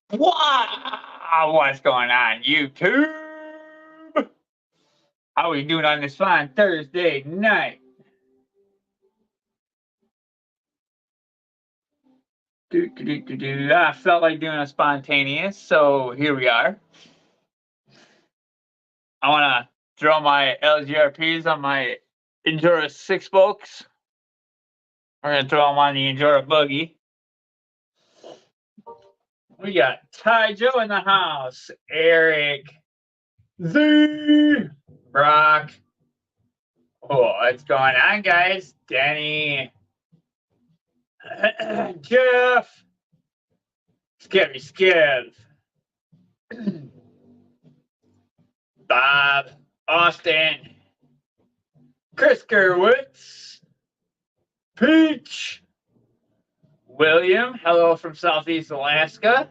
What's going on, YouTube? How are we doing on this fine Thursday night? I felt like doing a spontaneous, so here we are. I want to throw my LGRPs on my Endura 6-spokes. We're going to throw them on the Endura buggy. We got Ty Joe in the house, Eric, Z, Brock. Oh, what's going on, guys? Denny, Jeff, Scary Skiv, Bob, Austin, Chris Gerwitz, Peach, William, hello from Southeast Alaska.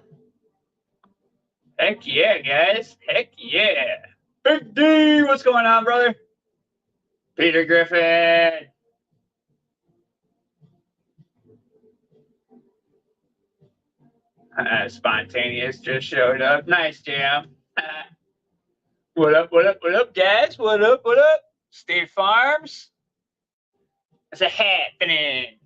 Heck yeah, guys. Heck yeah. Big D, what's going on, brother? Peter Griffin. Spontaneous just showed up. Nice jam. What up, what up, what up, guys? What up, what up? State Farms. What's happening?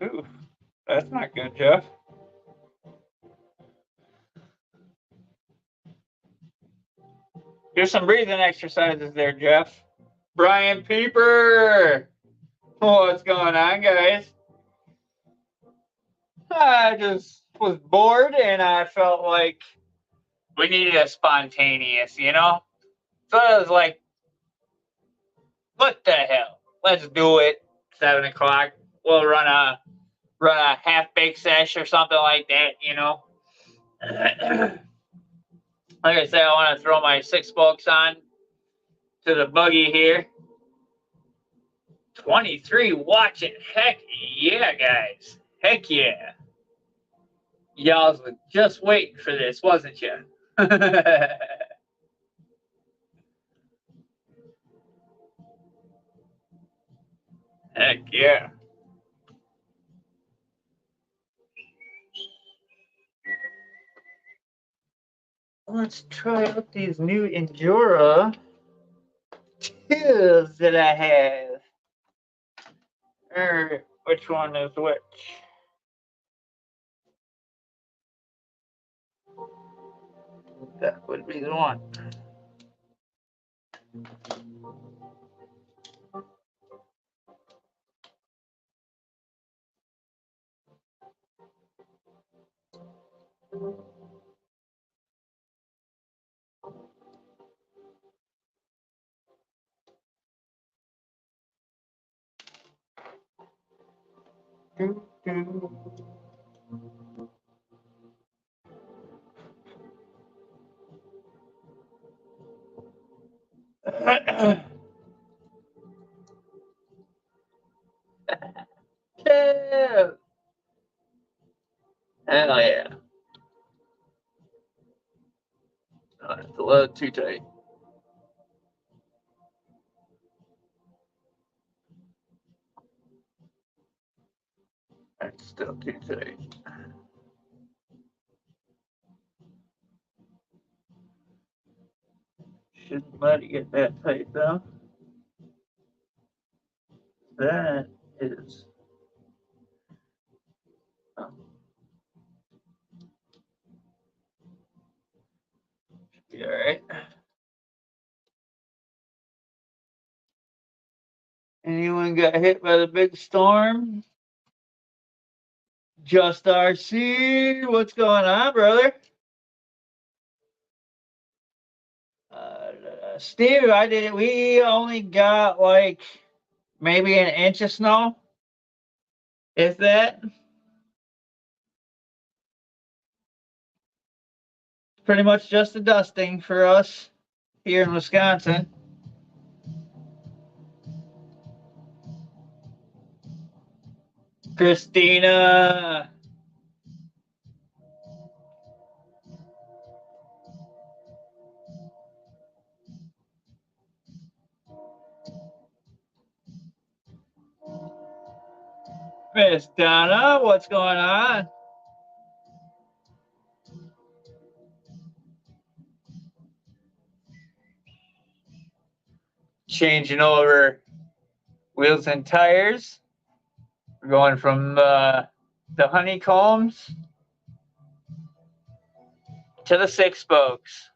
Ooh, that's not good, Jeff. Here's some breathing exercises there, Jeff. Brian Peeper. What's going on, guys? I just was bored and I felt like we needed a spontaneous, you know? So I was like, what the hell? Let's do it. 7 o'clock. We'll run a half-baked sesh or something like that, you know? Like I said, I want to throw my 6-spokes on to the buggy here. 23 watching. Heck yeah, guys. Heck yeah. Y'all was just waiting for this, wasn't you? Heck yeah. Let's try out these new Endura 2s that I have. Which one is which? That would be the one. Yeah. Hell yeah. Oh, it's a little too tight. That's still too tight. Shouldn't let it get that tight though. That is. Oh. Should be all right. Anyone got hit by the big storm? Just RC, what's going on, brother? Steve, we only got like maybe an inch of snow. Is that? Pretty much just a dusting for us here in Wisconsin. Christina. Miss Donna, what's going on? Changing over wheels and tires. We're going from the honeycombs to the 6 spokes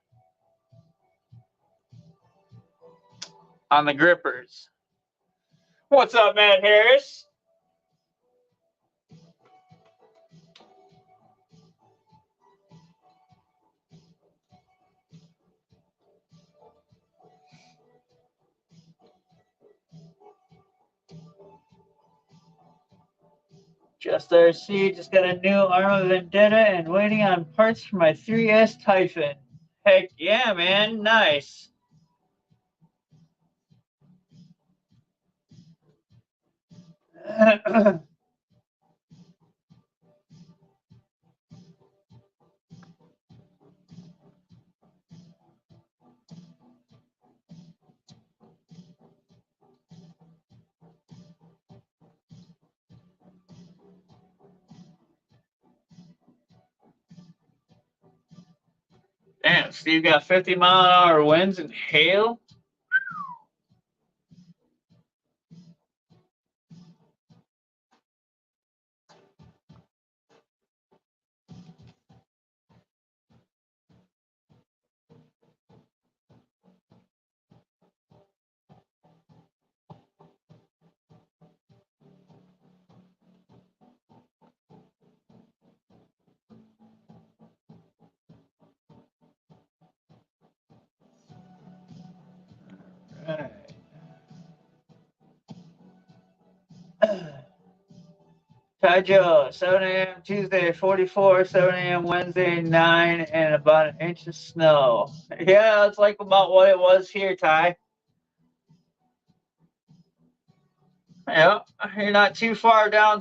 on the grippers. What's up, Matt Harris? Just RC, just got a new Arma Vendetta and waiting on parts for my 3S Typhon. Heck yeah, man, nice. Damn, Steve got 50-mile-an-hour winds and hail. Right. Ty Joe, 7 a.m. Tuesday, 44, 7 a.m. Wednesday, 9, and about an inch of snow. Yeah, it's like about what it was here, Ty. Yeah, you're not too far down,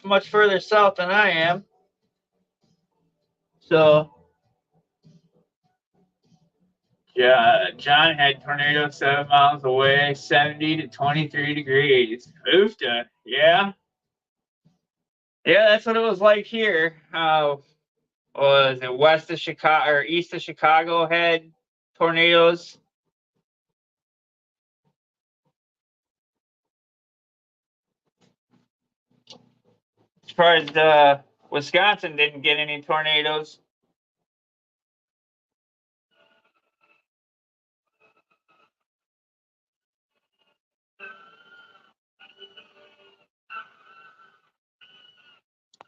much further south than I am. So, yeah, John had tornado 7 miles away, 70 to 23 degrees. Oofta, yeah. Yeah, that's what it was like here. Was it west of Chicago or east of Chicago had tornadoes? Surprised Wisconsin didn't get any tornadoes.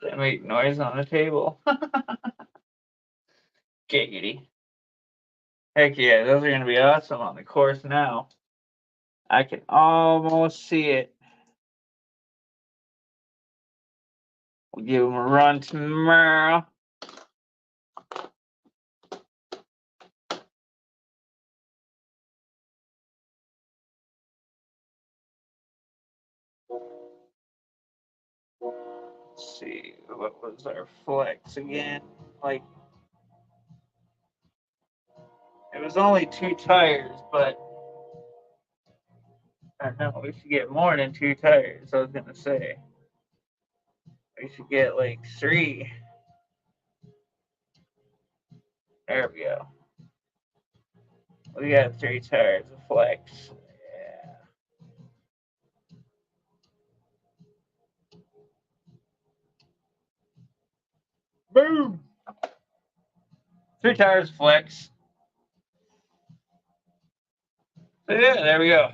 They make noise on the table. Giggity. Heck yeah, those are going to be awesome on the course now. I can almost see it. We'll give them a run tomorrow. Let's see, what was our flex again? Like, it was only 2 tires, but I don't know, we should get more than 2 tires, I was going to say. We should get like 3. There we go. We got 3 tires of flex. Yeah. Boom! 3 tires flex. So yeah, there we go.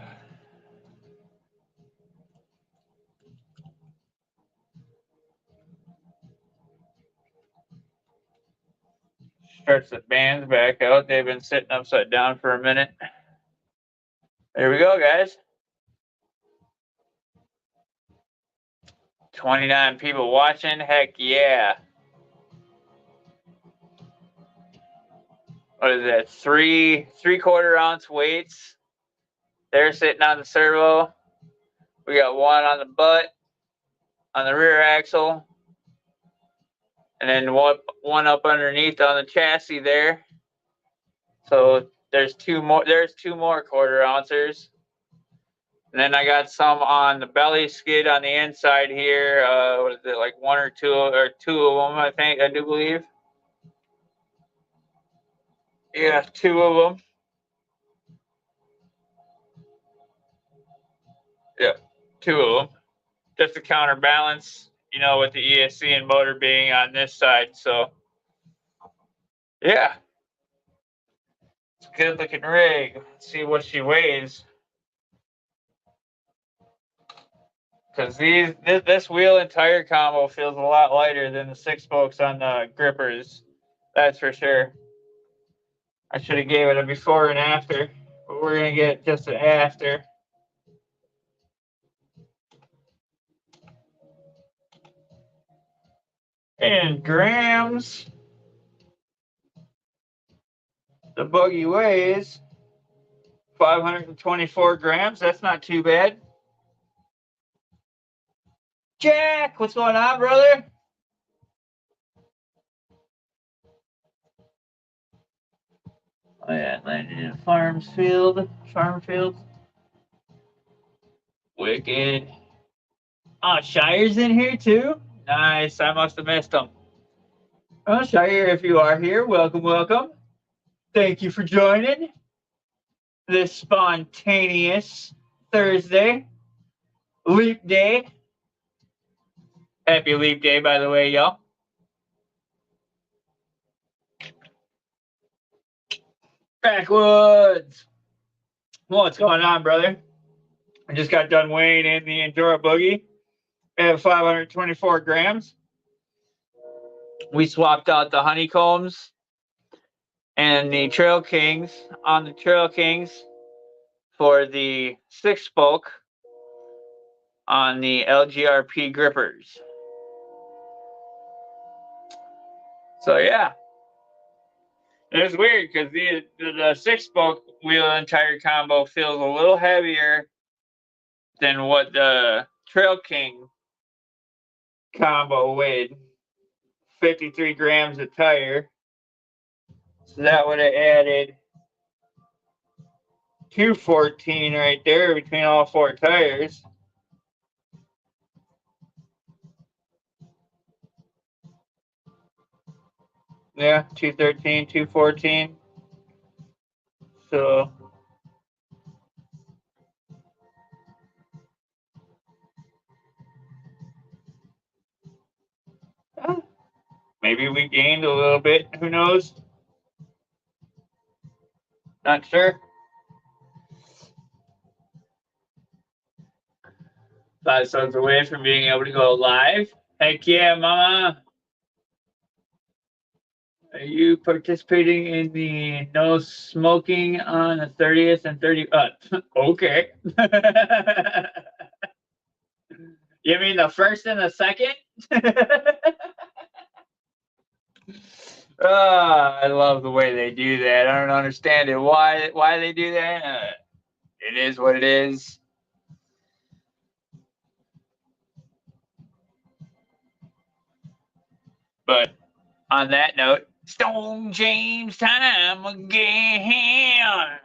Starts the bands back out. They've been sitting upside down for a minute. There we go, guys. 29 people watching. Heck yeah. What is that? 3/4 ounce weights. They're sitting on the servo. We got one on the butt, on the rear axle, and then one up underneath on the chassis there. So there's 2 more. There's 2 more 1/4 ouncers. And then I got some on the belly skid on the inside here. What is it, like one or two of them, I do believe. Yeah, two of them. Yeah, two of them. Just to counterbalance, with the ESC and motor being on this side. So, yeah, it's a good looking rig. Let's see what she weighs. Because this wheel and tire combo feels a lot lighter than the 6 spokes on the grippers. That's for sure. I should have gave it a before and after, but we're gonna get just an after. And grams, the buggy weighs 524 grams. That's not too bad. Jack, what's going on, brother? Oh yeah, landed in farm field. Wicked. Oh, Shire's in here too? Nice. I must have missed him. Oh, Shire, if you are here, welcome, welcome. Thank you for joining this spontaneous Thursday. Leap Day. Happy Leap Day, by the way, y'all. Backwoods. What's going on, brother? I just got done weighing in the Endura Boogie at 524 grams. We swapped out the Honeycombs and the Trail Kings on the Trail Kings for the 6 spoke on the LGRP grippers. So yeah, it's weird because the 6 spoke wheel and tire combo feels a little heavier than what the Trail King combo weighed. 53 grams of tire. So that would have added 214 right there between all 4 tires. Yeah, 213, 214. So maybe we gained a little bit. Who knows? Not sure. 5 songs away from being able to go live. Heck yeah, mama. Are you participating in the no smoking on the 30th and 30th? Okay. You mean the first and the second? I love the way they do that. I don't understand it. Why they do that? It is what it is. But on that note, Stone James time again.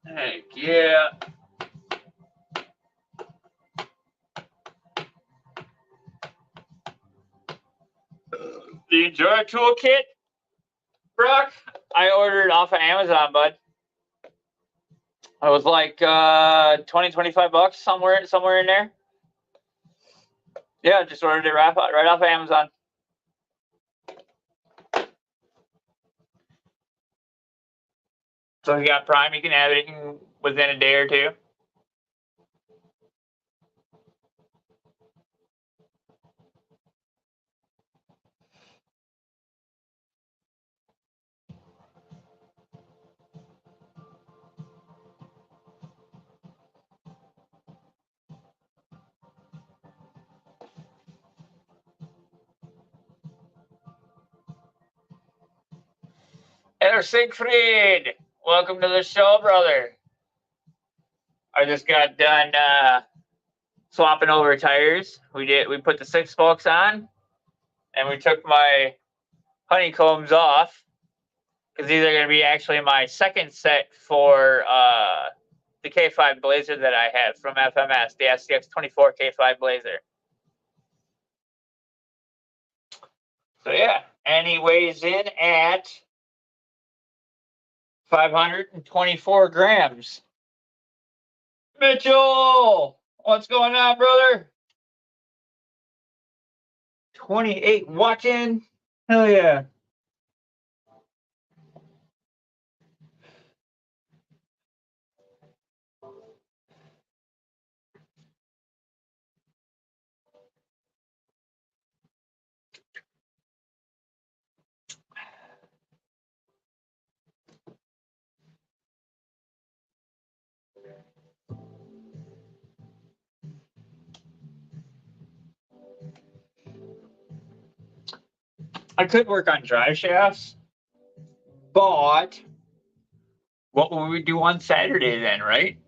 Heck yeah. The Enjoy Toolkit, Brock, I ordered off of Amazon, bud. It was like 20, 25 bucks somewhere in there. Yeah, just ordered it right off of Amazon. So if you got Prime, you can have it within a day or two. Herr Siegfried, Welcome to the show, brother. I just got done swapping over tires. We put the 6 spokes on, and we took my honeycombs off because these are going to be actually my second set for the K5 Blazer that I have from FMS, the SCX24 K5 Blazer. So yeah, and he weighs in at 524 grams. Mitchell, what's going on, brother? 28 watching. Hell yeah. I could work on drive shafts, but what will we do on Saturday then, right?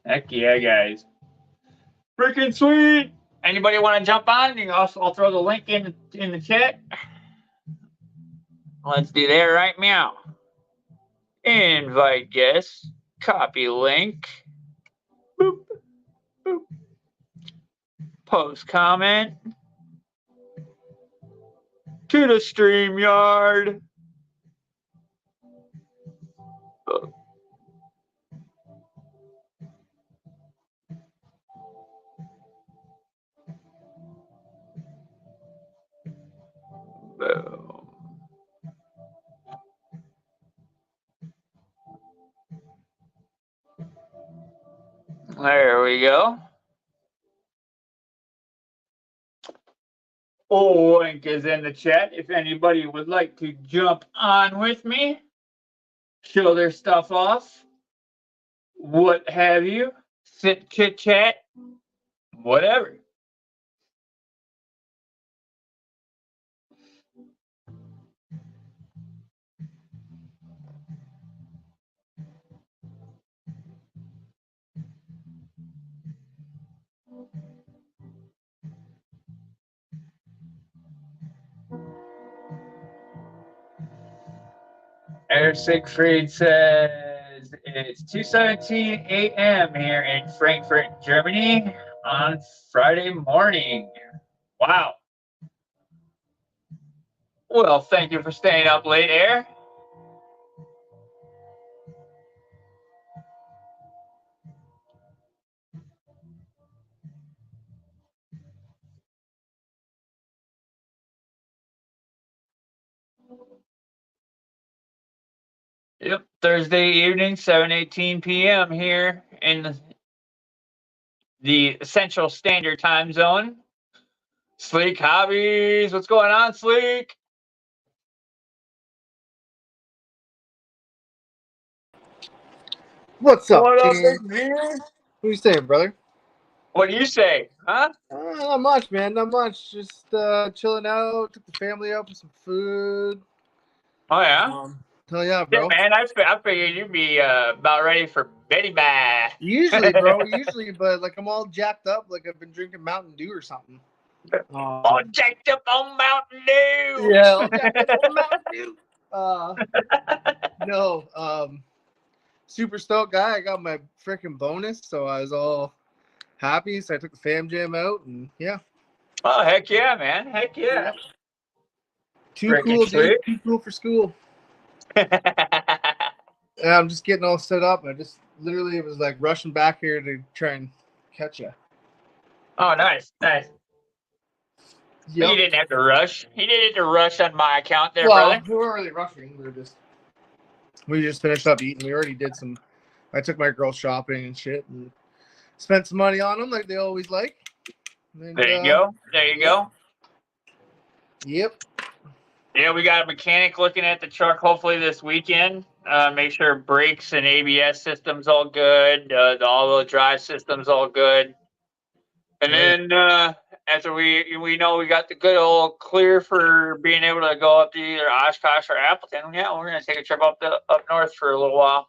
Heck yeah, guys. Freaking sweet. Anybody want to jump on? I'll throw the link in the chat. Let's do that right now. Invite guests. Copy link. Boop, boop. Post comment. To the StreamYard. Boom. There we go. Link is in the chat if anybody would like to jump on with me, show their stuff off, what have you, sit chit chat, whatever. Eric Siegfried says it's 2:17 a.m. here in Frankfurt, Germany on Friday morning. Wow. Well, thank you for staying up late, Air. Yep, Thursday evening, 7:18 p.m. here in the Central Standard Time Zone. Sleek Hobbies, what's going on, Sleek? What's up, What up, King? big G? What are you saying, brother? What do you say, huh? Not much, man. Not much. Just chilling out. Took the family out for some food. Oh, yeah? Hell yeah, Yeah, bro. man, I figured you'd be about ready for Betty Bye. Usually, bro. Usually, but like I'm all jacked up. Like I've been drinking Mountain Dew or something. All jacked up on Mountain Dew. Yeah, all jacked up on Mountain Dew. No. Super stoked guy. I got my freaking bonus, so I was all happy. So I took the fam jam out, and yeah. Oh, heck yeah, man. Heck yeah. Too cool, dude. Too cool for school. Yeah, I'm just getting all set up. I just literally was like rushing back here to try and catch you. Oh, nice, nice. Yep. You didn't have to rush. You didn't have to rush on my account there, brother. We weren't really rushing. We just finished up eating. We already did some. I took my girls shopping and shit and spent some money on them like they always like. And, there you go. There you go. Yep. Yeah, we got a mechanic looking at the truck hopefully this weekend. Make sure brakes and ABS system's all good. The all-wheel drive system's all good. And then after we know we got the good old clear for being able to go up to either Oshkosh or Appleton, yeah, we're gonna take a trip up north for a little while.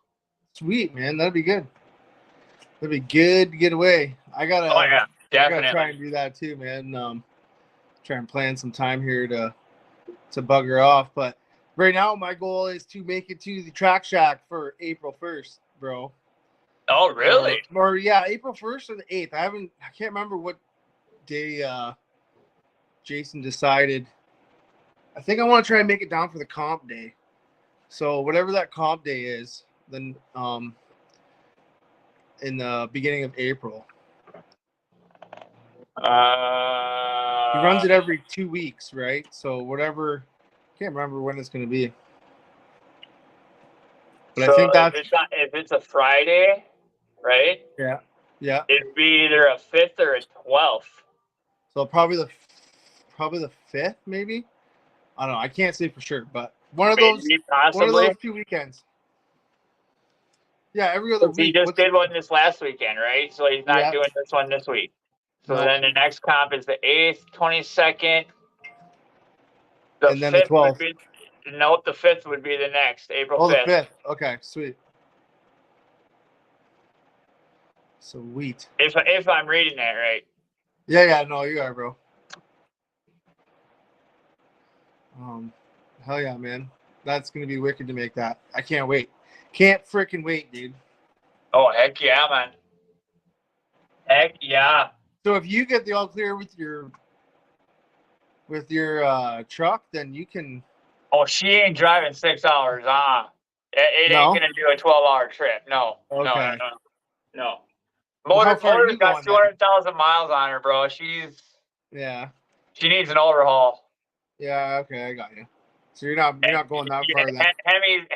Sweet, man. That'd be good. That'd be good to get away. I gotta try and do that too, man. Try and plan some time here to bugger off. But right now, my goal is to make it to the Track Shack for April 1st, bro. Oh, really? Or yeah, April 1st or the 8th. I can't remember what day Jason decided. I think I want to try and make it down for the comp day. So whatever that comp day is, then in the beginning of April. He runs it every 2 weeks, right? So whatever, can't remember when it's going to be. But so I think that if it's a Friday, right? Yeah. It'd be either a 5th or a 12th. So probably the 5th, maybe. I don't know. I can't say for sure, but one of those 2 weekends. Yeah, every other week. He just did one this last weekend, right? So he's not doing this one this week. So then the next comp is the 8th, 22nd. And then the 12th. The 5th would be the next, April 5th. Oh, the 5th. Okay, sweet. Sweet. If I'm reading that right. Yeah, no, you are, bro. Hell yeah, man. That's gonna be wicked to make that. I can't wait. Can't freaking wait, dude. Oh, heck yeah, man. Heck yeah. So if you get the all clear with your truck, then you can. Oh, she ain't driving 6 hours, It ain't gonna do a 12-hour trip. No. Okay. No. Motor got 200,000 miles on her, bro. She needs an overhaul. Yeah, okay, I got you. So you're not going that far then.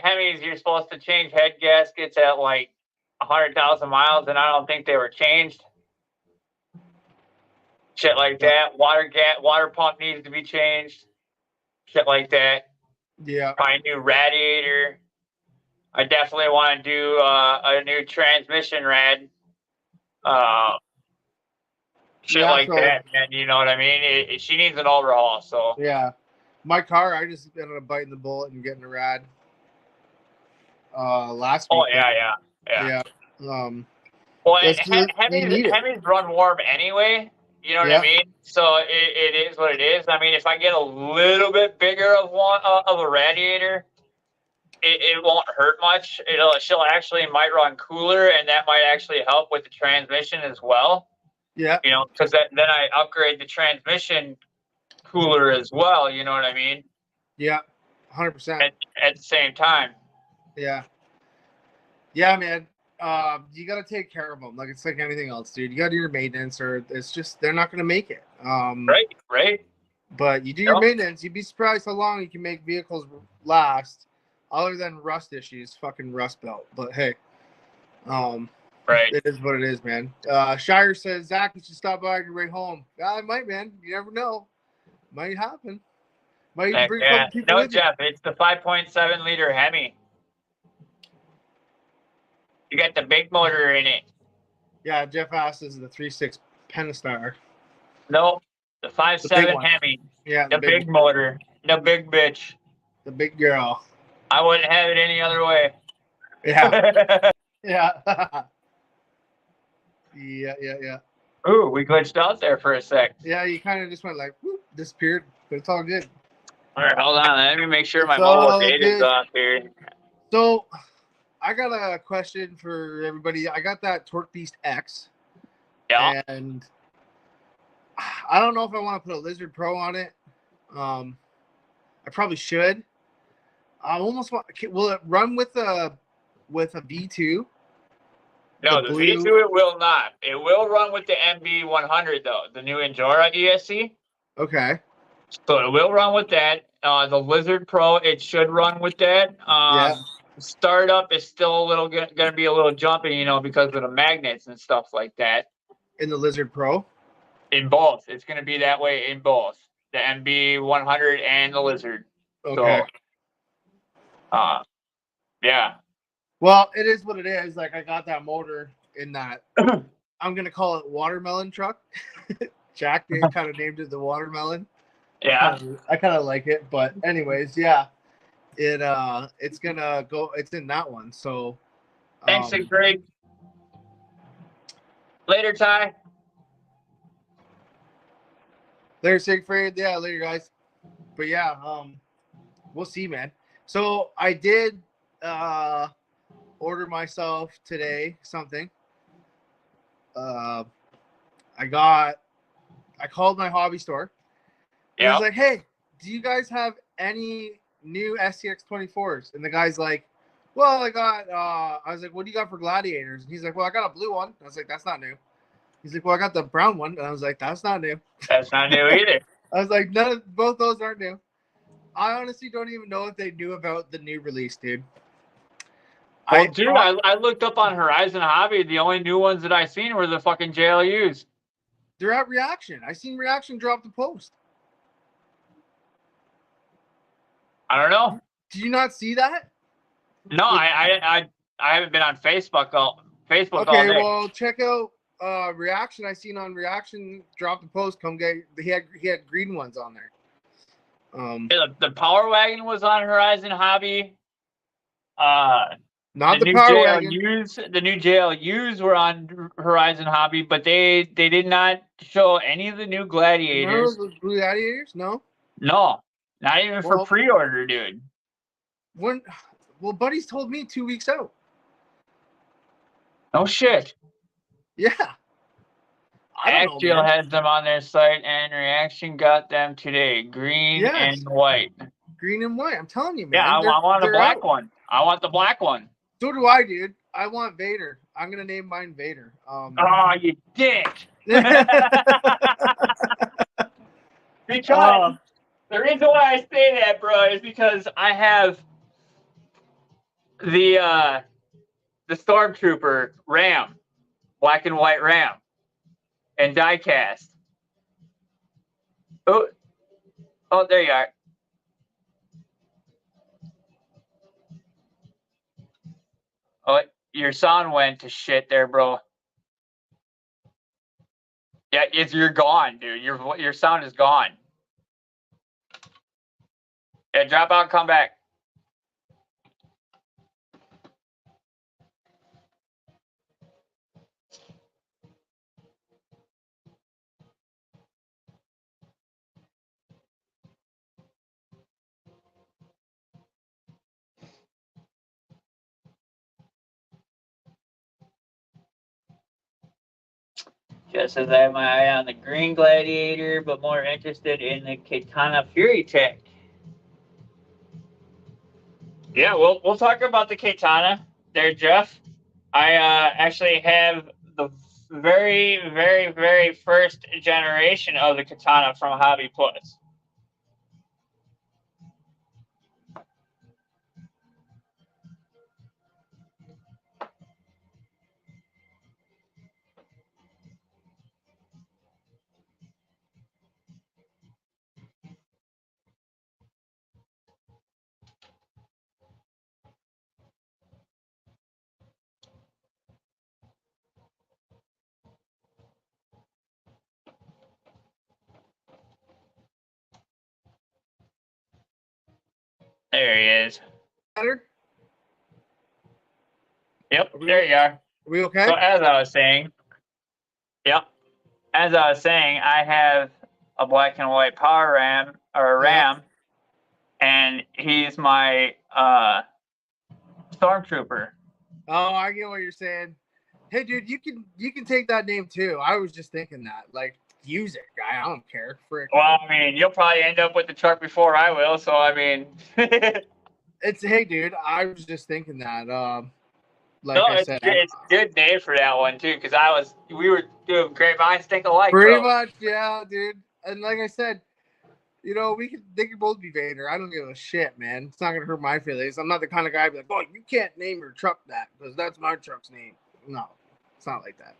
Hemis, you're supposed to change head gaskets at like 100,000 miles, and I don't think they were changed. Shit like that. Water pump needs to be changed. Shit like that. Yeah. Probably a new radiator. I definitely want to do a new transmission rad. That, man. You know what I mean? She needs an overhaul. So yeah, my car, I just ended up biting the bullet and getting a rad. Last week. Oh yeah. Well, Hemis run warm anyway. You know what I mean? So it is what it is. I mean, if I get a little bit bigger of a radiator, it won't hurt much. She'll actually might run cooler, and that might actually help with the transmission as well. Yeah. You know, because then I upgrade the transmission cooler as well. You know what I mean? Yeah, 100%. At the same time. Yeah. Yeah, man. You got to take care of them. Like it's like anything else, dude. You got to do your maintenance, or it's just they're not going to make it. Right. But you do your maintenance. You'd be surprised how long you can make vehicles last, other than rust issues. Fucking rust belt. But hey, right. It is what it is, man. Shire says Zach, you should stop by on your way home. I might, man. You never know. Might happen. Might bring some people with Jeff. It's the 5.7 liter Hemi. You got the big motor in it. Yeah, Jeff asked is the 3.6 Pentastar. No, the 5.7 Hemi. Yeah, the big motor. The big bitch. The big girl. I wouldn't have it any other way. Yeah. Yeah. Yeah. Ooh, we glitched out there for a sec. Yeah, you kind of just went like, whoop, disappeared, but it's all good. All right, hold on. Let me make sure my mobile data's off here. So, I got a question for everybody. I got that Torque Beast X. Yeah. And I don't know if I want to put a Lizard Pro on it. I probably should. I almost want. Will it run with a V2? No, the V2 it will not. It will run with the MB100 though, the new Endura ESC. Okay. So it will run with that. The Lizard Pro, it should run with that. Startup is still a little going to be a little jumpy, you know, because of the magnets and stuff like that. In the Lizard Pro? In both. It's going to be that way in both. the MB100 and the Lizard. Okay. So, yeah. Well, it is what it is. Like, I got that motor in that. I'm gonna call it watermelon truck. Jack kind of named it the watermelon. Yeah. I kind of like it, but anyways, yeah. It's gonna go. It's in that one. So. Thanks, Greg. Later, Ty. Later, Siegfried. Yeah, later, guys. But yeah, we'll see, man. So I did order myself today something. I called my hobby store. And I was like, hey, do you guys have any new SCX 24s? And the guy's like, well, I was like, what do you got for Gladiators? And he's like, well, I got a blue one. I was like, that's not new. He's like, well, I got the brown one. And I was like, that's not new. That's not new either. I was like, both those aren't new. I honestly don't even know if they knew about the new release, dude. Well, I looked up on Horizon Hobby. The only new ones that I seen were the fucking JLUs. They're at Reaction. I seen Reaction drop the post. I don't know. Did you not see that? No, I haven't been on Facebook all day. Well, check out Reaction. I seen on Reaction drop the post. Come get. He had green ones on there. The Power Wagon was on Horizon Hobby. Not the Power Wagon. The new JLUs were on Horizon Hobby, but they did not show any of the new Gladiators. No, Gladiators? No. No, not even for pre-order, dude. Buddy's told me 2 weeks out. No shit. Yeah. Axial has them on their site, and Reaction got them today. Green and white. Green and white. I'm telling you, man. Yeah, I want the black one. I want the black one. So do I, dude. I want Vader. I'm gonna name mine Vader. Oh, you dick! Because the reason why I say that, bro, is because I have the Stormtrooper Ram, black and white Ram, and diecast. Oh, there you are. Oh, your sound went to shit there, bro. Yeah, you're gone, dude. Your sound is gone. Yeah, drop out and come back. Just as I have my eye on the green Gladiator, but more interested in the Katana Fury Tech. Yeah, we'll talk about the Katana there, Jeff. I actually have the very, very, very first generation of the Katana from Hobby Plus. There he is. Better? Yep, there you are. Are we okay? So as I was saying, I have a black and white Power Ram or a Ram, and he's my Stormtrooper. Oh, I get what you're saying. Hey, dude, you can take that name too. I was just thinking that, like, use it, guy. I don't care. Frick. Well, I mean, you'll probably end up with the truck before I will. So I mean, hey, dude, I was just thinking that. It's a good name for that one too, because we were doing great minds think alike. Pretty much, yeah, dude. And like I said, they could both be Vader. I don't give a shit, man. It's not gonna hurt my feelings. I'm not the kind of guy to be like, oh, you can't name your truck that because that's my truck's name. No, it's not like that.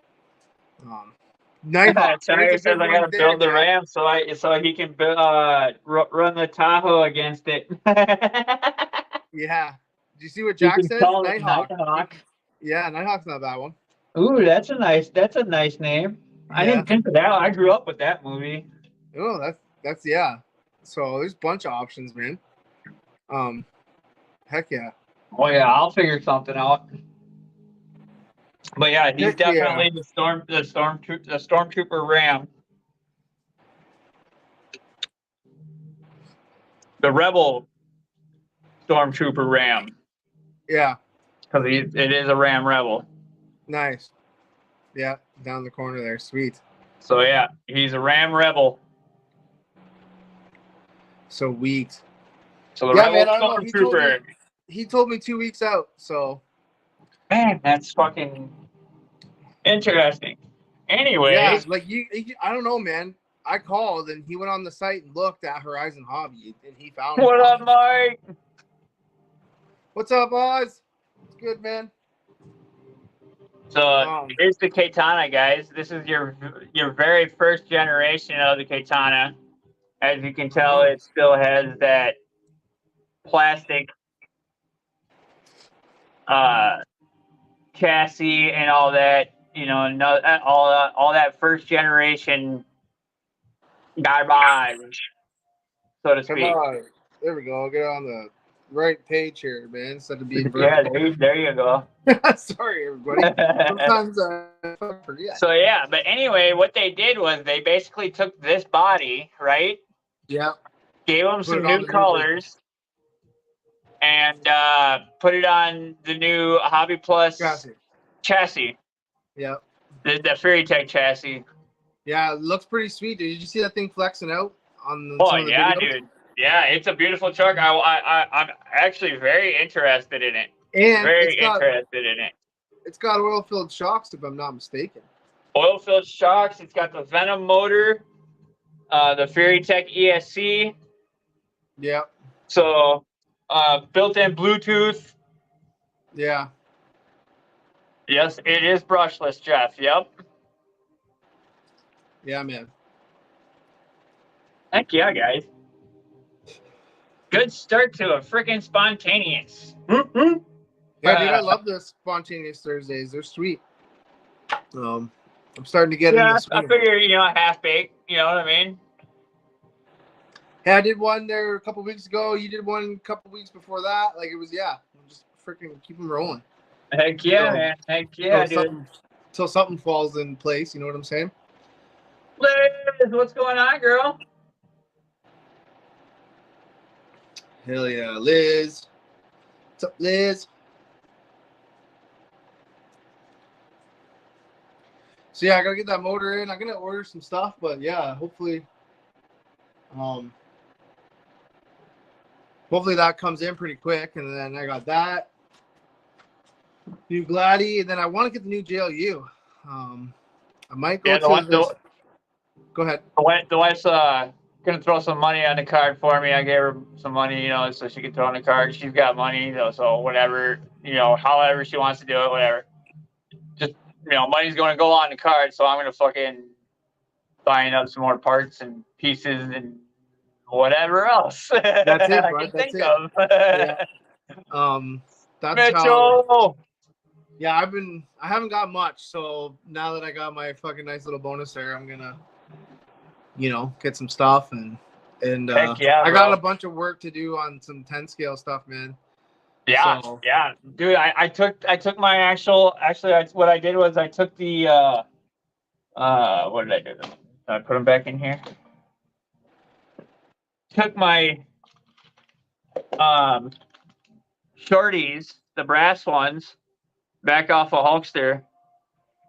Nighthawk. Tiger says I gotta build the Ram so he can run the Tahoe against it. Yeah. Do you see what Jack says? Nighthawk. Nighthawk. Yeah, Nighthawk's not a bad one. Ooh, that's a nice name. Yeah. I didn't think of that. I grew up with that movie. Oh, that's yeah. So there's a bunch of options, man. Heck yeah. Oh yeah, I'll figure something out. But yeah, he's definitely the stormtrooper Ram. The rebel stormtrooper Ram. Yeah. Because it is a Ram rebel. Nice. Yeah, down the corner there. Sweet. So yeah, he's a Ram rebel. So weak. So the rebel stormtrooper. He told me 2 weeks out, so. Man, that's fucking interesting. Anyway. Yeah, like I don't know, man. I called and he went on the site and looked at Horizon Hobby and he found What up, Mike? What's up, Oz? It's good, man. So here's the Katana, guys. This is your very first generation of the Katana. As you can tell, it still has that plastic chassis and all that. You know, all that first generation garbage, so to speak. Come on. There we go. I'll get on the right page here, man, instead of being vertical. Yeah, there you go. Sorry, everybody. Sometimes I forget. So yeah, but anyway, what they did was they basically took this body, right? Yeah. Gave them some new colors, and put it on the new Hobby Plus chassis. Yeah. The Fury Tech chassis. Yeah, it looks pretty sweet. Did you see that thing flexing out on the? Oh yeah, dude. Yeah, it's a beautiful truck. I'm actually very interested in it. And very interested in it. It's got oil-filled shocks, if I'm not mistaken. Oil-filled shocks. It's got the Venom motor, the Fury Tech ESC. Yeah. So, built-in Bluetooth. Yeah. Yes, it is brushless, Jeff. Yep. Yeah, man. Heck yeah, guys. Good start to a freaking spontaneous. Yeah, dude, I love the spontaneous Thursdays. They're sweet. I'm starting to get into I figure, half baked. You know what I mean? Yeah, I did one there a couple weeks ago. You did one a couple weeks before that. Like it was, just freaking keep them rolling. Heck yeah, man. Heck yeah, dude. Until something falls in place. You know what I'm saying? Liz, what's going on, girl? Hell yeah, Liz. What's up, Liz? So yeah, I gotta get that motor in. I'm gonna order some stuff, but yeah, hopefully that comes in pretty quick. And then I got that new Gladdy, and then I want to get the new JLU. I might go go ahead. The wife's gonna throw some money on the card for me. I gave her some money, so she can throw on the card. She's got money, so whatever, however she wants to do it, whatever. Just money's gonna go on the card, so I'm gonna fucking buying up some more parts and pieces and whatever else. That's it, bro. That's it. Yeah. That's Mitchell. How. Yeah, I haven't got much, so now that I got my fucking nice little bonus there, I'm gonna get some stuff and yeah, I got a bunch of work to do on some 10 scale stuff, man. Yeah, so. Yeah, dude. I took my what I did was I took the what did I do? Did I put them back in here? Took my shorties, the brass ones, back off a Hulkster,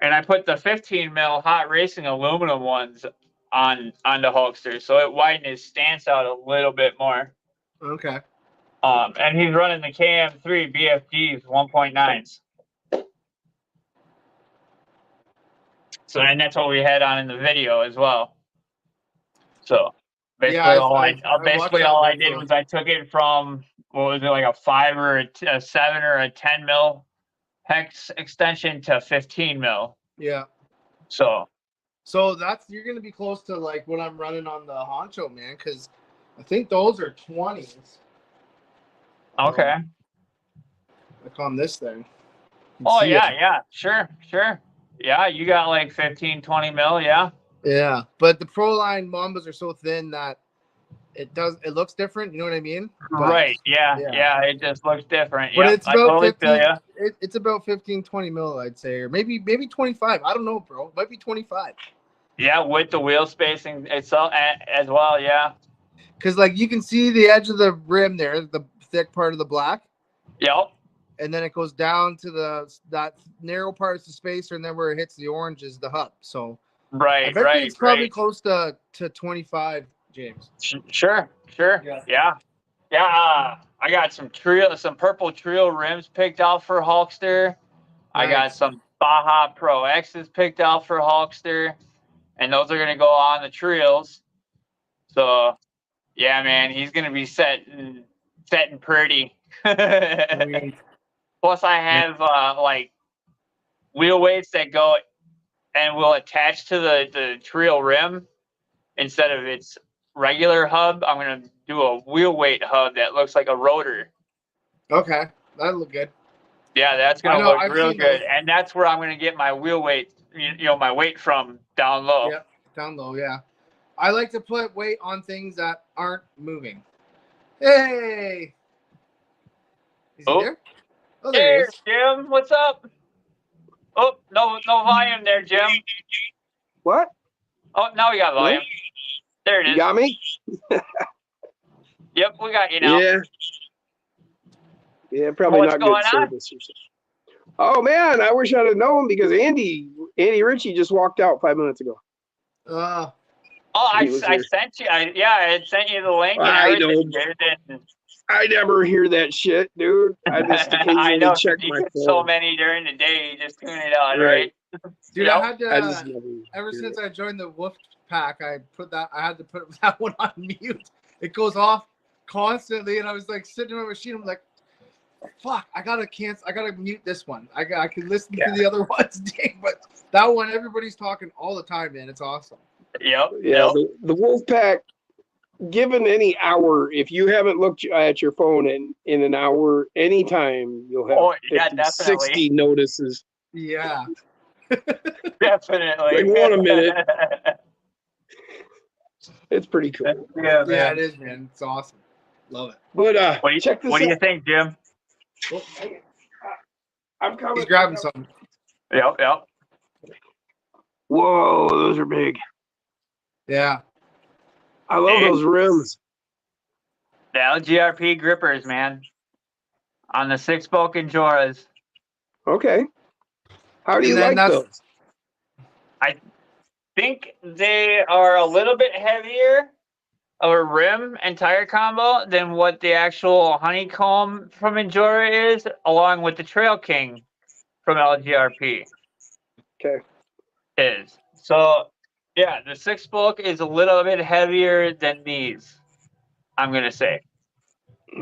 and I put the 15 mil hot racing aluminum ones on the Hulkster, so it widened his stance out a little bit more. Okay. And he's running the KM3 BFGs 1.9s. So, and that's what we had on in the video as well. So basically, all I did was I took it from, what was it, like a 5 or a 7 or a 10 mil hex extension to 15 mil. Yeah. So So you're gonna be close to like what I'm running on the Honcho, man, because I think those are 20s. Okay. Like on this thing. Oh yeah, sure. Yeah, you got like 15, 20 mil, yeah. Yeah, but the Pro Line Mambas are so thin that it looks different. You know what I mean? Right. Yeah. It just looks different. But it's about totally 15. It's about 15, 20 mil, I'd say, or maybe 25. I don't know, bro. It might be 25. Yeah, with the wheel spacing itself as well. Yeah. Because like you can see the edge of the rim there, the thick part of the black. Yep. And then it goes down to that narrow part is the spacer, and then where it hits the orange is the hub. So right, I bet it's probably close to 25, James. Sure. Yeah. I got some purple trio rims picked out for Hulkster. Nice. I got some Baja Pro X's picked out for Hulkster, and those are gonna go on the trios. So yeah, man, he's gonna be setting pretty. Plus, I have like wheel weights that go and will attach to the trio rim instead of its regular hub. I'm gonna do a wheel weight hub that looks like a rotor. Okay, that'll look good. Yeah, that's gonna look real good, and that's where I'm gonna get my wheel weight. My weight from down low. Yep, down low. Yeah, I like to put weight on things that aren't moving. Hey, is he there? Oh, there he is. Jim, what's up? Oh, no volume there, Jim. What? Oh, now we got volume. There it is. You got me? Yep, we got you now. Yeah, probably not good service. Oh man, I wish I'd have known because Andy Ritchie just walked out 5 minutes ago. I sent you. I had sent you the link. I never hear that shit, dude. I just occasionally check my phone. So many during the day, you just tune it out, right? Dude, I had to. Ever since I joined the Wolf Pack, I had to put that one on mute. It goes off constantly, and I was like sitting in my machine. I'm like, fuck, I gotta cancel. I gotta mute this one. I can listen to the other ones, but that one, everybody's talking all the time, man. It's awesome. Yep. Yeah. The Wolf Pack. Given any hour, if you haven't looked at your phone in an hour, anytime you'll have 50, 60 notices. Yeah. Definitely. Like one a minute. It's pretty cool. Yeah, it is, man. It's awesome. Love it. But check this out. What do you think, Jim? I'm coming. He's grabbing something. Yep. Whoa, those are big. Yeah. I love those rims. The LGRP grippers, man. On the 6-spoke Enjoras. Okay. How do you like those? I think they are a little bit heavier of a rim and tire combo than what the actual Honeycomb from Endura is, along with the Trail King from LGRP. Okay. Is. So, yeah, the 6-spoke is a little bit heavier than these, I'm going to say.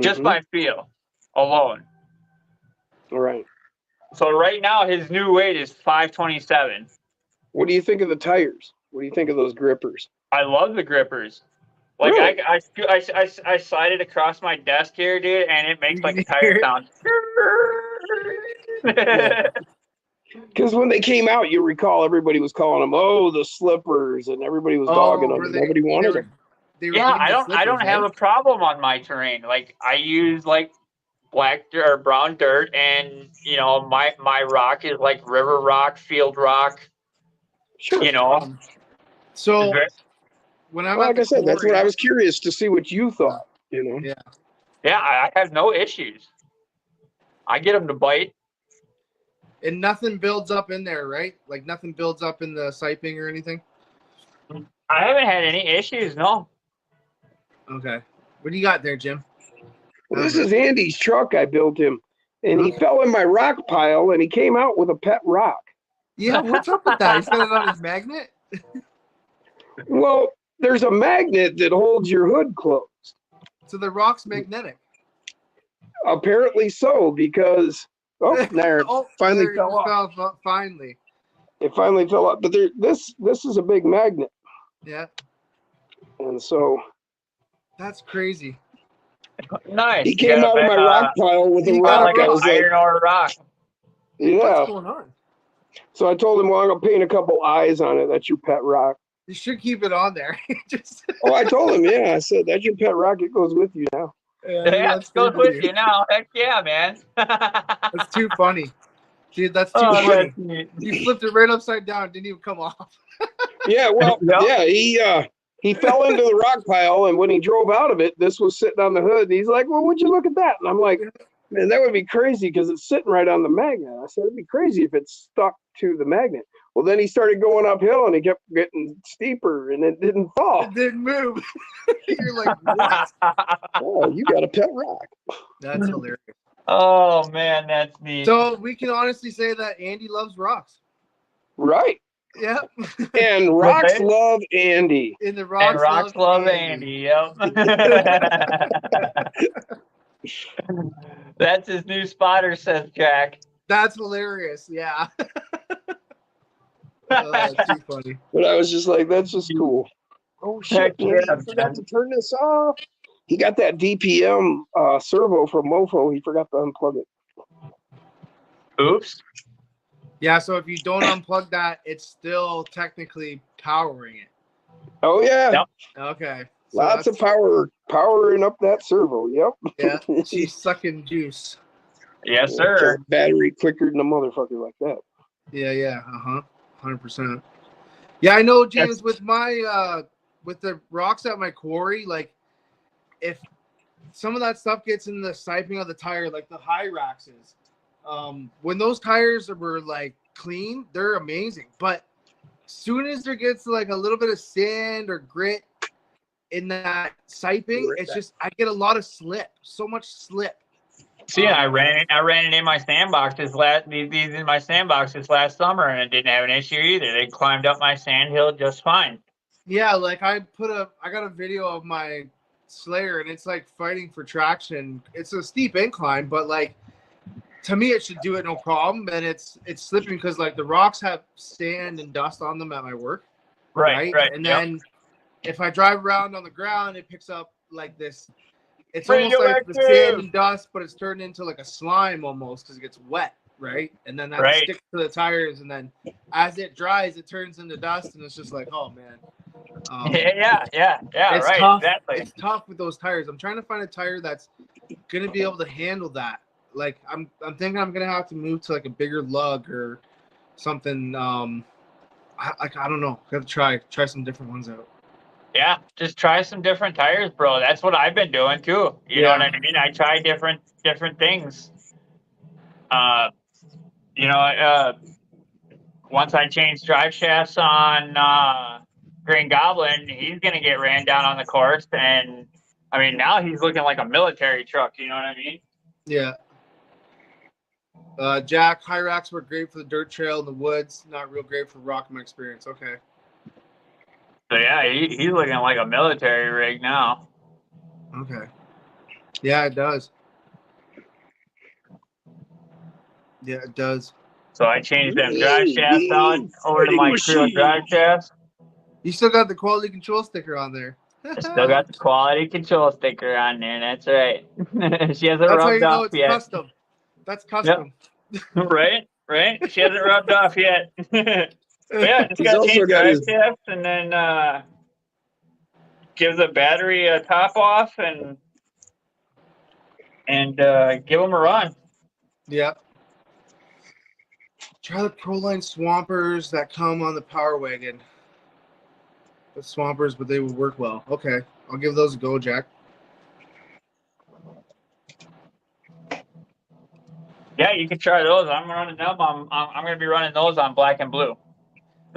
Just by feel alone. All right. So right now, his new weight is 527. What do you think of the tires? What do you think of those grippers? I love the grippers. Like, really? I slide it across my desk here, dude, and it makes like a tire sound. Because when they came out, you recall everybody was calling them, the slippers, and everybody was dogging them. Nobody wanted them. I don't have a problem on my terrain. Like, I use like black or brown dirt, and my rock is like river rock, field rock. Sure. So when like I said, that's what I was curious to see what you thought. Yeah. Yeah, I have no issues. I get them to bite. And nothing builds up in there, right? Like nothing builds up in the siping or anything? I haven't had any issues, no. Okay. What do you got there, Jim? Well, this is Andy's truck. I built him. And he fell in my rock pile, and he came out with a pet rock. Yeah, what's up with that? He's got it on his magnet? Well, there's a magnet that holds your hood closed. So the rock's magnetic? Apparently so, because... finally fell off. Finally. it finally fell out. But this is a big magnet. Yeah. And so. That's crazy. Nice. He came out of my rock pile with a rock. Like an iron ore rock. Yeah. What's going on? So I told him, well, I'm going to paint a couple eyes on it. That's your pet rock. You should keep it on there. Oh, I told him, yeah. I said, that's your pet rock. It goes with you now. Yeah, it goes with you now. Heck yeah, man. That's too funny. Dude, that's too funny. You flipped it right upside down. Didn't even come off. Yeah, well, yeah, he fell into the rock pile, and when he drove out of it, this was sitting on the hood. And he's like, well, would you look at that? And I'm like, man, that would be crazy because it's sitting right on the magnet. I said, it'd be crazy if it's stuck to the magnet. Well, then he started going uphill, and he kept getting steeper, and it didn't fall. It didn't move. You're like, what? Oh, you got a pet rock. That's hilarious. Oh, man, that's neat. So we can honestly say that Andy loves rocks. Right. Yeah. And rocks love Andy. And the rocks love Andy. Yep. That's his new spotter, says Jack. That's hilarious. Yeah. That's too funny. But I was just like, that's just cool. Oh shit! I forgot to turn this off. He got that DPM servo from Mofo. He forgot to unplug it. Oops. Yeah, so if you don't unplug that, it's still technically powering it. Oh yeah. Yep. Okay. So lots of powering up that servo. Yep. Yeah, she's sucking juice. Yes, sir. Battery quicker than a motherfucker like that. Yeah. 100%. Yeah, I know, James. With my with the rocks at my quarry, like if some of that stuff gets in the siping of the tire, like the Hyraxes. When those tires were like clean, they're amazing. But soon as there gets like a little bit of sand or grit in that siping, it's just I get a lot of slip, so much slip. See, I ran it in my sandboxes last summer, and it didn't have an issue either. They climbed up my sand hill just fine. Yeah, like I got a video of my Slayer, and it's like fighting for traction. It's a steep incline, but like to me, it should do it no problem. And it's slipping because like the rocks have sand and dust on them at my work. Right. And then if I drive around on the ground, it picks up like this. It's almost like the sand and dust, but it's turned into like a slime almost because it gets wet, right? And then that sticks to the tires, and then as it dries, it turns into dust, and it's just like, oh man. Yeah. It's right. Tough. Exactly. It's tough with those tires. I'm trying to find a tire that's gonna be able to handle that. Like I'm thinking I'm gonna have to move to like a bigger lug or something. I don't know. Got to try some different ones out. Yeah, just try some different tires, bro. That's what I've been doing too. You know what I mean? I try different things. Once I changed drive shafts on Green Goblin, he's gonna get ran down on the course, and I mean now he's looking like a military truck. You know what I mean? Yeah. Jack, Hyrax were great for the dirt trail in the woods, not real great for rock in my experience. Okay. So yeah, he's looking like a military rig now. Okay. Yeah, it does. Yeah, it does. So I changed them drive shafts on over to my Creel drive shafts. You still got the quality control sticker on there. Still got the quality control sticker on there. That's right. She hasn't rubbed off yet. That's how you know it's custom. That's custom. Yep. Right? She hasn't rubbed off yet. Yeah, just got to change drive shafts and then give the battery a top off and give them a run. Yeah. Try the Proline Swampers that come on the Power Wagon. The Swampers, but they would work well. Okay, I'll give those a go, Jack. Yeah, you can try those. I'm running them. I'm going to be running those on black and blue.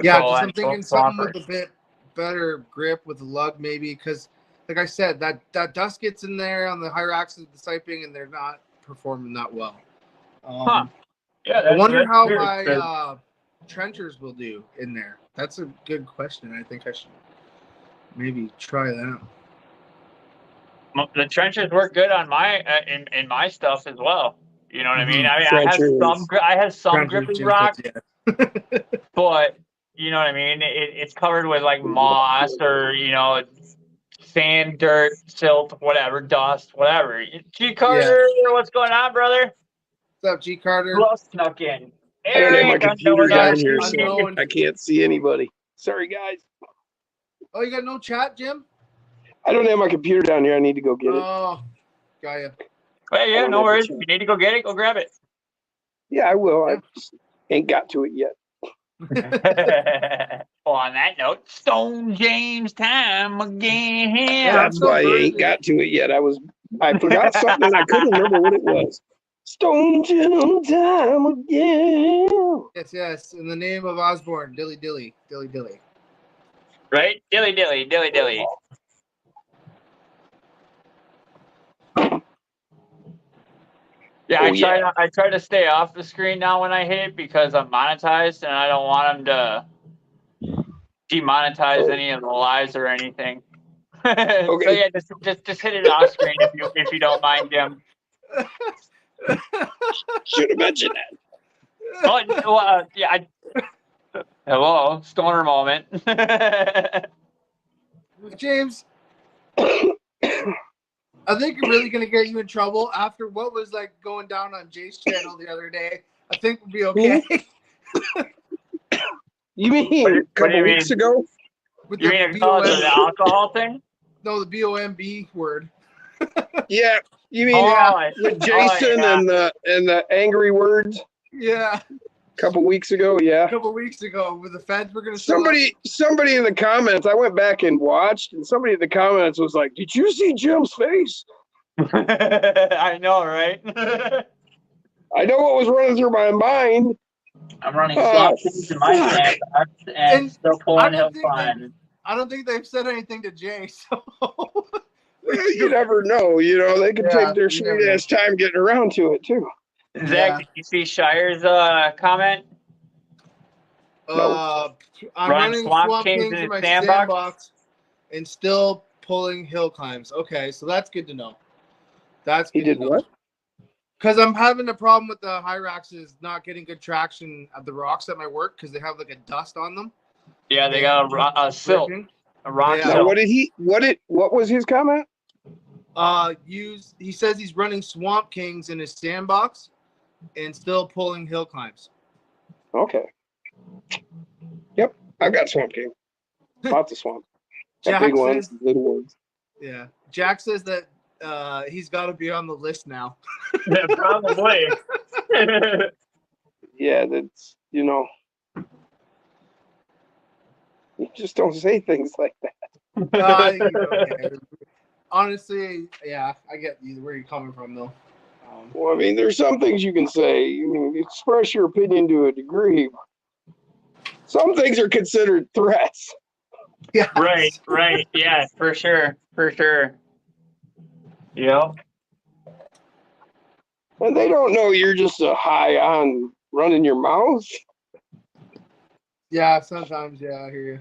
Yeah, just I'm thinking something with a bit better grip with the lug maybe, because like I said, that dust gets in there on the Hyraxes of the siping and they're not performing that well. Yeah, I wonder how my trenchers will do in there. That's a good question. I think I should maybe try that out. The trenchers work good on my in my stuff as well. You know what I mean? I have some gripping rocks. but you know what I mean? It's covered with like moss or, you know, sand, dirt, silt, whatever, dust, whatever. G Carter, what's going on, brother? What's up, G Carter? Who else snuck in? I don't have my computer down here, so I can't see anybody. Sorry, guys. Oh, you got no chat, Jim? I don't have my computer down here. I need to go get it. Oh, got you. Hey, yeah, no worries. If you need to go get it, go grab it. Yeah, I will. I just ain't got to it yet. Well, on that note, Stone James time again. That's why I ain't got to it yet. I forgot something. I couldn't remember what it was. Stone James time again. Yes. In the name of Osborne, Dilly Dilly. Right? Dilly Dilly. Yeah, I try to stay off the screen now when I hit it because I'm monetized and I don't want them to demonetize any of the lives or anything. Okay. So yeah, just hit it off screen if you don't mind, Jim. Should have mentioned that. Oh, yeah. Hello, stoner moment. James, I think you're really gonna get you in trouble after what was like going down on Jay's channel the other day. I think we'll be okay. You mean a couple weeks ago? With you mean the alcohol thing? No, the BOMB word. Yeah, you mean with Jason and the angry words? Yeah. A couple weeks ago, yeah. A couple weeks ago, with the feds were gonna. Somebody in the comments. I went back and watched, and somebody in the comments was like, "Did you see Jim's face?" I know, right? I know what was running through my mind. I'm running swap teams in my sandbox and still pulling hill climb. I don't think they've said anything to Jay, so. Well, you never know. You know, they could take their sweet ass time getting around to it too. Zach, did you see Shire's comment? I'm running Swamp Kings in my sandbox and still pulling hill climbs. Okay, so that's good to know. That's good. He did what? Because I'm having a problem with the Hyraxes not getting good traction at the rocks at my work because they have like a dust on them. Yeah, they got a silt. A rock silt. Now, what was his comment? He says he's running Swamp Kings in his sandbox and still pulling hill climbs. Okay. Yep, I've got Swamp King. Lots of swamp. Big ones, little ones. Yeah. Jack says that he's got to be on the list now. Yeah, probably. Yeah, that's, you just don't say things like that. Honestly, yeah, I get where you're coming from, though. Well, I mean, there's some things you can say. You can express your opinion to a degree. Some things are considered threats. Yeah. Right. Yeah, for sure. Yeah. And they don't know you're just a high on running your mouth. Yeah, sometimes. Yeah, I hear you.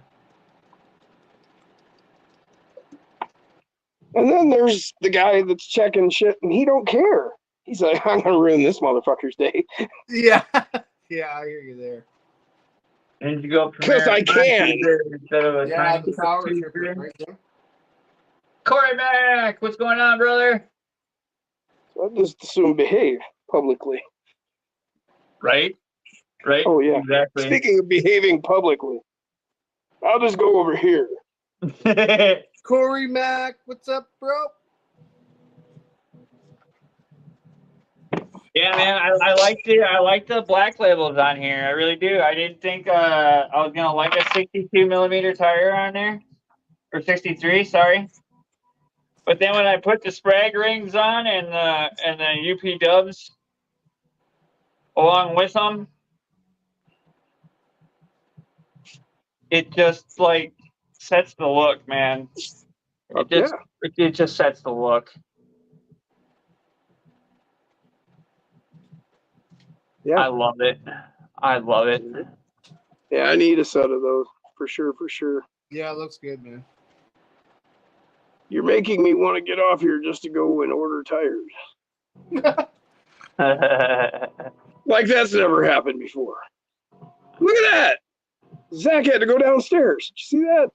And then there's the guy that's checking shit, and he don't care. He's like, I'm gonna ruin this motherfucker's day. Yeah, yeah, I hear you there. And you go because I can. Instead of the power tripper, right there. Corey Mack, what's going on, brother? So I just assume behave publicly. Right. Oh yeah, exactly. Speaking of behaving publicly, I'll just go over here. Corey Mack, what's up, bro? Yeah, man, I like the black labels on here. I really do. I didn't think I was gonna like a 62 millimeter tire on there, or 63, sorry. But then when I put the Sprag rings on and the UP Dubs along with them, it just like sets the look, man. It just sets the look. Yeah, I love it. Yeah, I need a set of those for sure. Yeah, it looks good, man. You're making me want to get off here just to go and order tires. Like that's never happened before. Look at that. Zach had to go downstairs. Did you see that?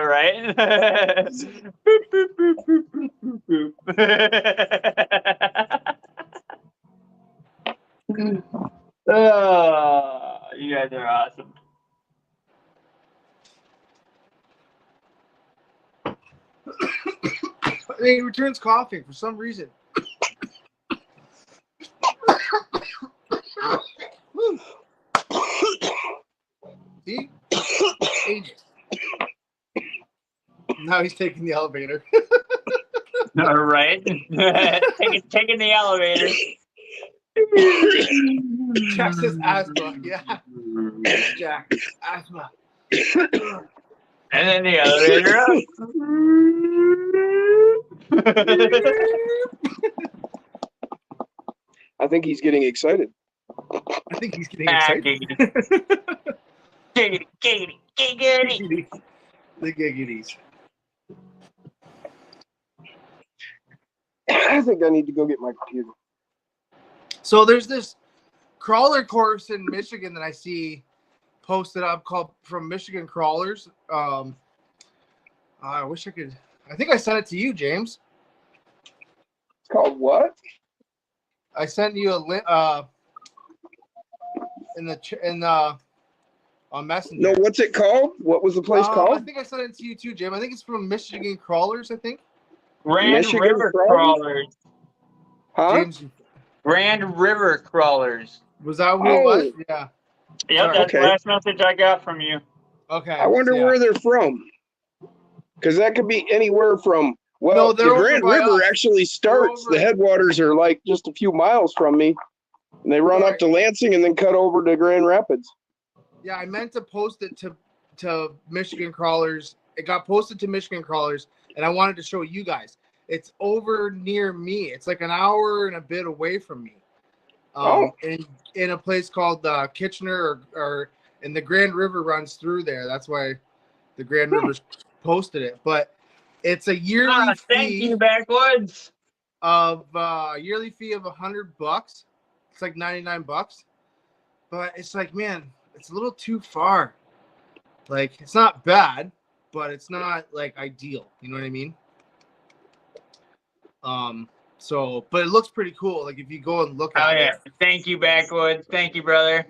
Right? Boop, boop, boop, boop, boop, boop, boop. Oh, you guys are awesome. He returns coughing for some reason. See? Now he's taking the elevator. All right. taking the elevator. Checks his asthma. Yeah. Jack. Asthma. And then the elevator up. I think he's getting excited. I think he's getting excited. Giggity. The giggities. I think I need to go get my computer. So there's this crawler course in Michigan that I see posted up called From Michigan Crawlers. I wish I could. I think I sent it to you, James. It's called what? I sent you a link on Messenger. No, what's it called? What was the place called? I think I sent it to you too, Jim. I think it's From Michigan Crawlers. I think. Grand River Crawlers. Huh? James, Grand River Crawlers. was that who it was? Yeah. Yep, that's the last message I got from you. Okay. I wonder where they're from. Because that could be anywhere from. Well, the Grand River actually starts. The headwaters are like just a few miles from me, and they run up to Lansing and then cut over to Grand Rapids. Yeah, I meant to post it to Michigan Crawlers. It got posted to Michigan Crawlers, and I wanted to show you guys. It's over near me. It's like an hour and a bit away from me. In a place called Kitchener, and the Grand River runs through there. That's why the Grand River's posted it. But it's a yearly fee. Thank you, Backwoods. Of yearly fee of $100. It's like $99. But it's like, man, it's a little too far. Like, it's not bad, but it's not like ideal. You know what I mean? So, but it looks pretty cool. Like if you go and look at it. Thank you, Backwoods. Thank you, brother.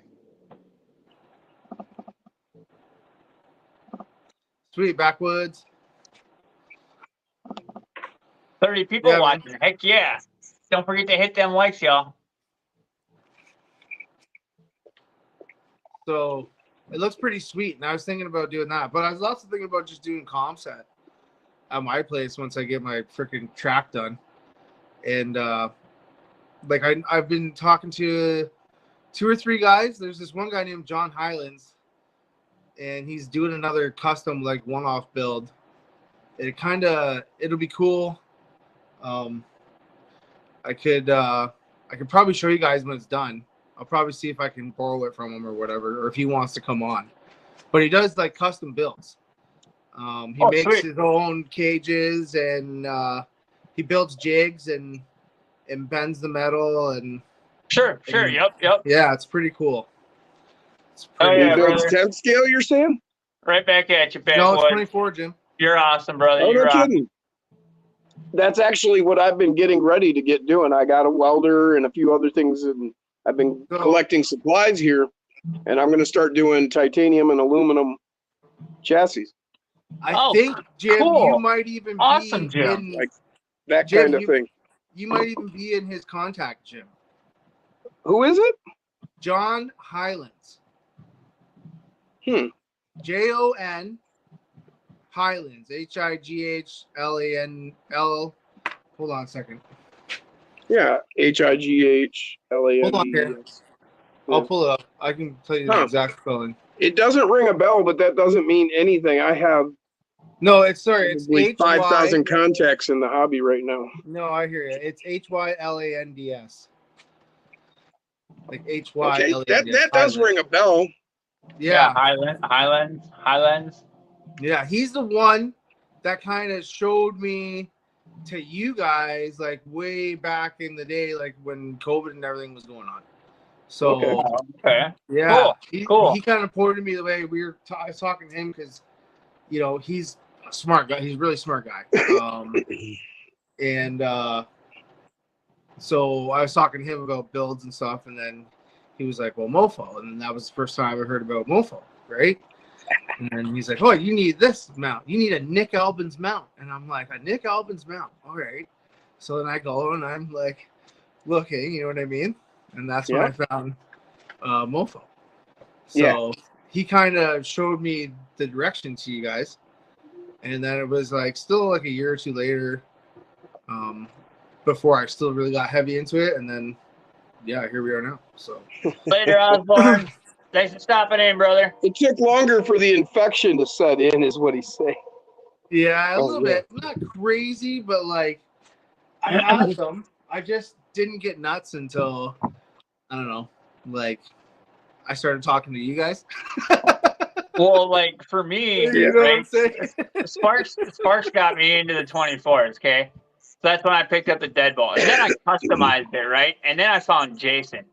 Sweet, Backwoods. 30 people watching. Man. Heck yeah. Don't forget to hit them likes, y'all. So it looks pretty sweet. And I was thinking about doing that. But I was also thinking about just doing comps at my place once I get my freaking track done. And like I've been talking to 2 or 3 guys. There's this one guy named John Highlands, and he's doing another custom like one-off build. It'll be cool. I could probably show you guys when it's done. I'll probably see if I can borrow it from him or whatever, or if he wants to come on. But he does like custom builds. He makes his own cages, and he builds jigs and bends the metal and sure. Yep. Yeah, it's pretty cool. It's pretty 10 scale, you're saying? Right back at you, Ben. No, it's 24, Jim. You're awesome, brother. Oh, no kidding. That's actually what I've been getting ready to get doing. I got a welder and a few other things, and I've been collecting supplies here, and I'm going to start doing titanium and aluminum chassis. I think, Jim, you might even be Jim. in like that Jim, kind of thing. You might even be in his contact, Jim. Who is it? John Highlands. Jon Highlands. HIGHLANL. Hold on a second. Yeah, HIGHLAND. Hold on here. I'll pull it up. I can tell you the exact spelling. It doesn't ring a bell, but that doesn't mean anything. I have it's 5,000 contacts in the hobby right now. No, I hear you. It's HYLANDS. Like HYLANDS. Okay, that does ring a bell. Yeah, Highlands. Yeah, he's the one that kind of showed me to you guys like way back in the day, like when COVID and everything was going on. So okay. Yeah, cool. He kind of pointed me the way I was talking to him because, he's a smart guy. He's a really smart guy. And so I was talking to him about builds and stuff, and then he was like, "Well, Mofo," and that was the first time I ever heard about Mofo, right? And then he's like, "Oh, you need this mount. You need a Nick Albans mount," and I'm like, "A Nick Albans mount, all right." So then I go and I'm like, looking, you know what I mean? And that's when I found Mofo. So he kind of showed me the direction to you guys, and then it was like still like a year or two later, before I still really got heavy into it, and then here we are now. So later, Osborne. Thanks for stopping in, brother. It took longer for the infection to set in, is what he's saying. Yeah, a little bit. Not crazy, but like I had them. I just didn't get nuts until I don't know, like I started talking to you guys. Well, like for me, right, Sparks got me into the 24s, okay? So that's when I picked up the Deadbolt. And then I customized it, right? And then I found Jason.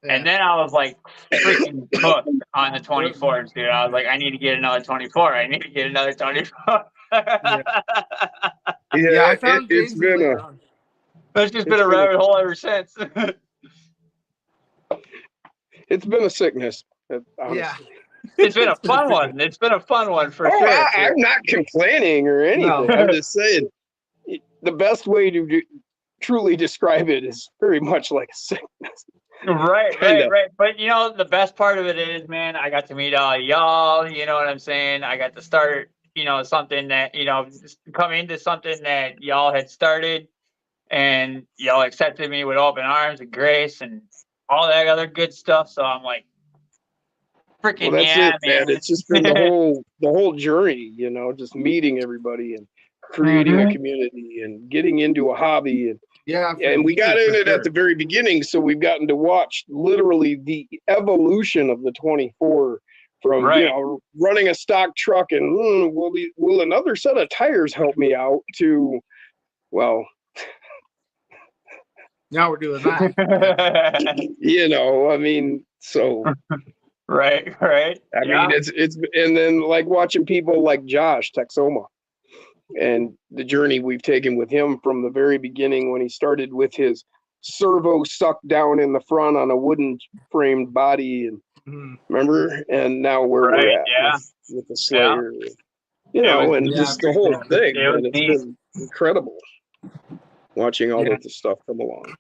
Yeah. And then I was like freaking cooked on the 24s, dude. I was like, I need to get another 24. I need to get another 24. I found it's been been a rabbit hole ever since. It's been a sickness. Honestly. Yeah. It's been a fun one. It's been a fun one for sure. I'm not complaining or anything. No. I'm just saying the best way to truly describe it is very much like a sickness. Right. But the best part of it is, man, I got to meet all y'all. You know what I'm saying? I got to start, something that, come into something that y'all had started, and y'all accepted me with open arms and grace and all that other good stuff. So I'm like, freaking that's it, man. It's just been the whole journey, just meeting everybody and creating a community and getting into a hobby and we got in it at the very beginning, so we've gotten to watch literally the evolution of the 24 from running a stock truck and will another set of tires help me out to now we're doing that. I mean, so right. I mean, it's and then like watching people like Josh Texoma. And the journey we've taken with him from the very beginning when he started with his servo suck down in the front on a wooden framed body, and remember, and now where we're at with the Slayer, and just the whole thing. And it's been incredible watching all of the stuff come along.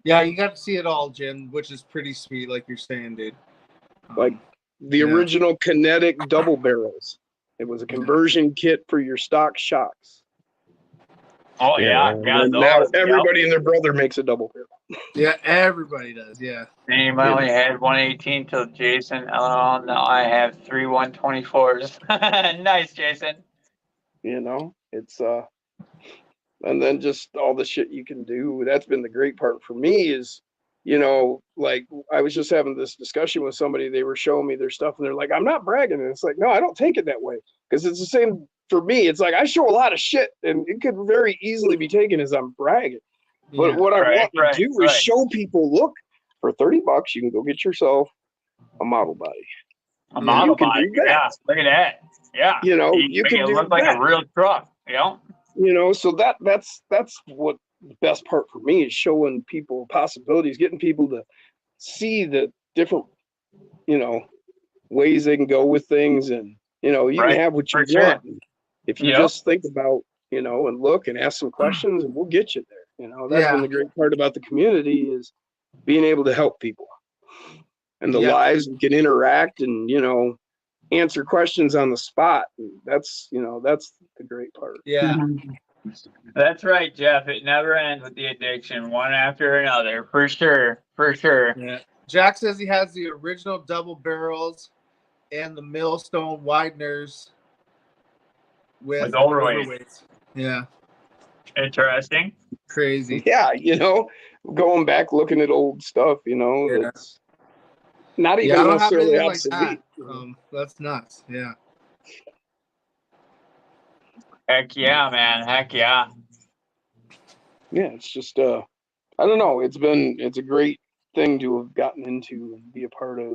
Yeah, you got to see it all, Jim, which is pretty sweet, like you're saying, dude. Like the original Kinetic double barrels. It was a conversion kit for your stock shocks. Oh, yeah. Now everybody and their brother makes a double barrel. Yeah, everybody does, yeah. Same, I only had 118 till Jason. Oh, now I have 3 124s. Nice, Jason. It's and then just all the shit you can do. That's been the great part for me is, like I was just having this discussion with somebody, they were showing me their stuff and they're like, I'm not bragging. And it's like, no, I don't take it that way. Because it's the same for me. It's like I show a lot of shit and it could very easily be taken as I'm bragging. But what I want to do is show people, look, for $30 you can go get yourself a model body. A model body. Yeah, look at that. Yeah. You can do look like a real truck. So that's what the best part for me is showing people possibilities, getting people to see the different, ways they can go with things, and you can have what you want if you just think about, and look and ask some questions, and we'll get you there. That's been the great part about the community is being able to help people, and the lives we can interact and answer questions on the spot. That's that's the great part. Yeah. That's right, Jeff. It never ends with the addiction, one after another, for sure. Yeah. Jack says he has the original double barrels and the millstone wideners with overweights. Yeah. Interesting. Crazy. Yeah, going back looking at old stuff, it's not even necessarily obsolete. Like that's nuts. Yeah. Heck yeah, man. Heck yeah. Yeah, it's just I don't know. It's a great thing to have gotten into and be a part of.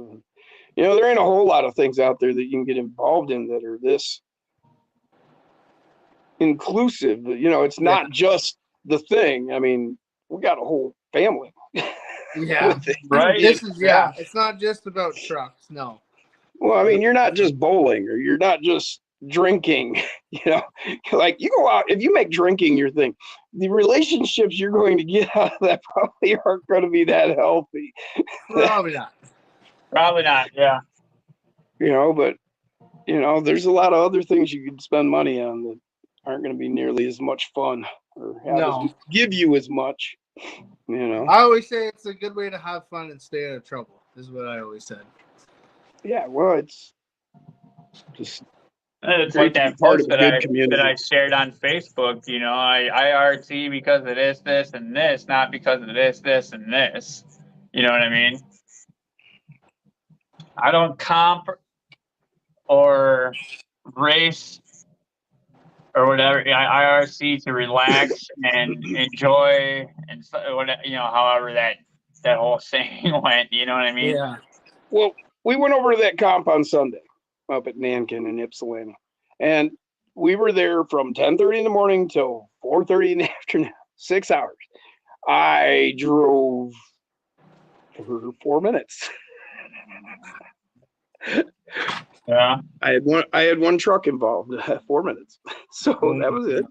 You know, there ain't a whole lot of things out there that you can get involved in that are this inclusive. You know, it's not just the thing. I mean, we got a whole family. Yeah, right. This is it's not just about trucks. No. Well, I mean, you're not just bowling, or you're not just drinking. You know, like you go out, if you make drinking your thing, the relationships you're going to get out of that probably aren't going to be that healthy. Probably not. Probably not. Yeah. You know, but you know, there's a lot of other things you could spend money on that aren't going to be nearly as much fun or give you as much. You know, I always say it's a good way to have fun and stay out of trouble. This is what I always said. Yeah, well, it's just it's like that post that I shared on Facebook. You know, I IRT because of this, and this, not because of this, and this. You know what I mean? I don't comp or race or whatever. I IRC to relax and enjoy, and you know, however that whole thing went. You know what I mean? Yeah. Well, we went over to that comp on Sunday up at Nankin and Ypsilanti, and we were there from 10:30 in the morning till 4:30 in the afternoon. 6 hours. I drove for 4 minutes. Yeah. I had one truck involved. 4 minutes. So that was it.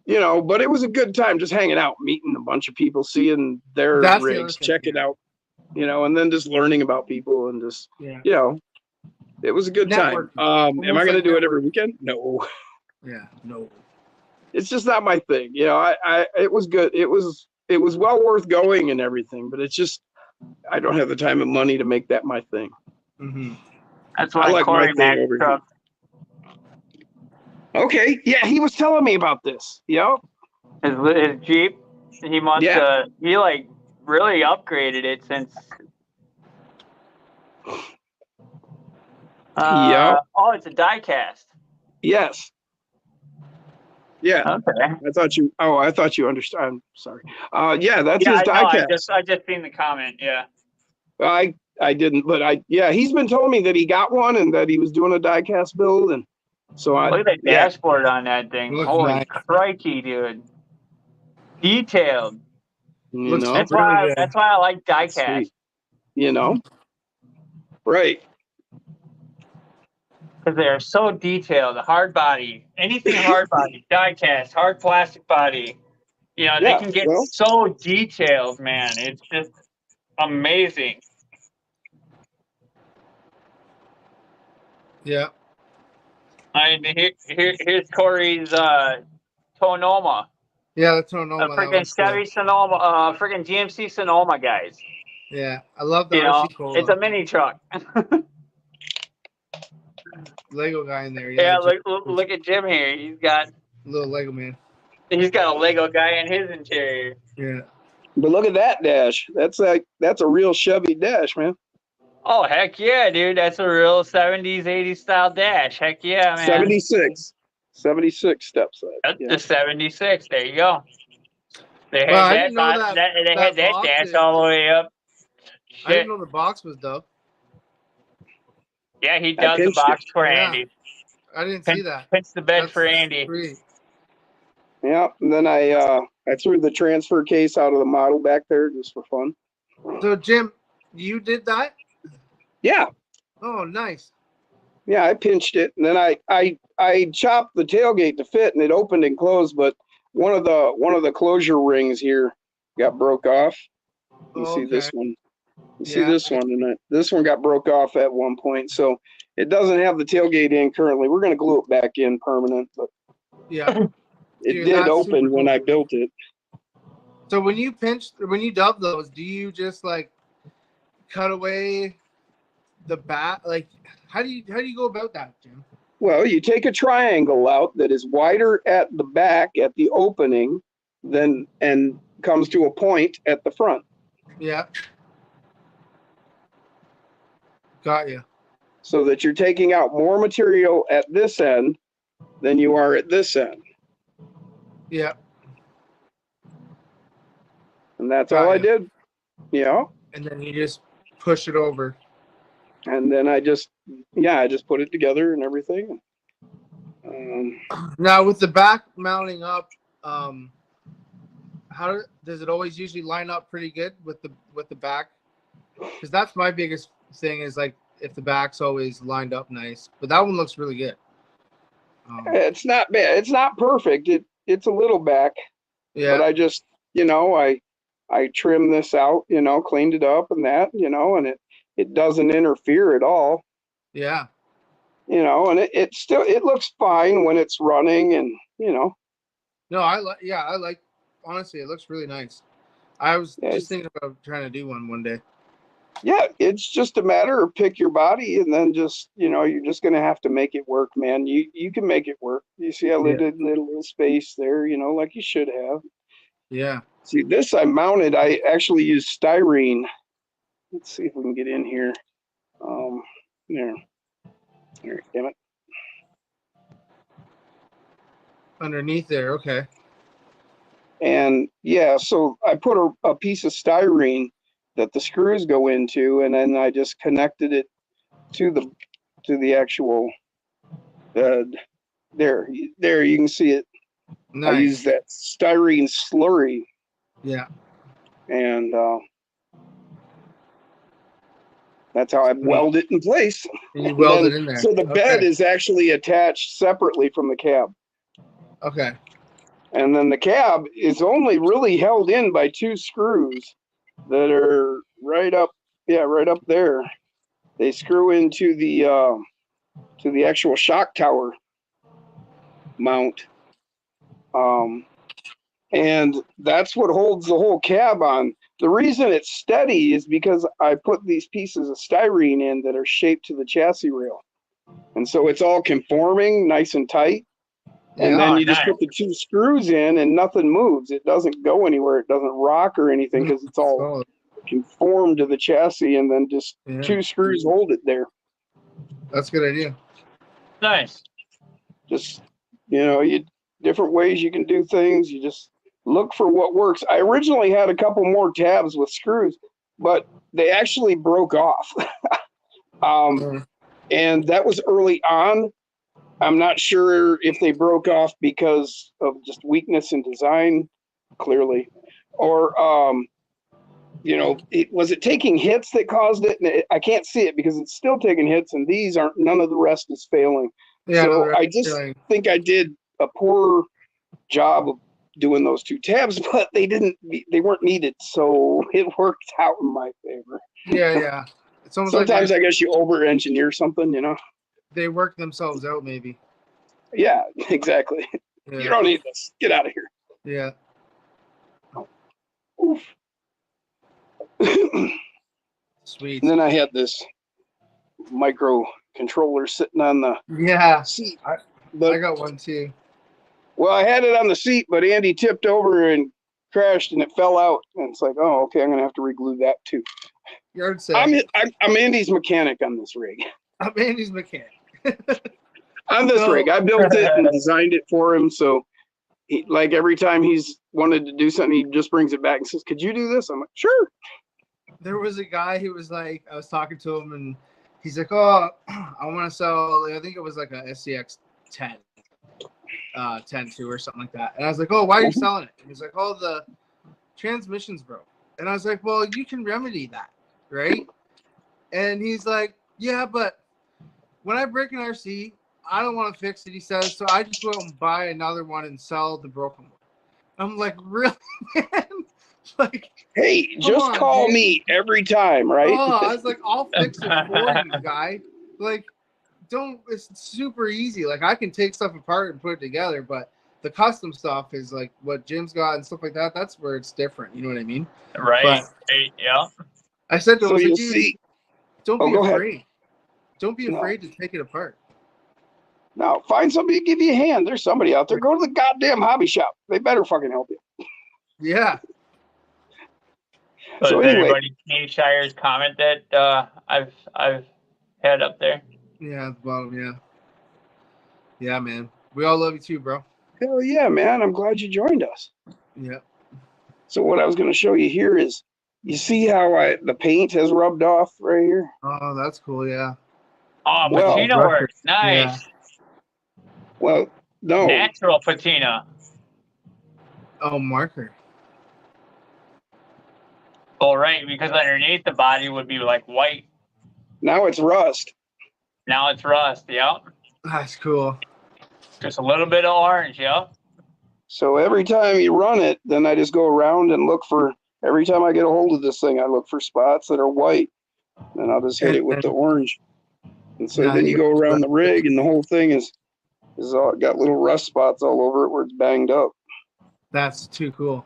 You know, but it was a good time just hanging out, meeting a bunch of people, seeing their rigs, checking out, you know, and then just learning about people and just, you know, it was a good time. Am I going to do it every weekend? No. Yeah, no. It's just not my thing. You know, it was good. It was well worth going and everything, but it's just, I don't have the time and money to make that my thing. Mm-hmm. That's why I like Corey my thing over here. Okay, yeah, he was telling me about this. Yep. His Jeep, he must he like really upgraded it since. Oh, it's a die cast. Yes. Yeah. Okay. I thought you understood. I'm sorry. Yeah, that's his die cast. I just seen the comment. Yeah. I didn't, but he's been telling me that he got one and that he was doing a die cast build, and so look at that dashboard on that thing. Holy crikey, dude! Detailed. You know, that's why I like die cast. You know, right? Because they're so detailed. The hard body, anything hard body, die cast, hard plastic body. You know, they can get so detailed, man. It's just amazing. Yeah. Here's Corey's Tonoma. Yeah, the Tonoma. Freaking Chevy Sonoma, freaking GMC Sonoma, guys. Yeah, I love the RC Cola. It's a mini truck. Lego guy in there. Yeah, look at Jim here. He's got little Lego man. He's got a Lego guy in his interior. Yeah. But look at that dash. That's a real Chevy dash, man. Oh, heck yeah, dude. That's a real 70s, 80s style dash. Heck yeah, man. 76 step side. That's the 76. There you go. They had that dash all the way up. Shit. I didn't know the box was dub. Yeah, he does the box for Andy. I didn't see that. Pinch the bed for Andy. Sweet. Yeah, and then I threw the transfer case out of the model back there just for fun. So Jim, you did that? Yeah. Oh, nice. Yeah, I pinched it, and then I chopped the tailgate to fit, and it opened and closed, but one of the closure rings here got broke off. You see this one? You see this one, and this one got broke off at one point, so it doesn't have the tailgate in currently. We're gonna glue it back in permanent, but it did open when I built it. So when you dub those, do you just like cut away the back? Like, how do you go about that, Jim? Well, you take a triangle out that is wider at the back at the opening, and comes to a point at the front. Yeah. Got you. So that you're taking out more material at this end than you are at this end. Yeah. And that's all I did. Yeah. And then you just push it over. And then I just put it together and everything. Now with the back mounting up, how does it always usually line up pretty good with the back? Because that's my biggest thing is like if the back's always lined up nice, but that one looks really good. It's not bad. It's not perfect. It's a little back. Yeah. But I just, I trimmed this out, cleaned it up and that, and it doesn't interfere at all. Yeah. And it still looks fine when it's running and, No, I like honestly, it looks really nice. I was just thinking about trying to do one day. Yeah, it's just a matter of pick your body and then just, you're just going to have to make it work, man. You can make it work. You see, I did a little space there, like you should have. Yeah. See, this I mounted, I actually used styrene. Let's see if we can get in here. There, damn it. Underneath there, okay. And yeah, so I put a piece of styrene that the screws go into, and then I just connected it to the actual bed. There you can see it. Nice. I used that styrene slurry. Yeah. And that's how I weld it in place. And you weld it in there. So the bed is actually attached separately from the cab. Okay. And then the cab is only really held in by 2 screws that are right up there. They screw into the actual shock tower mount. And that's what holds the whole cab on. The reason it's steady is because I put these pieces of styrene in that are shaped to the chassis rail. And so it's all conforming, nice and tight. And then you just put the 2 screws in and nothing moves. It doesn't go anywhere. It doesn't rock or anything because it's all conformed to the chassis, and then just 2 screws hold it there. That's a good idea. Nice. Just, different ways you can do things. You just look for what works. I originally had a couple more tabs with screws, but they actually broke off. And that was early on. I'm not sure if they broke off because of just weakness in design, clearly, or, was it taking hits that caused it? I can't see it because it's still taking hits, and none of the rest is failing. Yeah, so I just think I did a poor job of doing those 2 tabs, but they weren't needed, so it worked out in my favor. Yeah. It's almost sometimes I guess you over-engineer something, They work themselves out, maybe. Yeah, exactly. Yeah. You don't need this. Get out of here. Yeah. Oof. Sweet. And then I had this microcontroller sitting on the seat. I got one too. Well, I had it on the seat, but Andy tipped over and crashed, and it fell out. And it's like, oh, okay, I'm gonna have to reglue that too. Yard sale. I'm Andy's mechanic on this rig. I'm Andy's mechanic. On this rig, I built it and designed it for him. So, every time he's wanted to do something, he just brings it back and says, "Could you do this?" I'm like, "Sure." There was a guy who was like, I was talking to him, and he's like, "Oh, I want to sell." I think it was like a SCX 10, 10.2 or something like that. And I was like, "Oh, why are you selling it?" And he's like, "Oh, the transmission's broke." And I was like, "Well, you can remedy that, right?" And he's like, "Yeah, but when I break an RC, I don't want to fix it," he says, "so I just go out and buy another one and sell the broken one." I'm like, "Really, man?" Like, hey, just call me every time, right? Oh, I was like, "I'll fix it for you, guy." Like, it's super easy. Like, I can take stuff apart and put it together, but the custom stuff is like what Jim's got and stuff like that. That's where it's different. You know what I mean? Right. But yeah. I said to him, "Dude, don't be afraid. Don't be afraid to take it apart. No, find somebody to give you a hand. There's somebody out there. Go to the goddamn hobby shop. They better fucking help you." Yeah. So anyway, anybody Canadian Shire's comment that I've had up there? Yeah, at the bottom, yeah. Yeah, man. We all love you too, bro. Hell yeah, man. I'm glad you joined us. Yeah. So what I was going to show you here is You see how the paint has rubbed off right here? Oh, that's cool. Yeah. Oh, patina works. Nice. Yeah. Well, no. Natural patina. Oh, marker. Oh, right, because underneath the body would be like white. Now it's rust. Now it's rust, yep. That's cool. Just a little bit of orange, yep. So every time you run it, then I just go around and look for, every time I get a hold of this thing, I look for spots that are white. And I'll just hit it with the orange. And so then you go around the rig and the whole thing is all got little rust spots all over it where it's banged up. That's too cool.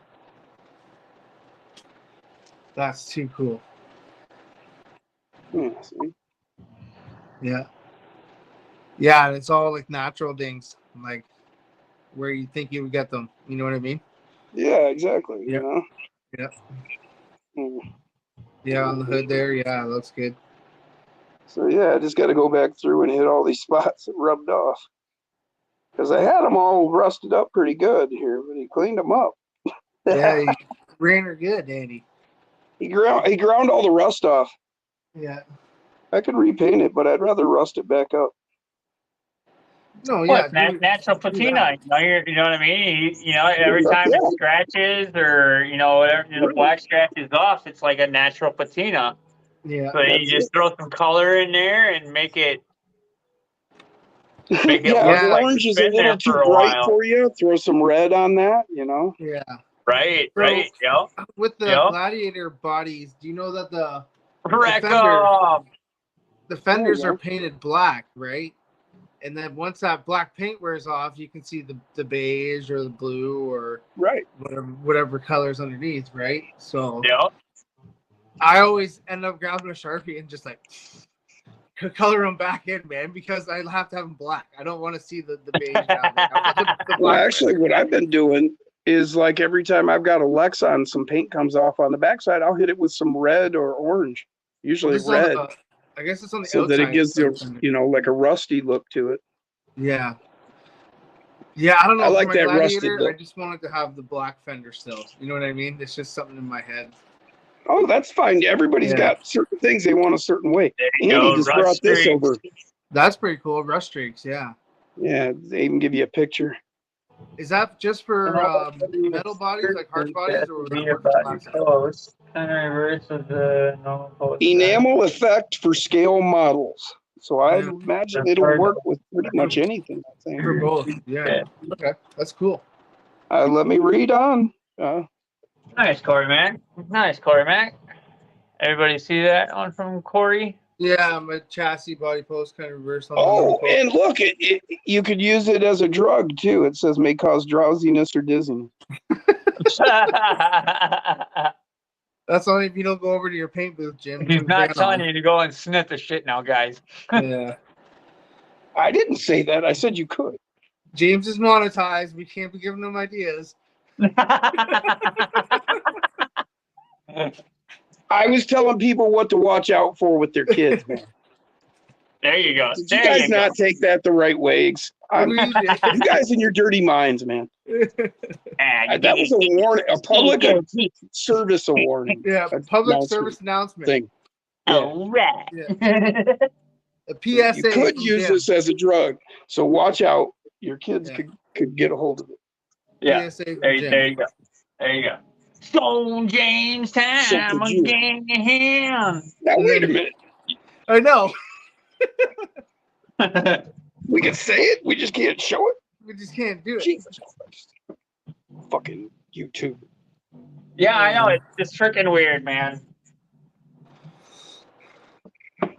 That's too cool. Yeah. Yeah, it's all like natural things, like where you think you would get them. You know what I mean? Yeah, exactly. Yeah. You know? Yeah. Yeah, on the hood there. Yeah, looks good. So yeah, I just got to go back through and hit all these spots that rubbed off. Because I had them all rusted up pretty good here, but he cleaned them up. Yeah, he ran her good, Andy. He ground all the rust off. Yeah. I could repaint it, but I'd rather rust it back up. No, yeah. Natural patina. You know what I mean? Every time it scratches or, whatever, the black scratches off, it's like a natural patina. Yeah. So you just throw some color in there and make it orange is a little too bright for you. Throw some red on that, Yeah. Right. Yep. With the Gladiator bodies, do you know that the fenders are painted black, right? And then once that black paint wears off, you can see the beige or the blue or whatever colors underneath, right? So I always end up grabbing a Sharpie and just like color them back in, man, because I have to have them black. I don't want to see the beige down there. Well, actually, what I've been doing is like every time I've got a Lexan, some paint comes off on the backside, I'll hit it with some red or orange. Usually red. I guess it's on the so outside. That it gives like a rusty look to it. Yeah. Yeah, I don't know. I like that rusted look. I just wanted to have the black fender still. You know what I mean? It's just something in my head. Oh, that's fine. Everybody's got certain things they want a certain way. Andy just brought this over. That's pretty cool. Rust streaks, yeah. Yeah, they even give you a picture. Is that just for metal bodies, like harsh bodies, or enamel effect for scale models? So I imagine it'll work with pretty much anything. I think. For both, yeah. Okay, that's cool. Let me read on. Nice, Corey Mac. Everybody see that one from Corey? Yeah, my chassis body post kind of reversed. And look, you could use it as a drug too. It says may cause drowsiness or dizziness. That's only if you don't go over to your paint booth, Jim. He's not telling you to go and sniff the shit now, guys. Yeah. I didn't say that. I said you could. James is monetized. We can't be giving him ideas. I was telling people what to watch out for with their kids, man. There you go. Did you guys not take that the right way? You guys in your dirty minds, man. That was a warning, a public service warning. Yeah, a public service announcement thing. All right. Yeah. A PSA. You could use this as a drug, so watch out. Your kids could get a hold of it. Yeah. There you go. There you go. Stone James time again. Now wait a minute. I know. We can say it. We just can't show it. We just can't do it. Jesus Christ. Fucking YouTube. Yeah, I know. It's freaking weird, man. I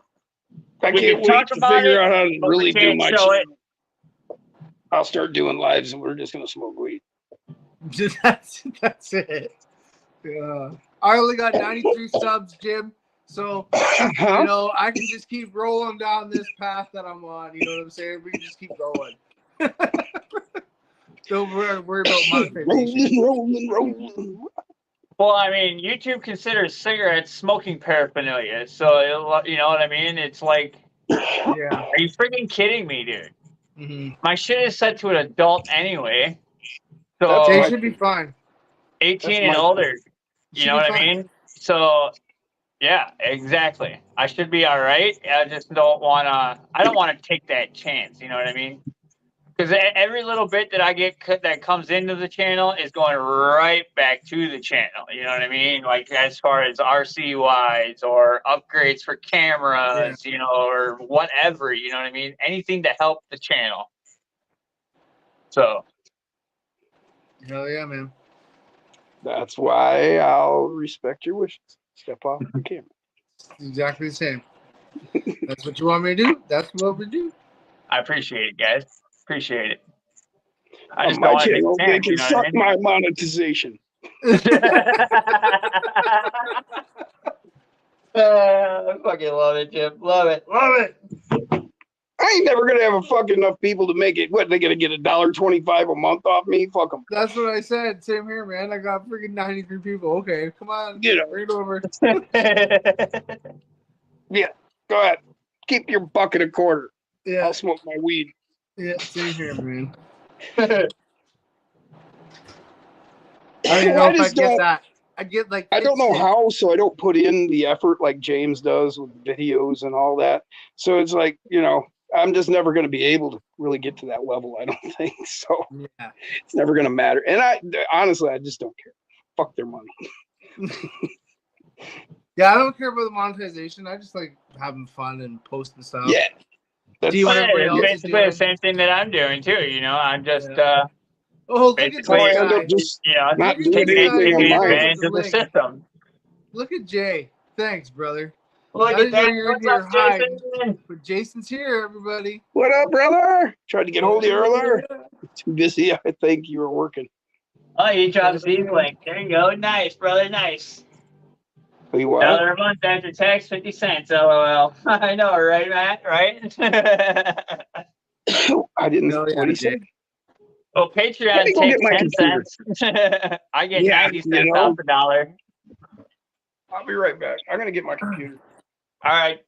can't wait to figure out how to really do my shit. I'll start doing lives and we're just going to smoke weed. That's it. Yeah. I only got 93 subs, Jim. So, I can just keep rolling down this path that I'm on. You know what I'm saying? We can just keep going. Don't worry about monetization. Rolling. Well, I mean, YouTube considers cigarettes smoking paraphernalia. So, you know what I mean? It's like, are you freaking kidding me, dude? Mm-hmm. My shit is set to an adult anyway. So they should be fine. 18 and older. You know what I mean? So, yeah, exactly. I should be all right. I just don't want to. I don't want to take that chance. You know what I mean? Because every little bit that I get that comes into the channel is going right back to the channel. You know what I mean? Like as far as RC-wise or upgrades for cameras, you know, or whatever. You know what I mean? Anything to help the channel. So. Hell yeah, man. That's why I'll respect your wishes. Step off the camera. Exactly the same. That's what you want me to do. That's what we do. I appreciate it, guys. Appreciate it. I just my channel, they can suck my monetization. I fucking love it, Jim. Love it. Love it. I ain't never gonna have a fucking enough people to make it. What, they gonna get $1.25 a month off me? Fuck them. That's what I said. Same here, man. I got freaking 93 people. Okay, come on. Get it. Bring it over. Yeah, go ahead. Keep your bucket a quarter. Yeah. I'll smoke my weed. Yeah, same here, man. I don't know if I get that. I get like I don't know how, so I don't put in the effort like James does with videos and all that. So it's like, you know, I'm just never going to be able to really get to that level. I don't think so. Yeah, it's never going to matter. And I honestly, I just don't care. Fuck their money. Yeah, I don't care about the monetization. I just like having fun and posting stuff. Yeah, that's basically the same thing that I'm doing too. You know, I'm just basically not doing anything advantage of the system. Look at Jay. Thanks, brother. Look at that. What's up, Jason? But Jason's here, everybody. What up, brother? Tried to get hold of you earlier. Too busy. I think you were working. Oh, you dropped Steve's link. There you go. Nice, brother. Nice. What? $1 a month after tax, 50 cents. LOL. I know, right, Matt? Right? I didn't know what he said. Well, Patreon takes 10 cents. I get 90 cents off the dollar. I'll be right back. I'm gonna get my computer. All right.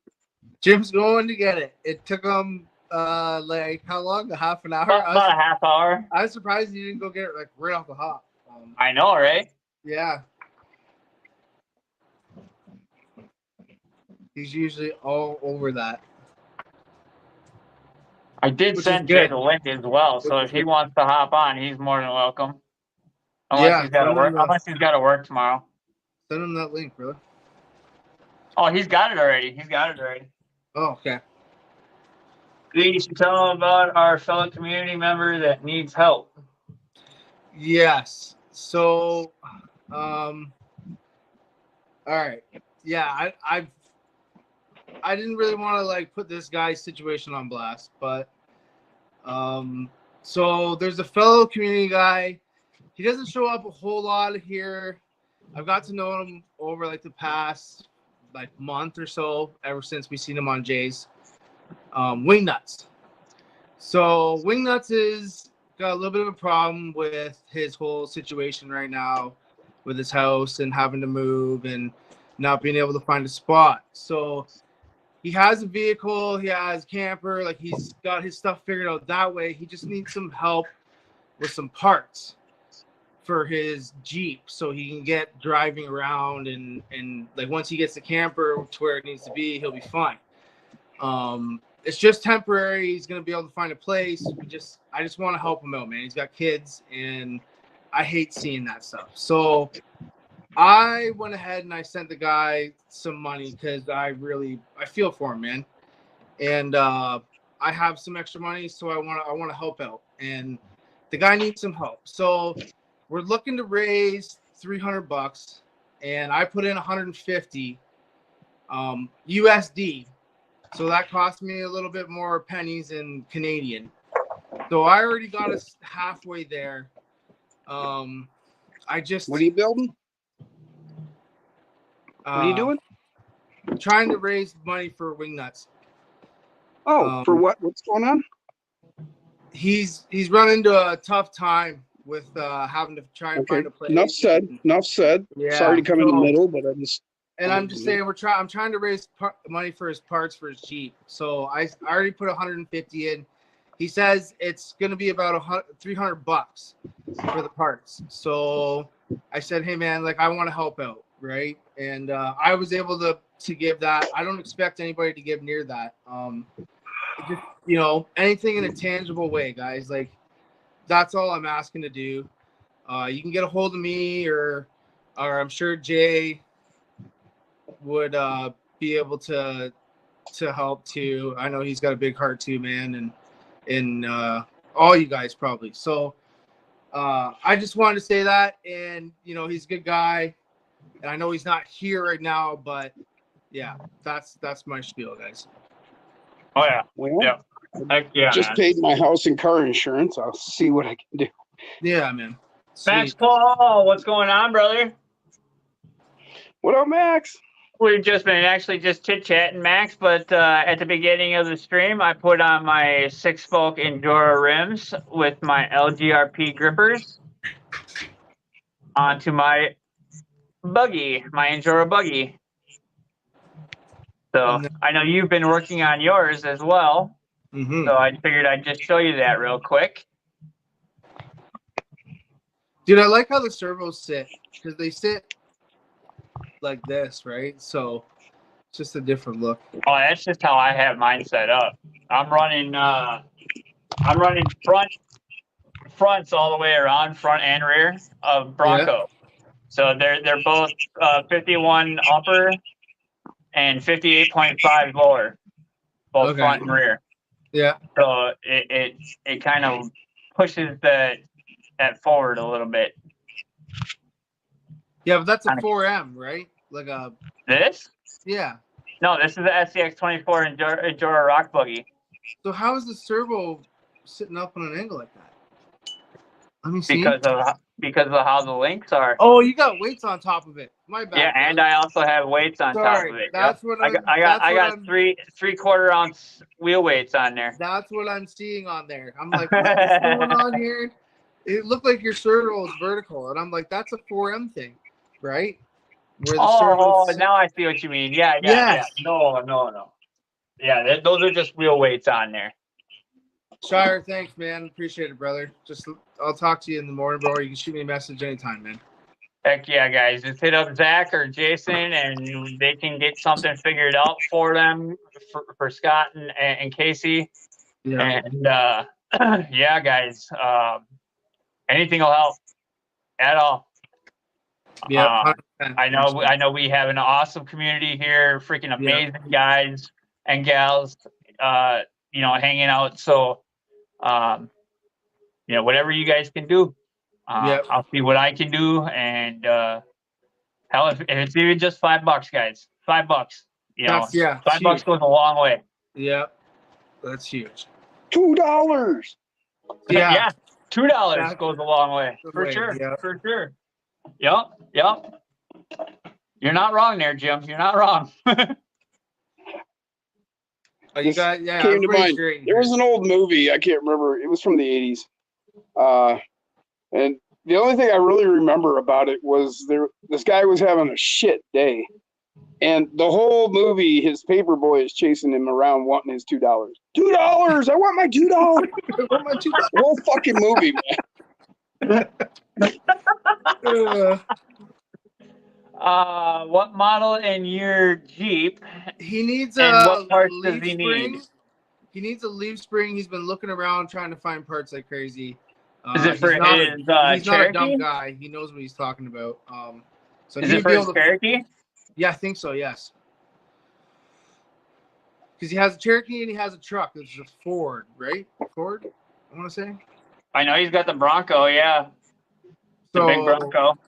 Jim's going to get it. It took him like how long? A half an hour? About a half hour. I was surprised you didn't go get it like right off the hop. I know, right? Yeah. He's usually all over that. I did send Jay the link as well, so if he wants to hop on, he's more than welcome. Unless he's got to work. Unless he's got to work tomorrow. Send him that link, brother. Oh, he's got it already. Oh, okay. You should tell him about our fellow community member that needs help. Yes. So, all right. Yeah, I didn't really want to like put this guy's situation on blast, but so there's a fellow community guy. He doesn't show up a whole lot here. I've got to know him over like the past like month or so, ever since we seen him on Jay's Wingnuts. So Wingnuts is got a little bit of a problem with his whole situation right now with his house and having to move and not being able to find a spot. So he has a vehicle, he has a camper, like he's got his stuff figured out that way. He just needs some help with some parts for his Jeep so he can get driving around and like once he gets the camper to where it needs to be, he'll be fine. It's just temporary. He's gonna be able to find a place. I just want to help him out, man. He's got kids and I hate seeing that stuff. So I went ahead and I sent the guy some money because I feel for him, man. And I have some extra money, so I want to help out. And the guy needs some help. So we're looking to raise $300, and I put in 150 USD. So that cost me a little bit more pennies in Canadian. So I already got us halfway there. What are you building? What are you doing? Trying to raise money for Wingnuts. Oh, for what? What's going on? He's run into a tough time with having to try and find a place. Enough said. Yeah, sorry to come in the middle, but I'm just saying I'm trying to raise money for his parts for his Jeep. So I already put 150 in. He says it's going to be about $300 for the parts. So I said, hey man, like I want to help out. right? And I was able to give that. I don't expect anybody to give near that. Just, you know, anything in a tangible way, guys. Like, that's all I'm asking to do. You can get a hold of me, or I'm sure Jay would be able to help too. I know he's got a big heart too, man, and all you guys probably. So I just wanted to say that, and you know, he's a good guy, and I know he's not here right now, but yeah, that's my spiel, guys. Oh yeah, well, yeah. Heck yeah, just man. paid my house and car insurance. I'll see what I can do. Yeah, man. Sweet. Max Paul, what's going on, brother? What up, Max? We've just been actually just chit-chatting, Max, but at the beginning of the stream, I put on my 6-spoke Enduro rims with my LGRP grippers onto my buggy, my Enduro buggy. So I know you've been working on yours as well. Mm-hmm. So I figured I'd just show you that real quick. Dude, I like how the servos sit, because they sit like this, right? So it's just a different look. Oh, that's just how I have mine set up. I'm running fronts all the way around, front and rear of Bronco. Yeah. So they're both 51 upper and 58.5 lower, both front and rear. Yeah. So it kind of pushes that forward a little bit. Yeah, but that's a 4M, right? Like a this? Yeah. No, this is the SCX24 Enduro rock buggy. So how is the servo sitting up on an angle like that? Let me see. Because of how the links are. Oh, you got weights on top of it. My bad. Yeah, and I also have weights on top of it. That's what I got 3/4 ounce wheel weights on there. That's what I'm seeing on there. I'm like, what is going on here? It looked like your servo was vertical, and I'm like, that's a 4M thing, right? Where the now I see what you mean. Yeah. No. Yeah, those are just wheel weights on there. Shire, thanks, man. Appreciate it, brother. I'll talk to you in the morning, bro. Or you can shoot me a message anytime, man. Heck yeah, guys. Just hit up Zach or Jason, and they can get something figured out for them, for Scott and Casey. Yeah. And yeah, guys. Anything will help at all. Yeah. I know we have an awesome community here, freaking amazing guys and gals, you know, hanging out. So, you know, whatever you guys can do, I'll see what I can do. And hell, if it's even just $5, guys, $5, you know, $5 goes a long way. Yeah, that's huge. $2. Yeah, $2 goes a long way for sure. Yeah. For sure. Yep. You're not wrong there, Jim. You're not wrong. You got, came to mind. There was an old movie. I can't remember. It was from the 80s. And the only thing I really remember about it was this guy was having a shit day. And the whole movie, his paper boy is chasing him around wanting his $2. $2! I want my $2! I want my $2! The whole fucking movie, man. What model in your Jeep? He needs what parts leaf does he spring. need? He needs a leaf spring. He's been looking around trying to find parts like crazy. Is it for he's not a dumb guy. He knows what he's talking about. So is it for his Cherokee? Yeah, I think so. Yes. Because he has a Cherokee and he has a truck. It's a Ford, right? Ford, I want to say. I know he's got the Bronco. Yeah. The big Bronco.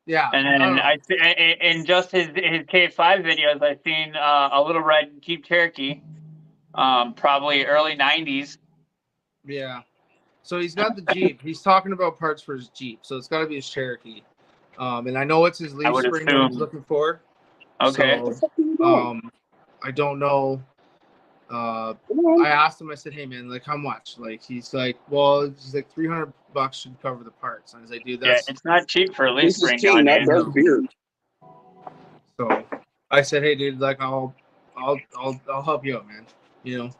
Yeah. And then in just his K5 videos, I've seen a little red Jeep Cherokee, probably early 90s. Yeah. So he's got the Jeep. He's talking about parts for his Jeep. So it's got to be his Cherokee. And I know it's his leaf spring that he's looking for. Okay. So, I don't know. I asked him, I said, hey, man, like, how much? Like, he's like, well, he's like, $300 should cover the parts. And I was like, dude, that's... Yeah, it's not cheap for a leaf spring. So I said, hey, dude, like, I'll help you out, man. You know?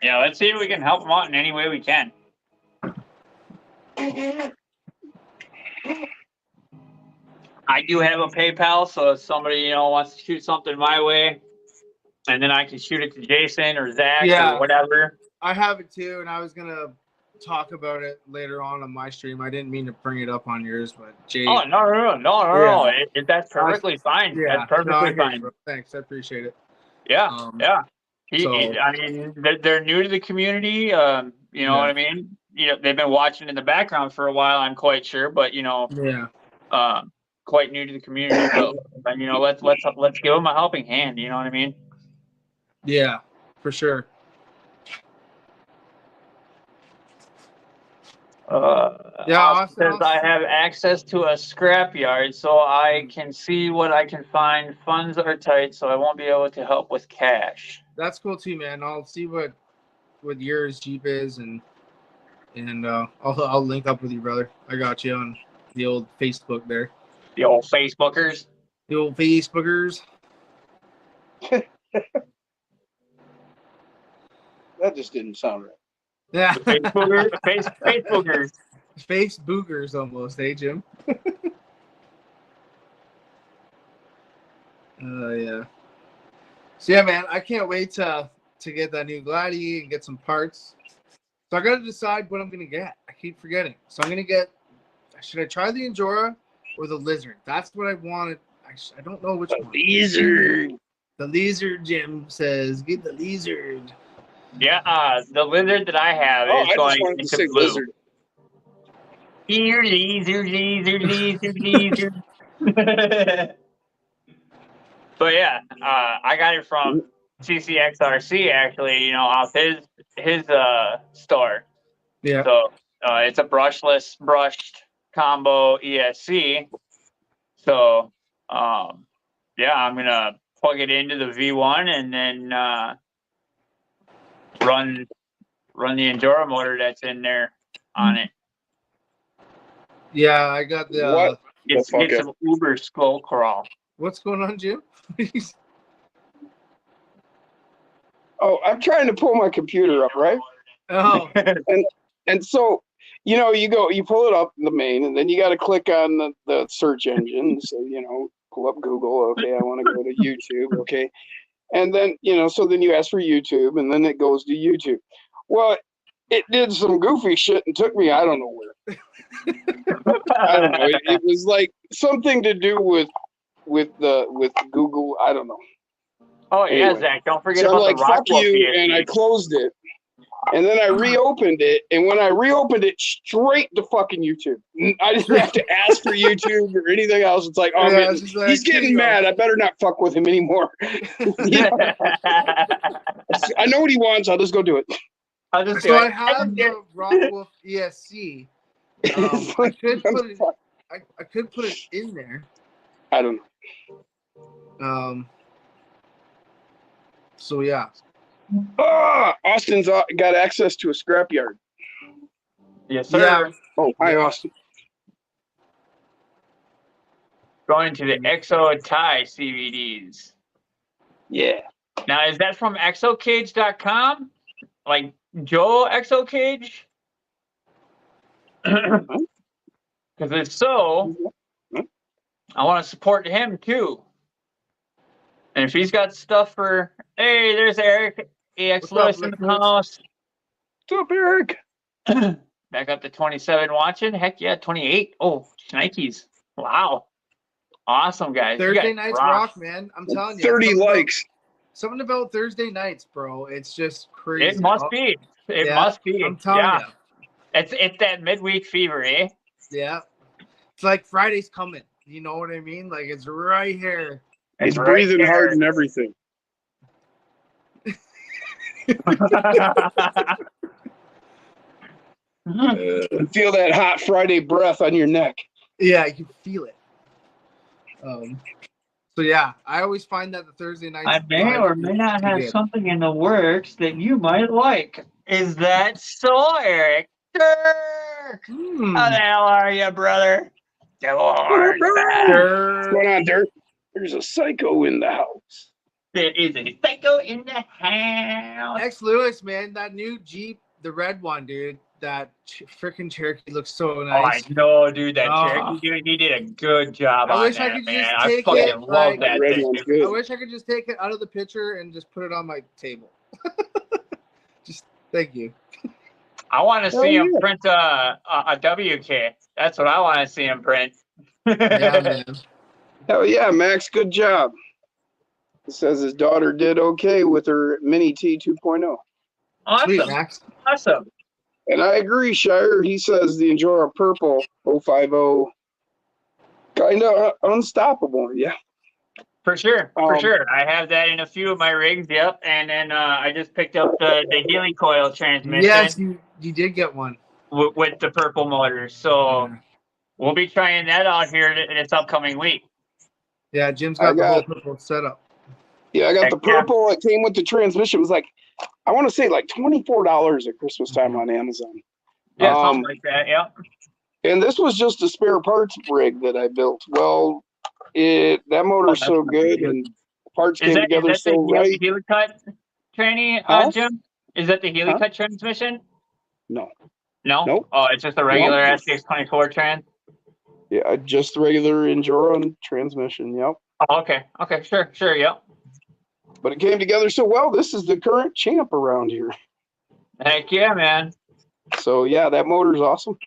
Yeah, let's see if we can help him out in any way we can. I do have a PayPal, so if somebody wants to shoot something my way, and then I can shoot it to Jason or Zach or whatever. I have it too, and I was gonna talk about it later on my stream. I didn't mean to bring it up on yours, but Jay. Oh no! That's perfectly fine. Yeah, that's perfectly fine. Thanks, I appreciate it. Yeah, yeah. I mean, they're new to the community. You know what I mean? They've been watching in the background for a while. I'm quite sure, but quite new to the community. But let's give them a helping hand. You know what I mean? Yeah, for sure. Says I have access to a scrapyard, so I can see what I can find. Funds are tight, so I won't be able to help with cash. That's cool too, man. I'll see what yours Jeep is, and I'll link up with you, brother. I got you on the old Facebook there. The old Facebookers. The old Facebookers. That just didn't sound right. Yeah. Facebookers. Facebookers almost, eh, Jim? Yeah. So yeah, man, I can't wait to get that new Glady and get some parts. So I got to decide what I'm gonna get. I keep forgetting. So I'm gonna get. Should I try the Endura or the Lizard? That's what I wanted. I don't know which one. Lizard. The Lizard, Jim says, get the Lizard. Yeah, the Lizard that I have is going into blue. Lizard. Here, lizard. But yeah, I got it from CCXRC actually. Off his store. Yeah. So it's a brushless brushed combo ESC. So yeah, I'm gonna plug it into the V1 and then run the Endura motor that's in there on it. Yeah, I got the. Get some Uber skull crawl. What's going on, Jim? Oh, I'm trying to pull my computer up, right? Oh. and so, you pull it up in the main, and then you got to click on the search engine. So, pull up Google. Okay, I want to go to YouTube. Okay. And then, so then you ask for YouTube, and then it goes to YouTube. Well, it did some goofy shit and took me, I don't know where. I don't know. It was like something to do with Google. I don't know. Oh yeah, anyway. Zach, don't forget about the fuck you, and I closed it. And then I reopened it, and when I reopened it, straight to fucking YouTube. I didn't have to ask for YouTube or anything else. It's like, oh man, he's getting mad. I better not fuck with him anymore. I know what he wants. I'll just go do it. I have the Rockwolf ESC. I could put it in there. I don't know. So yeah. Austin's got access to a scrapyard. Yes, sir. Yeah. Oh, hi, Austin. Going to the Exo Tie CVDs. Yeah. Now, is that from exocage.com? Like Joe Exocage? Because if so, I want to support him too. And if he's got stuff for, hey, there's Eric EX Lewis in the house. What's up, Eric? Back up to 27 watching. Heck yeah, 28. Oh, Nikes. Wow. Awesome, guys. Thursday nights rock, man. I'm telling you. 30 likes. Something about Thursday nights, bro. It's just crazy. It must be. It must be. I'm telling you. It's that midweek fever, eh? Yeah. It's like Friday's coming. You know what I mean? Like it's right here. He's breathing hard and everything. Feel that hot Friday breath on your neck. Yeah, you can feel it. So yeah, I always find that the Thursday night. I may or may not have something in the works that you might like. Is that so, Eric? How the hell are you, brother? What's going on, Dirk? There's a psycho in the house. There is a psycho in the house. X Lewis, man, that new Jeep, the red one, dude. freaking Cherokee looks so Oh, nice. I know, dude. That Cherokee dude, he did a good job on that, man. I fucking love that thing. I wish I could just take it out of the picture and just put it on my table. Just thank you. I want to see him print a WK. That's what I want to see him print. Yeah, man. Hell yeah, Max. Good job. He says his daughter did okay with her Mini T 2.0. Awesome. Sweet, Max. Awesome. And I agree, Shire. He says the Injora Purple 050 kind of unstoppable. Yeah. For sure. For sure. I have that in a few of my rigs. Yep. And then I just picked up the Helicoil transmission. Yes, you did get one. With the purple motors. So we'll be trying that out here this upcoming week. Yeah, Jim's got the whole purple setup. Yeah, I got the purple. It came with the transmission. It was like, I want to say like $24 at Christmas time on Amazon. Yeah, something like that. Yeah. And this was just a spare parts rig that I built. Well, that motor's so good, and parts came together so right. Is that the Helicut tranny, Jim? Is that the Helicut transmission? No. No? Nope. Oh, it's just a regular STX24 trans? Yeah, just the regular Injora transmission. Yep. Oh, okay. Okay. Sure. Yep. But it came together so well. This is the current champ around here. Heck yeah, man. So yeah, that motor's awesome.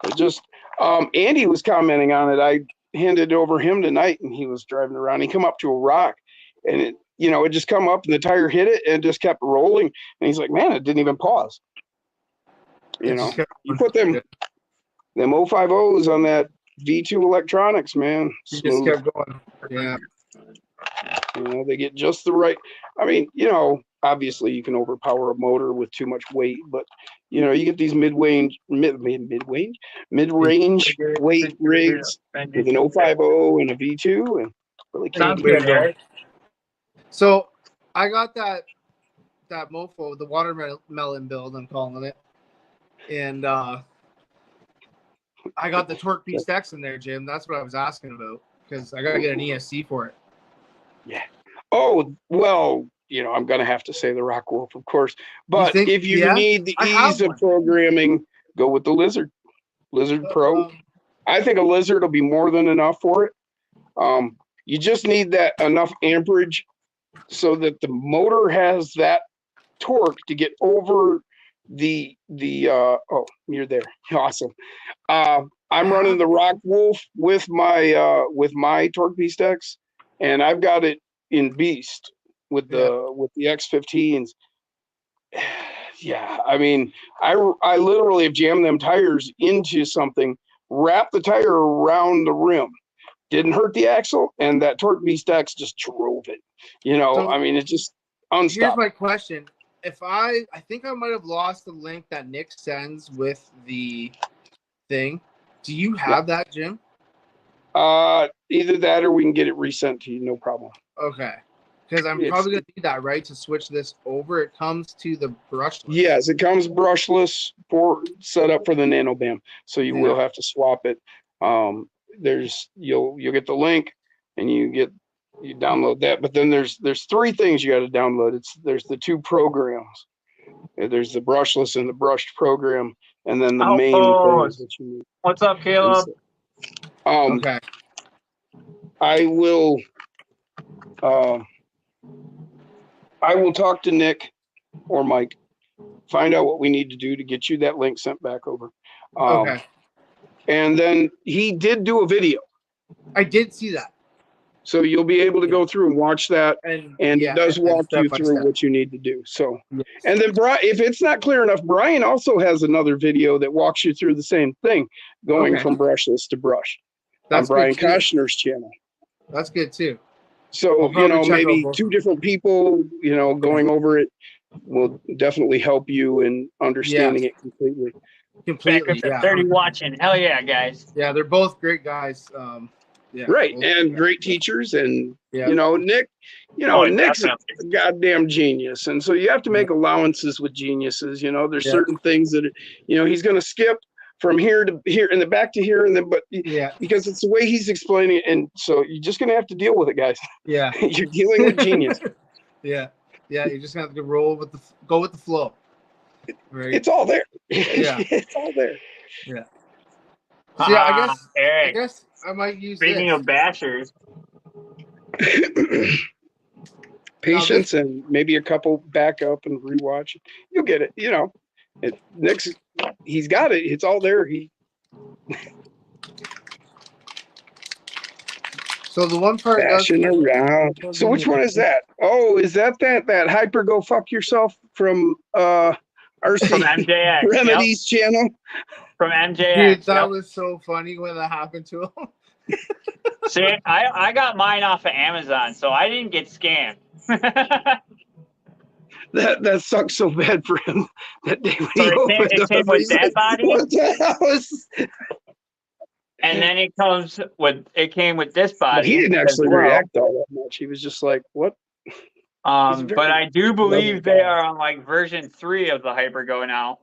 It just Andy was commenting on it. I handed it over him tonight, and he was driving around. He come up to a rock, and it just come up, and the tire hit it, and it just kept rolling. And he's like, "Man, it didn't even pause." You put them 050s on that V2 electronics, man. You just kept going. Yeah. They get just the right. I mean, obviously you can overpower a motor with too much weight, but you get these mid-range weight rigs with an 050 and a V2, and really sounds good, right? So I got that mofo, the watermelon build, I'm calling it, and I got the Torque Beast X in there, Jim. That's what I was asking about, because I gotta get an ESC for it. Yeah. Oh, well, I'm going to have to say the Rockwolf, of course. But if you need the ease of programming, go with the Lizard Pro. I think a Lizard will be more than enough for it. You just need that enough amperage so that the motor has that torque to get over the oh, you're there. Awesome. I'm running the Rockwolf with my Torque Beast X. And I've got it in Beast with the X15s. Yeah, I mean, I literally have jammed them tires into something, wrapped the tire around the rim, didn't hurt the axle, and that Torque Beast X just drove it. So, I mean, it's just unstoppable. Here's my question: if I think I might have lost the link that Nick sends with the thing. Do you have that, Jim? Either that or we can get it resent to you, no problem. Okay. Because I'm probably going to need that, right, to switch this over. It comes to the brushless. Yes, it comes brushless set up for the NanoBam. So you will have to swap it. You'll get the link and you download that. But then there's three things you got to download. There's the two programs. There's the brushless and the brushed program, and then the main things that you need. What's up, Caleb? Okay. I will talk to Nick or Mike, find out what we need to do to get you that link sent back over. Okay. And then he did do a video. I did see that. So you'll be able to go through and watch that, and it does walk you through what you need to do. So, and then if it's not clear enough, Brian also has another video that walks you through the same thing, going from brushless to brushed. That's on Brian Koshner's channel. That's good too. So, maybe two different people, going over it will definitely help you in understanding it completely. Completely. Yeah. 30 watching. Hell yeah, guys. Yeah, they're both great guys. Right. And great teachers. And, Nick, Nick's a goddamn genius. And so you have to make allowances with geniuses. There's certain things that, he's going to skip from here to here and the back to here. And then, because it's the way he's explaining it. And so you're just going to have to deal with it, guys. Yeah. You're dealing with genius. Yeah. You're just going to have to go with the flow. Right. It's all there. Yeah. It's all there. Yeah. So yeah, I guess I might use Speaking of bashers. Patience and maybe a couple back up and rewatch it. You'll get it. You know, he's got it. It's all there. So the one part bashing around. So which one is that? Oh, is that Hyper Go Fuck Yourself from RC from MJX Remedies channel? From MJX. Dude, that was so funny when that happened to him. See, I got mine off of Amazon, so I didn't get scammed. that sucks so bad for him that day when he opened it came with that body. What the hell is? And then it came with this body. But he didn't actually react all that much. He was just like, "What?" But I do believe they are on like version 3 of the HyperGo now.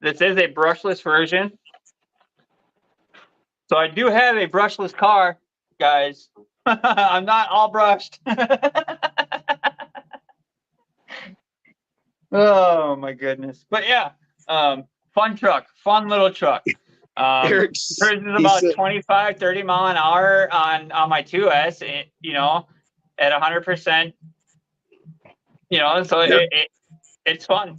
This is a brushless version. So I do have a brushless car, guys. I'm not all brushed. Oh my goodness. But yeah, fun truck, fun little truck. Cruises about 25, 30 mile an hour on my 2S, you know, at 100%. You know, so it's fun.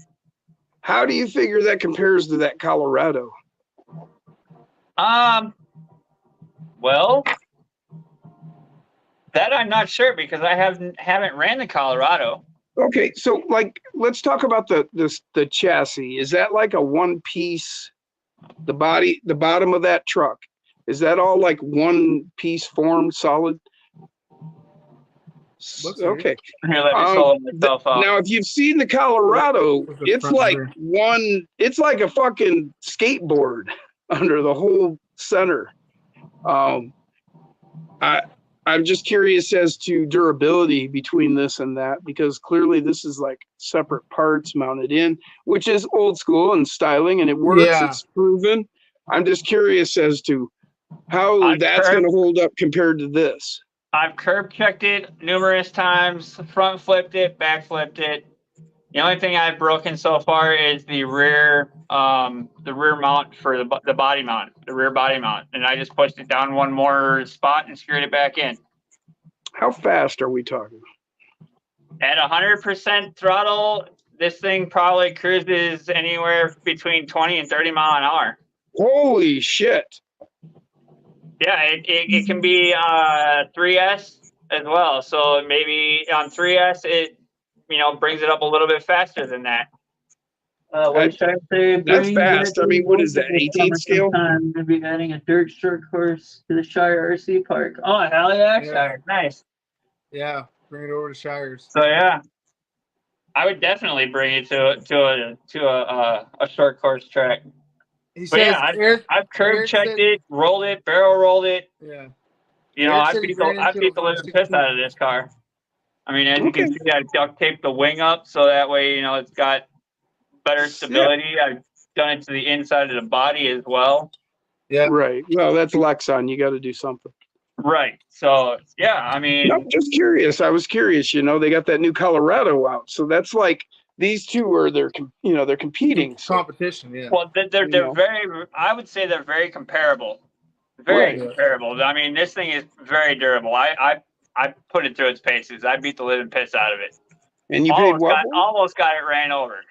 How do you figure that compares to that Colorado? Well, that I'm not sure because I haven't ran the Colorado. Okay, so like let's talk about the chassis. Is that like a one piece? The bottom of that truck, is that all like one piece formed solid? Okay. Here, let me solve myself out. Now, if you've seen the Colorado, it's like a fucking skateboard under the whole center. I'm just curious as to durability between this and that, because clearly this is like separate parts mounted in, which is old school and styling, and it works. Yeah. It's proven. I'm just curious as to how that's going to hold up compared to this. I've curb checked it numerous times, front flipped it, back flipped it. The only thing I've broken so far is the rear mount for the body mount, the rear body mount, and I just pushed it down one more spot and screwed it back in. How fast are we talking? At 100% throttle, this thing probably cruises anywhere between 20 and 30 mile an hour. Holy shit! Yeah, it can be 3S as well. So maybe on 3S it brings it up a little bit faster than that. What should I say? That's fast. I mean, what is that? 18 scale? I'm going to be adding a dirt short course to the Shire RC Park. Oh, hell yeah, Shire. Nice. Yeah, bring it over to Shires. So yeah, I would definitely bring it to a short course track. I've curb checked it, rolled it, barrel rolled it. Yeah. I beat the living piss out of this car. I mean, as you can see, I duct taped the wing up so that way, it's got better stability. Yeah. I've done it to the inside of the body as well. Yeah. Right. Well, that's Lexon. You got to do something. Right. So, yeah, I mean. I'm just curious. I was curious. They got that new Colorado out. So that's like these two are they're competing. Competition, yeah. Well, they're very, I would say they're very comparable. Very comparable. I mean, this thing is very durable. I put it through its paces. I beat the living piss out of it. And you paid what? Almost got it ran over.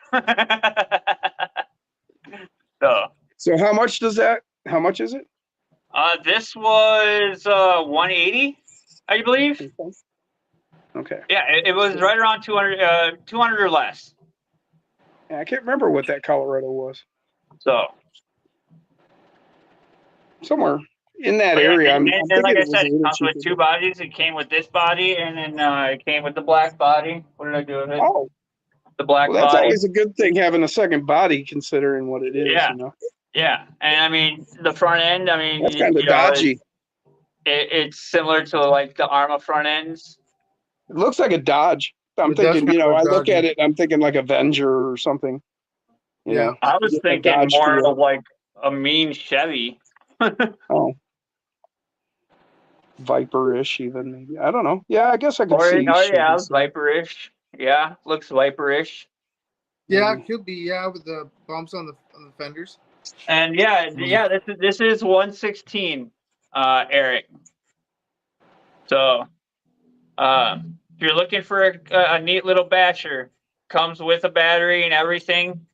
So how much is it? This was 180, I believe. Okay. Yeah, it was right around 200 or less. Yeah, I can't remember what that Colorado was. So somewhere in that area. And like I said, it comes with two bodies. It came with this body, and then it came with the black body. What did I do with it? Oh, the black body. That's always a good thing, having a second body, considering what it is. Yeah. Yeah, and I mean the front end. I mean, that's kind of dodgy. It's similar to like the Arma front ends. It looks like a Dodge. I'm thinking, I look at it, I'm thinking like Avenger or something. Yeah, I was thinking more of like a mean Chevy. Oh, Viper-ish, even maybe. I don't know. Yeah, I guess I could see. Oh yeah, Viper-ish. Yeah, looks Viper-ish. Yeah, it could be. Yeah, with the bumps on the fenders. And this is 116, Eric. So, if you're looking for a neat little basher, comes with a battery and everything.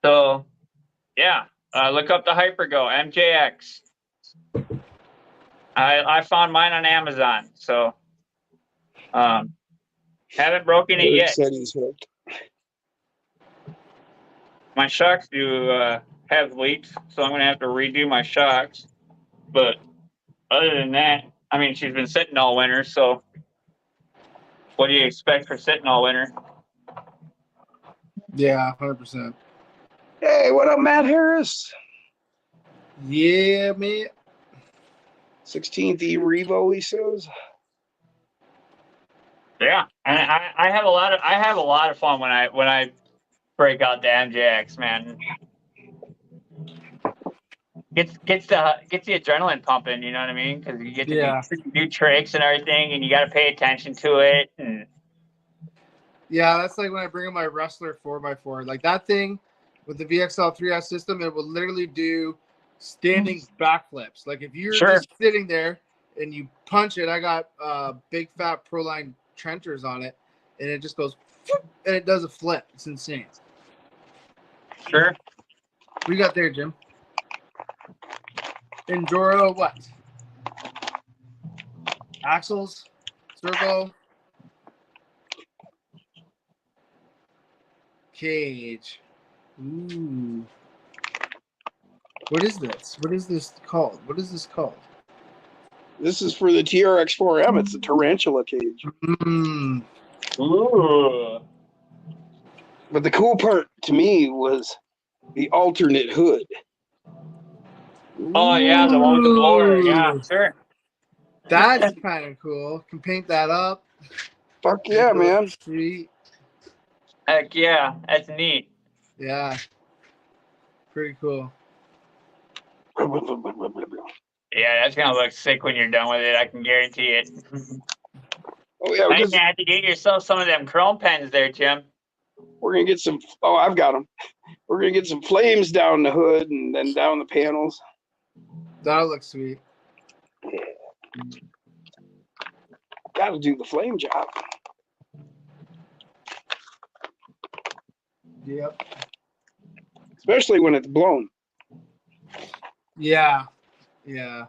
So, yeah, look up the Hypergo MJX. I found mine on Amazon, so haven't broken it yet. Said he's hooked. My shocks do have leaks, so I'm gonna have to redo my shocks. But other than that, I mean, she's been sitting all winter, so what do you expect for sitting all winter? Yeah, 100%. Hey, what up, Matt Harris? Yeah, man. 16th E Revo, he says. Yeah, and I have a lot of fun when I break out the MJX, man. Gets the adrenaline pumping, you know what I mean? Because you get to do tricks and everything, and you got to pay attention to it. And yeah, that's like when I bring in my Wrestler 4x4. Like that thing with the VXL 3S system, it will literally do standing backflips. Like if you're just sitting there and you punch it, I got big fat Proline Trenters on it, and it just goes and it does a flip. It's insane. Sure. What you got there, Jim? Enduro what? Axles? Servo? Cage. Ooh. What is this? What is this called? What is this called? This is for the TRX4M. It's a tarantula cage. Ooh. But the cool part to me was the alternate hood. Oh yeah, the one with the blower. Yeah, sure. That's kind of cool. Can paint that up. Fuck yeah, man. Sweet. Heck yeah, that's neat. Yeah. Pretty cool. Yeah, that's gonna look sick when you're done with it. I can guarantee it. Oh yeah, you're gonna have to get yourself some of them chrome pens there, Jim. We're gonna get some. Oh, I've got them. We're gonna get some flames down the hood and then down the panels. That'll look sweet. Got to do the flame job. Yep. Especially when it's blown. Yeah. Yeah.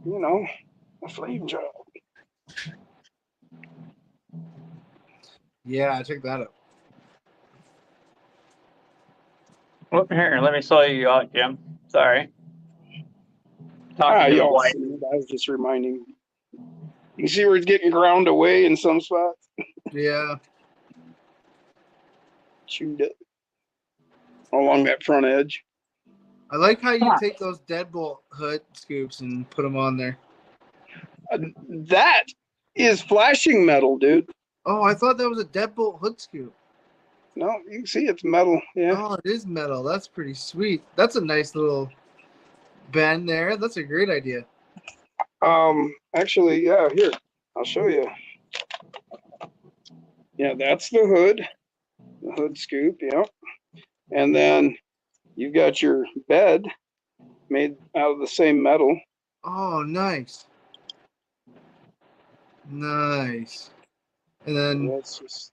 You know, a flame job. Yeah, check that out. Look here, let me slow you out, Jim. Sorry. Talking to the wife. I was just reminding. You see where it's getting ground away in some spots? Yeah. Chewed it along that front edge. I like how you take those deadbolt hood scoops and put them on there. That is flashing metal, dude. Oh, I thought that was a deadbolt hood scoop. No, you can see it's metal. Yeah. Oh, it is metal. That's pretty sweet. That's a nice little bend there. That's a great idea. Actually, yeah, here. I'll show you. Yeah, that's the hood. The hood scoop, yeah. And then you've got your bed made out of the same metal. Oh, nice. Nice. And then that's just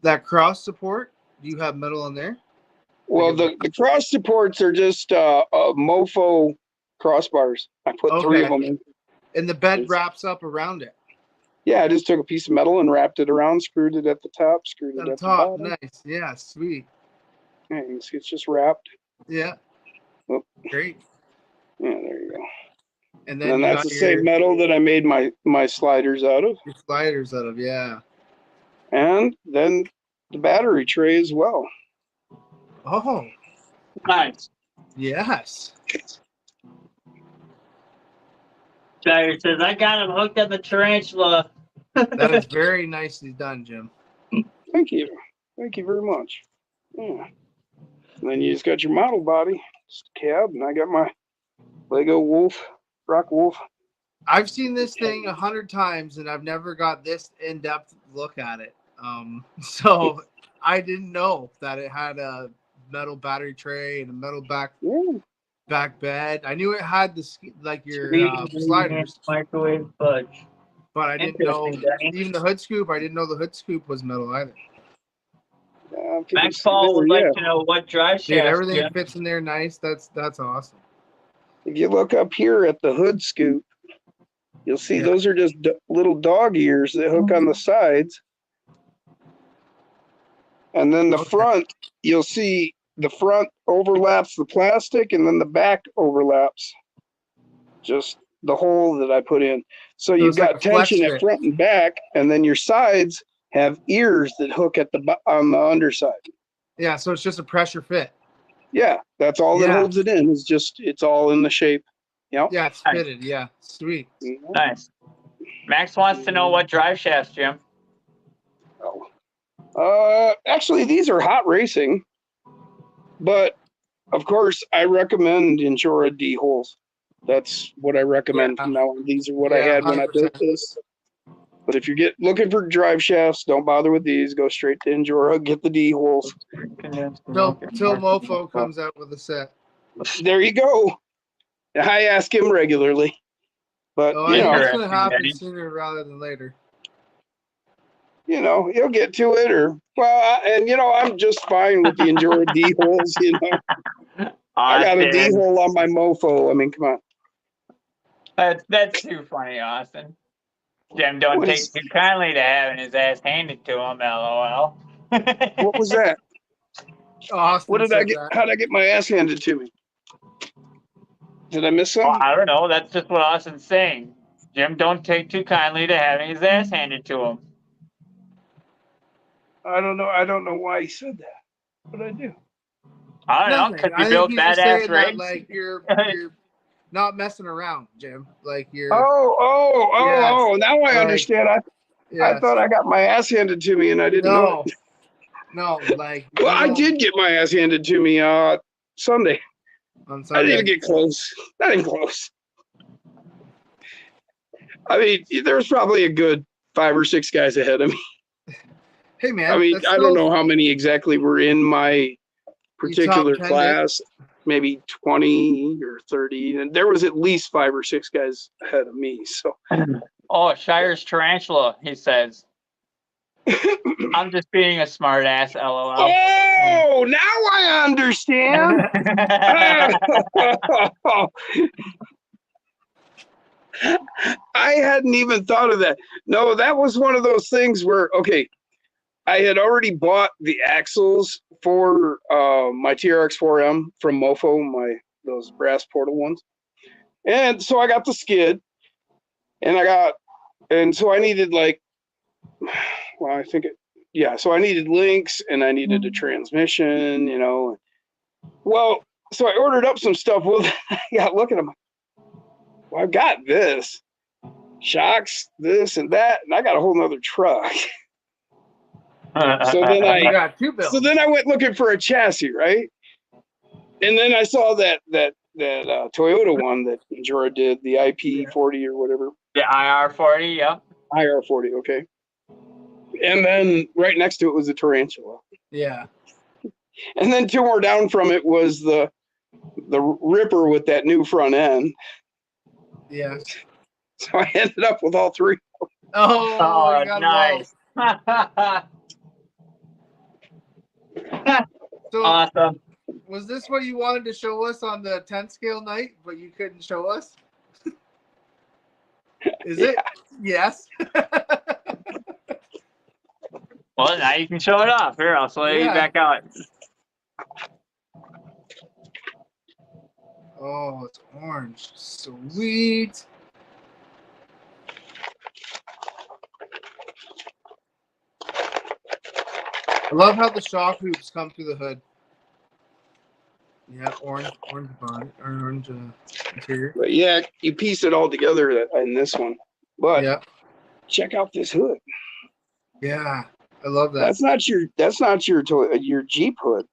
that cross support, do you have metal on there? Well, the cross supports are just mofo crossbars. I put 3 of them in. And the bed wraps up around it. Yeah, I just took a piece of metal and wrapped it around, screwed it at the top, screwed it at the bottom. Nice. Yeah, sweet. Yeah, you can see it's just wrapped. Yeah. Oh. Great. Yeah, there you go. And then that's the same metal that I made my sliders out of. Your sliders out of, yeah. And then the battery tray as well. Oh. Nice. Yes. Jagger says, I got him hooked up a tarantula. That is very nicely done, Jim. Thank you. Thank you very much. Yeah. And then you just got your model body, just a cab, and I got my Lego Wolf, Rock Wolf I've seen this thing 100 times, and I've never got this in-depth look at it. So I didn't know that it had a metal battery tray and a metal back bed. I knew it had the your sliders, microwave fudge, but I didn't know even the hood scoop. I didn't know the hood scoop was metal either. Max Paul would like to know what drive shaft. Dude, everything fits in there nice. That's awesome. If you look up here at the hood scoop, you'll see those are just little dog ears that hook on the sides. And then the front, you'll see the front overlaps the plastic, and then the back overlaps just the hole that I put in. So you've got tension at front and back, and then your sides have ears that hook at on the underside. Yeah, so it's just a pressure fit. Yeah, that's all that holds it in. It's all in the shape. Yep. Yeah, it's fitted. Yeah, sweet. Nice. Max wants to know what drive shafts, Jim. Actually, these are hot racing, but of course, I recommend Injora D holes. That's what I recommend from now on. These are what I had when 100%. I built this. But if you're looking for drive shafts, don't bother with these. Go straight to Injora. Get the D holes. Till Mofo comes out with a set. There you go. I ask him regularly, but I think it's going to happen sooner rather than later. You'll get to it, I'm just fine with the Injora D holes. I got a D hole on my Mofo. I mean, come on. That's too funny, Austin. Jim don't take too kindly to having his ass handed to him, LOL. What was that? Austin, what did I get? How'd I get my ass handed to me? Did I miss something? I don't know. That's just what Austin's saying. Jim don't take too kindly to having his ass handed to him. I don't know. I don't know why he said that. What did I do? I don't know. Because you built badass rigs. Like you're not messing around, Jim. Like you're. Oh! Now I understand. I thought I got my ass handed to me, and I didn't know. No, like. Well, I did get my ass handed to me Sunday. On Sunday. I didn't even get close. Not even close. I mean, there was probably a good 5 or 6 guys ahead of me. Hey man, I mean, I don't know how many exactly were in my particular class. Maybe 20 or 30, and there was at least 5 or 6 guys ahead of me. So, Shire's tarantula, he says. I'm just being a smart ass, LOL. Oh, now I understand. I hadn't even thought of that. No, that was one of those things where, I had already bought the axles for my TRX-4M from Mofo, those brass portal ones. And so I got the skid, and so I needed so I needed links, and I needed a transmission, Well, so I ordered up some stuff. Well, I got looking at them. Well, I've got this, shocks, this and that, and I got a whole nother truck. So then I went looking for a chassis, right? And then I saw that Toyota one that Injora did, the IP40 or whatever. The IR40, yeah. IR40, okay. And then right next to it was the Tarantula. Yeah. And then 2 more down from it was the Ripper with that new front end. Yeah. So I ended up with all 3. Oh nice. So, awesome. Was this what you wanted to show us on the 10 scale night, but you couldn't show us? Is it? Yes. Well, now you can show it off. Here, I'll slow you back out. Oh, it's orange. Sweet. I love how the shock hoops come through the hood. Yeah, orange interior. But yeah, you piece it all together in this one. But check out this hood. Yeah, I love that. That's not your Jeep hood.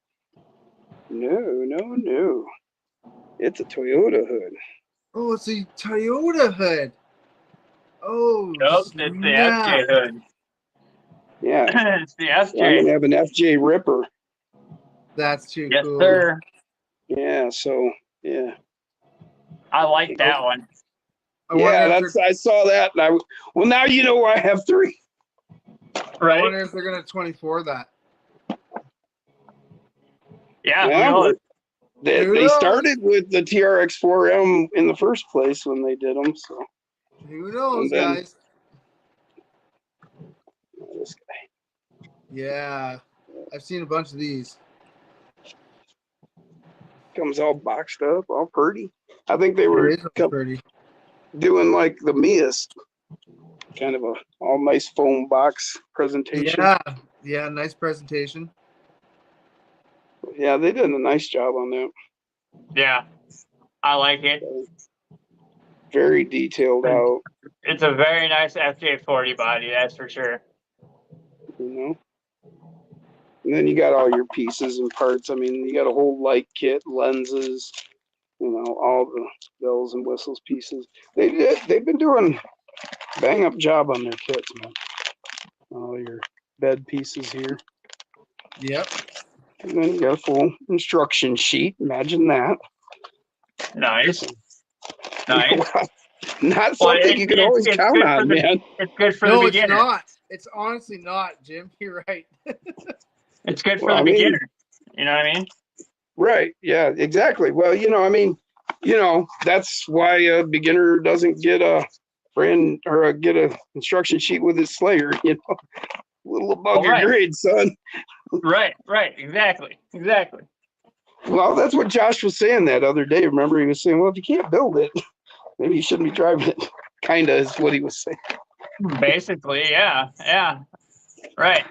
No. It's a Toyota hood. Oh, it's a Toyota hood. Oh, nope, it's the FJ hood. Yeah. It's the FJ. I'm going to have an FJ Ripper. That's too yes, cool. Yes, sir. Yeah, so, yeah. I like that one. I saw that. And well, now you know why I have 3. Right. I wonder if they're going to 24 that. Yeah, they started with the TRX4M in the first place when they did them. So who knows, guys? This guy. Yeah, I've seen a bunch of these. Comes all boxed up, all pretty. I think they were doing like the Mias, kind of a all nice foam box presentation. Yeah, nice presentation. Yeah, they did a nice job on that. Yeah, I like it. Very detailed out. It's a very nice FJ40 body, that's for sure. You know? And then you got all your pieces and parts. I mean, you got a whole light kit, lenses, you know, all the bells and whistles pieces. They've been doing a bang up job on their kits, man. All your bed pieces here. Yep. And then you got a full instruction sheet. Imagine that. Nice. Nice. Not something you can always count on, man. It's good for the beginner. No, it's not. It's honestly not, Jim. You're right. It's good for the beginner. You know what I mean? Right. Yeah, exactly. Well, you know, I mean, you know, that's why a beginner doesn't get a brand or get a instruction sheet with his Slayer, you know, a little above your grade, son. Right. Exactly. Well, that's what Josh was saying that other day. Remember, he was saying, well, if you can't build it, maybe you shouldn't be driving it. Kind of is what he was saying. Basically, yeah. Right.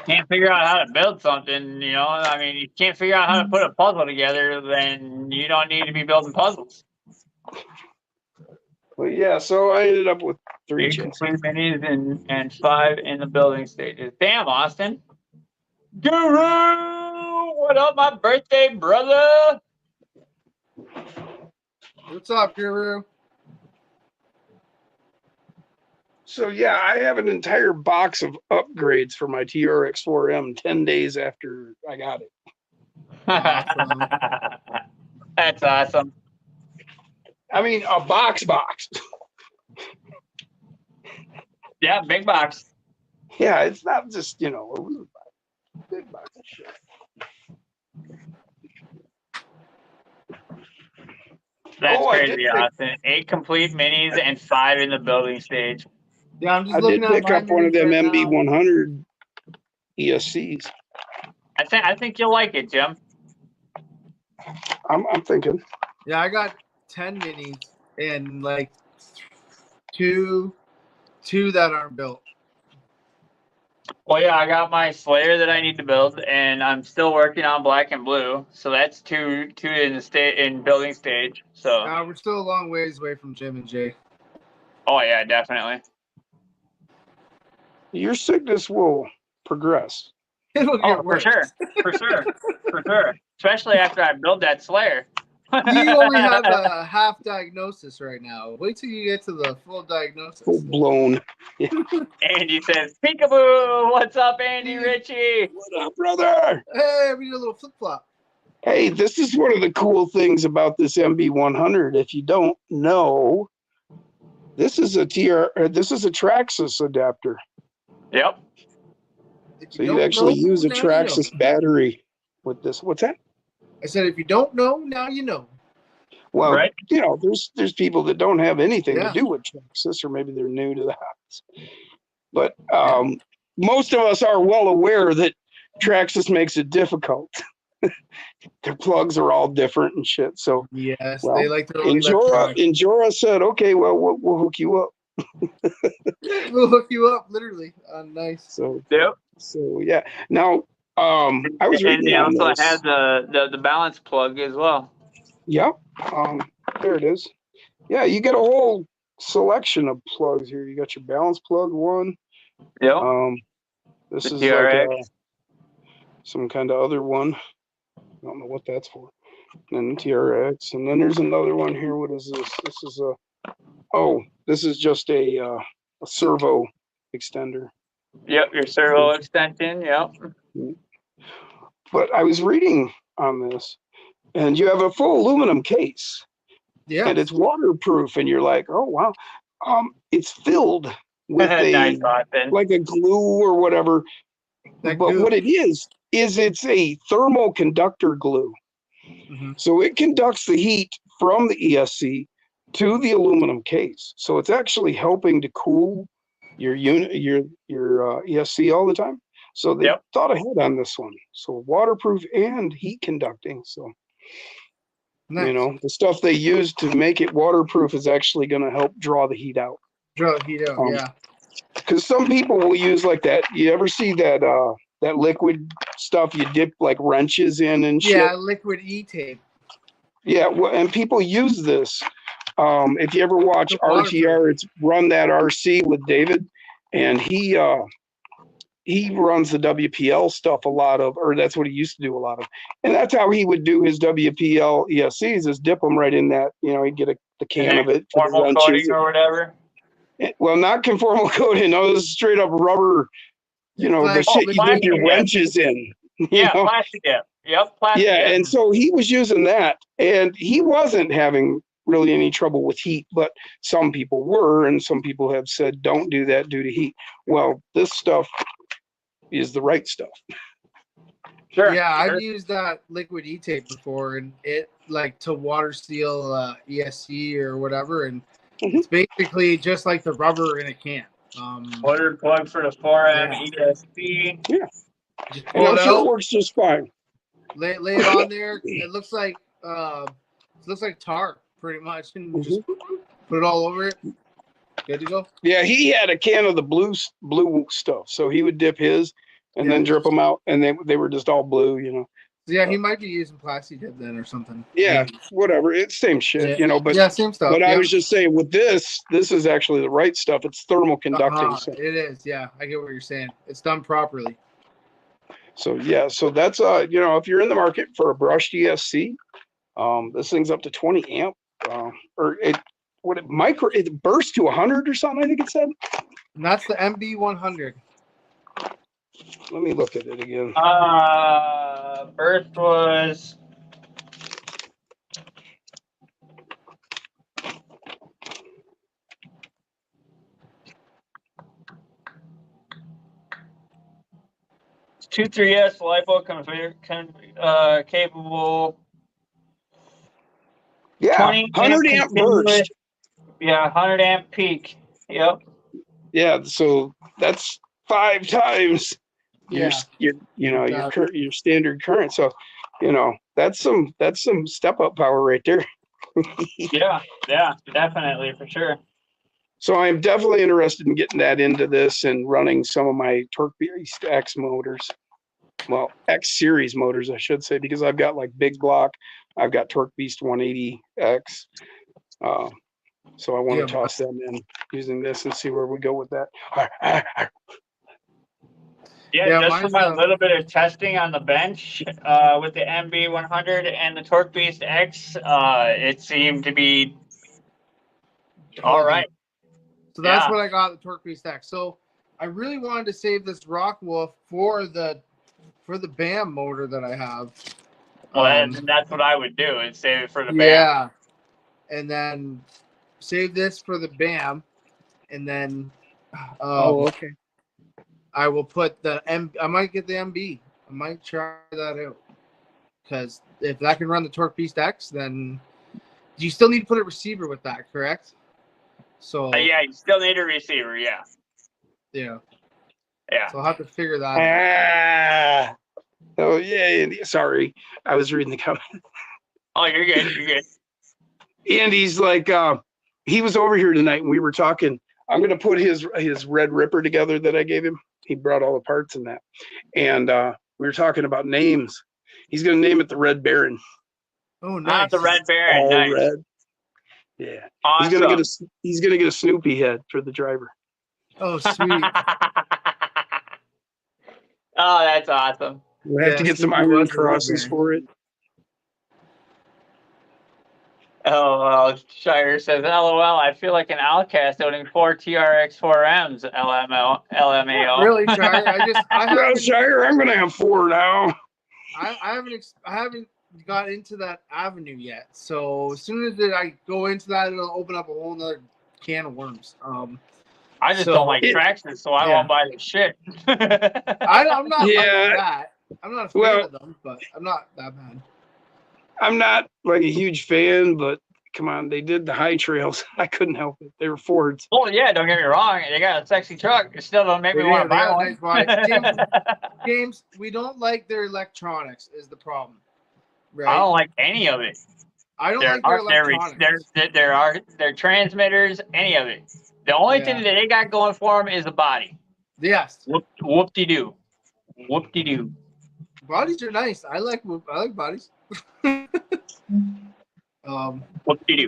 Can't figure out how to build something, you know. I mean, you can't figure out how to put a puzzle together, then you don't need to be building puzzles. Well, yeah, so I ended up with 3 complete minis and 5 in the building stages. Damn, Austin. Guru! What up, my birthday brother? What's up, Guru? So, yeah, I have an entire box of upgrades for my TRX4M 10 days after I got it. Awesome. That's awesome. I mean, a box. Yeah, big box. Yeah, it's not just, you know, a big box of shit. That's crazy, Austin. 8 complete minis and 5 in the building stage. Yeah, I'm just looking at I did pick up one of them MB100 ESCs. I think you'll like it, Jim. I'm thinking. Yeah, I got 10 minis and like two that aren't built. Well, yeah, I got my Slayer that I need to build, and I'm still working on Black and Blue. So that's two in building stage. So we're still a long ways away from Jim and Jay. Oh yeah, definitely. Your sickness will progress. It'll get worse. For sure. Especially after I build that Slayer. You only have a half diagnosis right now. Wait till you get to the full diagnosis. Full blown. Yeah. Andy says, "Peekaboo! What's up, Andy Ritchie? What up, brother? Hey, we need a little flip flop." Hey, this is one of the cool things about this MB100. If you don't know, this is a Traxxas adapter. Yep. So you actually use a Traxxas battery with this. What's that? I said, if you don't know, now you know. Well, you know, there's people that don't have anything to do with Traxxas, or maybe they're new to the house. But most of us are well aware that Traxxas makes it difficult. Their plugs are all different and shit. So yes, they like their own Injora said, "Okay, well, we'll hook you up." We'll hook you up, literally. Nice. So yep. So yeah. Now, I was reading. And they also had the balance plug as well. Yep. There it is. Yeah, you get a whole selection of plugs here. You got your balance plug one. Yep. This is like some kind of other one. I don't know what that's for. And then TRX, and then there's another one here. What is this? This is This is just a servo extender. Yep, your servo extension. Yep. But I was reading on this, and you have a full aluminum case. Yeah. And it's waterproof, and you're like, oh wow. It's filled with like a glue or whatever. But what it is it's a thermal conductor glue. Mm-hmm. So it conducts the heat from the ESC to the aluminum case. So it's actually helping to cool your unit, your ESC all the time. So they thought ahead on this one. So waterproof and heat conducting. So you know, the stuff they use to make it waterproof is actually going to help draw the heat out. Draw the heat out, yeah. Because some people will use like that. You ever see that that liquid stuff you dip like wrenches in and shit? Yeah, liquid E-tape. Yeah, well, and people use this. If you ever watch RTR, it's Run That RC with David, and he runs the WPL stuff a lot of, or that's what he used to do a lot of. And that's how he would do his WPL ESCs, is dip them right in that, you know, he'd get the can of it. Conformal coating or whatever? Well, not conformal coating. No, this is straight up rubber, you know, the shit you dip your wrenches in. Yeah, plastic dip. Yep, plastic dip. And so he was using that, and he wasn't having really any trouble with heat, but some people were, and some people have said, don't do that due to heat. Well, this stuff is the right stuff. Sure. Yeah, I've used that liquid E-tape before, and it like to water seal ESC or whatever, and it's basically just like the rubber in a can. Water plug for the 4M ESC. Yeah. And I'm sure it works just fine. Lay it on there. It looks like tar pretty much, and just put it all over it. Good to go. Yeah, he had a can of the blue stuff, so he would dip his and then drip them out, and they were just all blue, you know. Yeah, he might be using plastic dip then or something. Yeah, whatever. It's same shit, you know. But same stuff. But I was just saying, with this is actually the right stuff. It's thermal conducting. So. It is. Yeah, I get what you're saying. It's done properly. So yeah, so that's you know, if you're in the market for a brushed ESC, this thing's up to 20 amp, or it burst to 100 or something. I think it said. And that's the MB100. Let me look at it again. Burst was. It's 2.3S LiPo capable. Yeah, 100 amp burst. Yeah, 100 amp peak. Yep. Yeah, so that's 5 times your standard current. So, you know, that's some step up power right there. yeah, definitely, for sure. So I'm definitely interested in getting that into this and running some of my Torque Beast X motors. Well, X series motors, I should say, because I've got like big block. I've got Torque Beast 180X. So I want to toss them in using this and see where we go with that. Yeah, just from a little bit of testing on the bench with the MB100 and the Torque Beast X, it seemed to be all right. So that's what I got, the Torque Beast X. So I really wanted to save this Rockwolf for the BAM motor that I have. Well, and that's what I would do, is save it for the BAM. Yeah, and then save this for the BAM, and then okay. I will put the I might get the MB. I might try that out, because if that can run the Torque Beast X, then you still need to put a receiver with that, correct? So yeah, you still need a receiver. Yeah. Yeah. So I'll have to figure that out. Oh yeah, sorry, I was reading the comment. Oh, you're good. You're good. Andy's like, he was over here tonight and we were talking. I'm gonna put his Red Ripper together that I gave him. He brought all the parts in that, and we were talking about names. He's gonna name it the Red Baron. Oh, nice. The Red Baron. All nice. red. Yeah. Awesome. He's gonna get a Snoopy head for the driver. Oh, sweet. Oh, that's awesome. We'll have to get some iron crosses for it. LOL. Shire says, LOL, I feel like an outcast owning 4 TRX4Ms. LMAO. Really, Shire? Shire, I'm gonna have 4 now. I haven't got into that avenue yet. So as soon as I go into that, it'll open up a whole nother can of worms. I just don't like Traxxas, so I won't buy the shit. I'm not like that. I'm not a fan of them, but I'm not that bad. I'm not like a huge fan, but come on, they did the high trails. I couldn't help it. They were Fords. Oh yeah, don't get me wrong. They got a sexy truck. It still don't make me want to buy one. Nice James, we don't like their electronics is the problem. Right? I don't like any of it. I don't like their electronics. Their transmitters, any of it. The only thing that they got going for them is the body. Yes. Whoop-de-doo. Whoop-de-doo. Bodies are nice. I like bodies. Whoop-de-doo.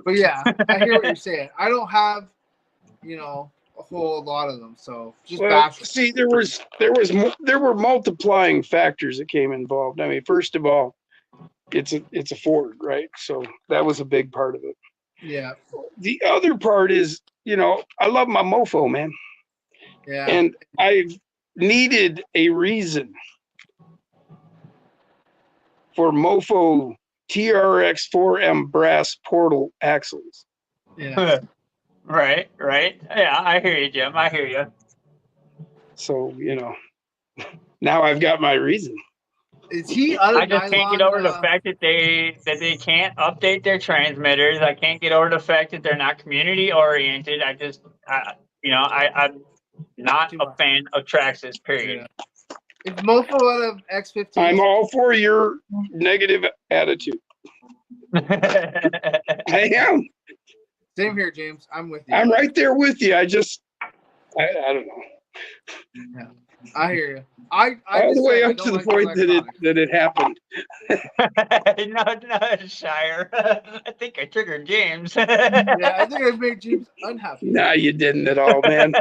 But yeah, I hear what you're saying. I don't have, a whole lot of them, so just bash them. See, there were multiplying factors that came involved. I mean, first of all, it's a Ford, right? So that was a big part of it. Yeah. The other part is, I love my mofo, man. Yeah. And I've needed a reason for mofo TRX4M brass portal axles. Yeah. Right. Yeah, I hear you, Jim. I hear you. So, now I've got my reason. Is he out of I just can't get over the fact that they can't update their transmitters. I can't get over the fact that they're not community oriented. I'm not a fan of Traxxas, period. Yeah. Is Mofo out of X15? I'm all for your negative attitude. I am. Same here, James. I'm with you. I'm right there with you. I don't know. Yeah, I hear you. I all the way up to the point that it happened. No, Shire. I think I triggered James. Yeah, I think I made James unhappy. Nah, you didn't at all, man.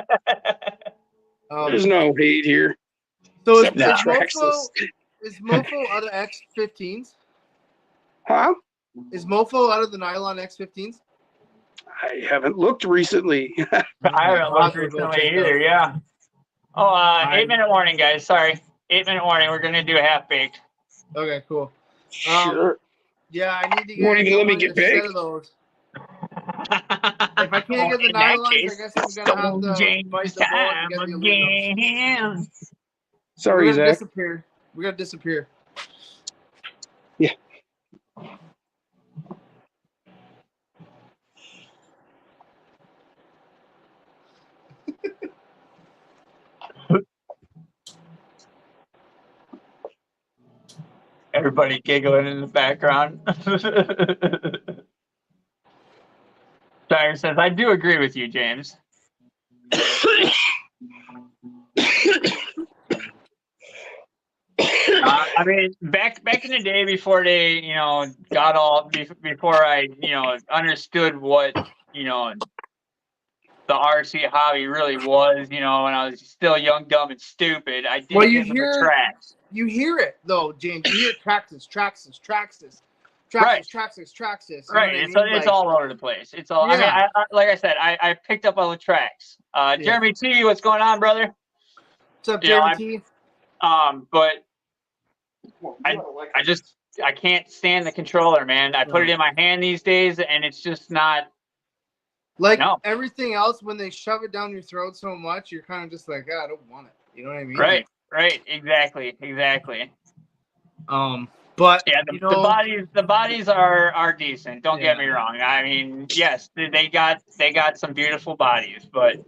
There's no hate here. So is Mofo out of X15s? Huh? Is Mofo out of the nylon X15s? I haven't looked recently. I haven't looked recently either, yeah. Oh, 8-minute warning, guys. Sorry. 8-minute warning. We're going to do a half-baked. Okay, cool. Sure. Yeah, I need to get won't even let me get baked. If I can't get the nylons, I guess I'm going to have to bite the bullet and get the aluminum. Sorry, Zach. We're going to disappear. Yeah. Everybody giggling in the background. Shire says, I do agree with you, James. I mean, back in the day before they, before I, understood what, the RC hobby really was, when I was still young, dumb, and stupid. I did get into the tracks. You hear it though, James. You hear Traxxas. Right. Traxxas. Right. It's all over the place. It's all. Yeah. I mean, like I said, I picked up on the tracks. Jeremy T, what's going on, brother? What's up, Jeremy T? But I can't stand the controller, man. I put it in my hand these days, and it's just not. Like everything else, when they shove it down your throat so much, you're kind of just like, I don't want it. You know what I mean? Right. Exactly. But yeah, the bodies are decent. Don't get me wrong. I mean, yes, they got some beautiful bodies, but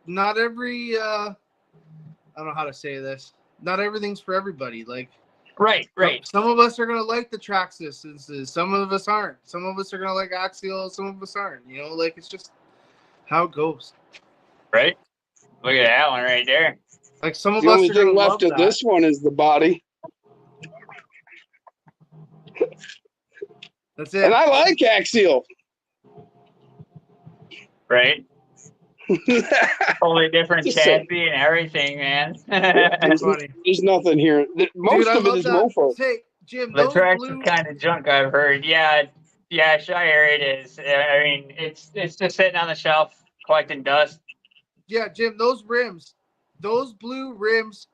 not every I don't know how to say this. Not everything's for everybody. Like right. Some of us are gonna like the Traxxas. Some of us aren't. Some of us are gonna like Axial. Some of us aren't. Like it's just how it goes. Right. Look at that one right there. Like some of us. The only thing left of this one is the body. That's it. And I like Axial. Right. Totally different chassis and everything, man. There's nothing here. Most of it is mofo. Hey, Jim, the tracks is kind of junk, I've heard. Yeah, Yeah, Shire it is. I mean, it's just sitting on the shelf collecting dust. Yeah, Jim, those blue rims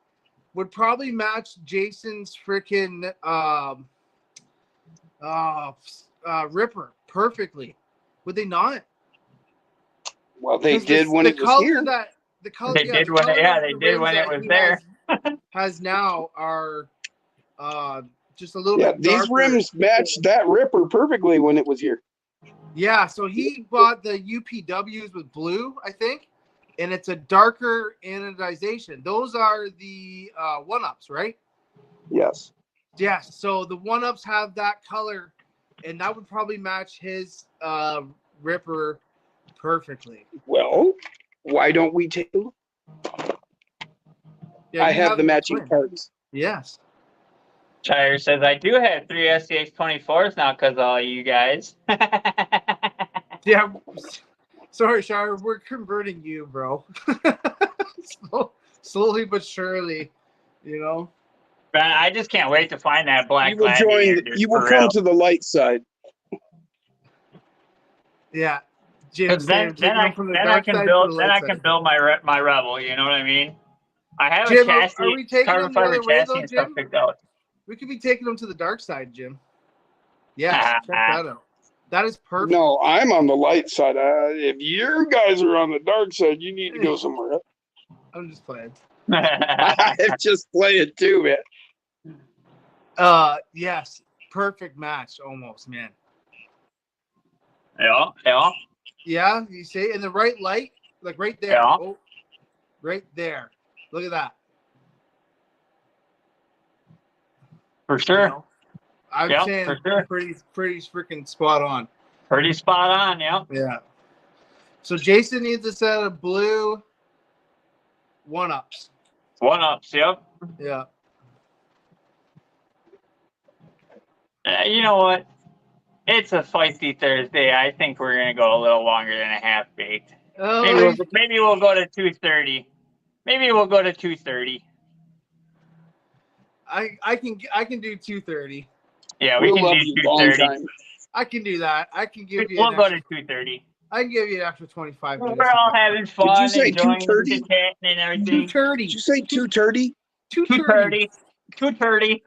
would probably match Jason's freaking Ripper perfectly. Would they not? Well, they did when it was here. They did when it was there. Has now are just a little bit darker. These rims matched that Ripper perfectly when it was here. Yeah, so he bought the UPWs with blue, I think, and it's a darker anodization. Those are the one-ups, right? Yes. Yes, so the one-ups have that color, and that would probably match his Ripper perfectly. Well, why don't we take a look? Yeah, I have the matching parts. Yes. Shire says, I do have 3 SCX 24s now because of all you guys. Yeah. Sorry, Shire. We're converting you, bro. Slowly but surely, you know. Man, I just can't wait to find that black. You will come to the light side. Yeah. Jim, then I can build my Rebel. You know what I mean? I have Jim, a chassis, are we taking carbon fiber chassis and stuff picked out. We could be taking them to the dark side, Jim. Yes, check that out. That is perfect. No, I'm on the light side. If you guys are on the dark side, you need to go somewhere else. I'm just playing. I'm just playing too, man. Yes, perfect match, almost, man. Yeah. Yeah, you see, in the right light, like right there. Yeah. Oh, right there. Look at that. For sure. You know, I'm saying for sure. pretty freaking spot on. Pretty spot on, yeah. Yeah. So Jason needs a set of blue one-ups. One-ups, yep. Yeah. You know what? It's a feisty Thursday. I think we're gonna go a little longer than a half baked. Oh, maybe we'll go to 2:30. Maybe we'll go to 2:30. I can do 2:30. Yeah, we can do 2:30. I can do that. I can give you. We'll go to 2:30. I can give you an extra 25 minutes. We're all having fun, enjoying the chat and everything. 2:30. Did you say 2:30? 2:30. 2:30.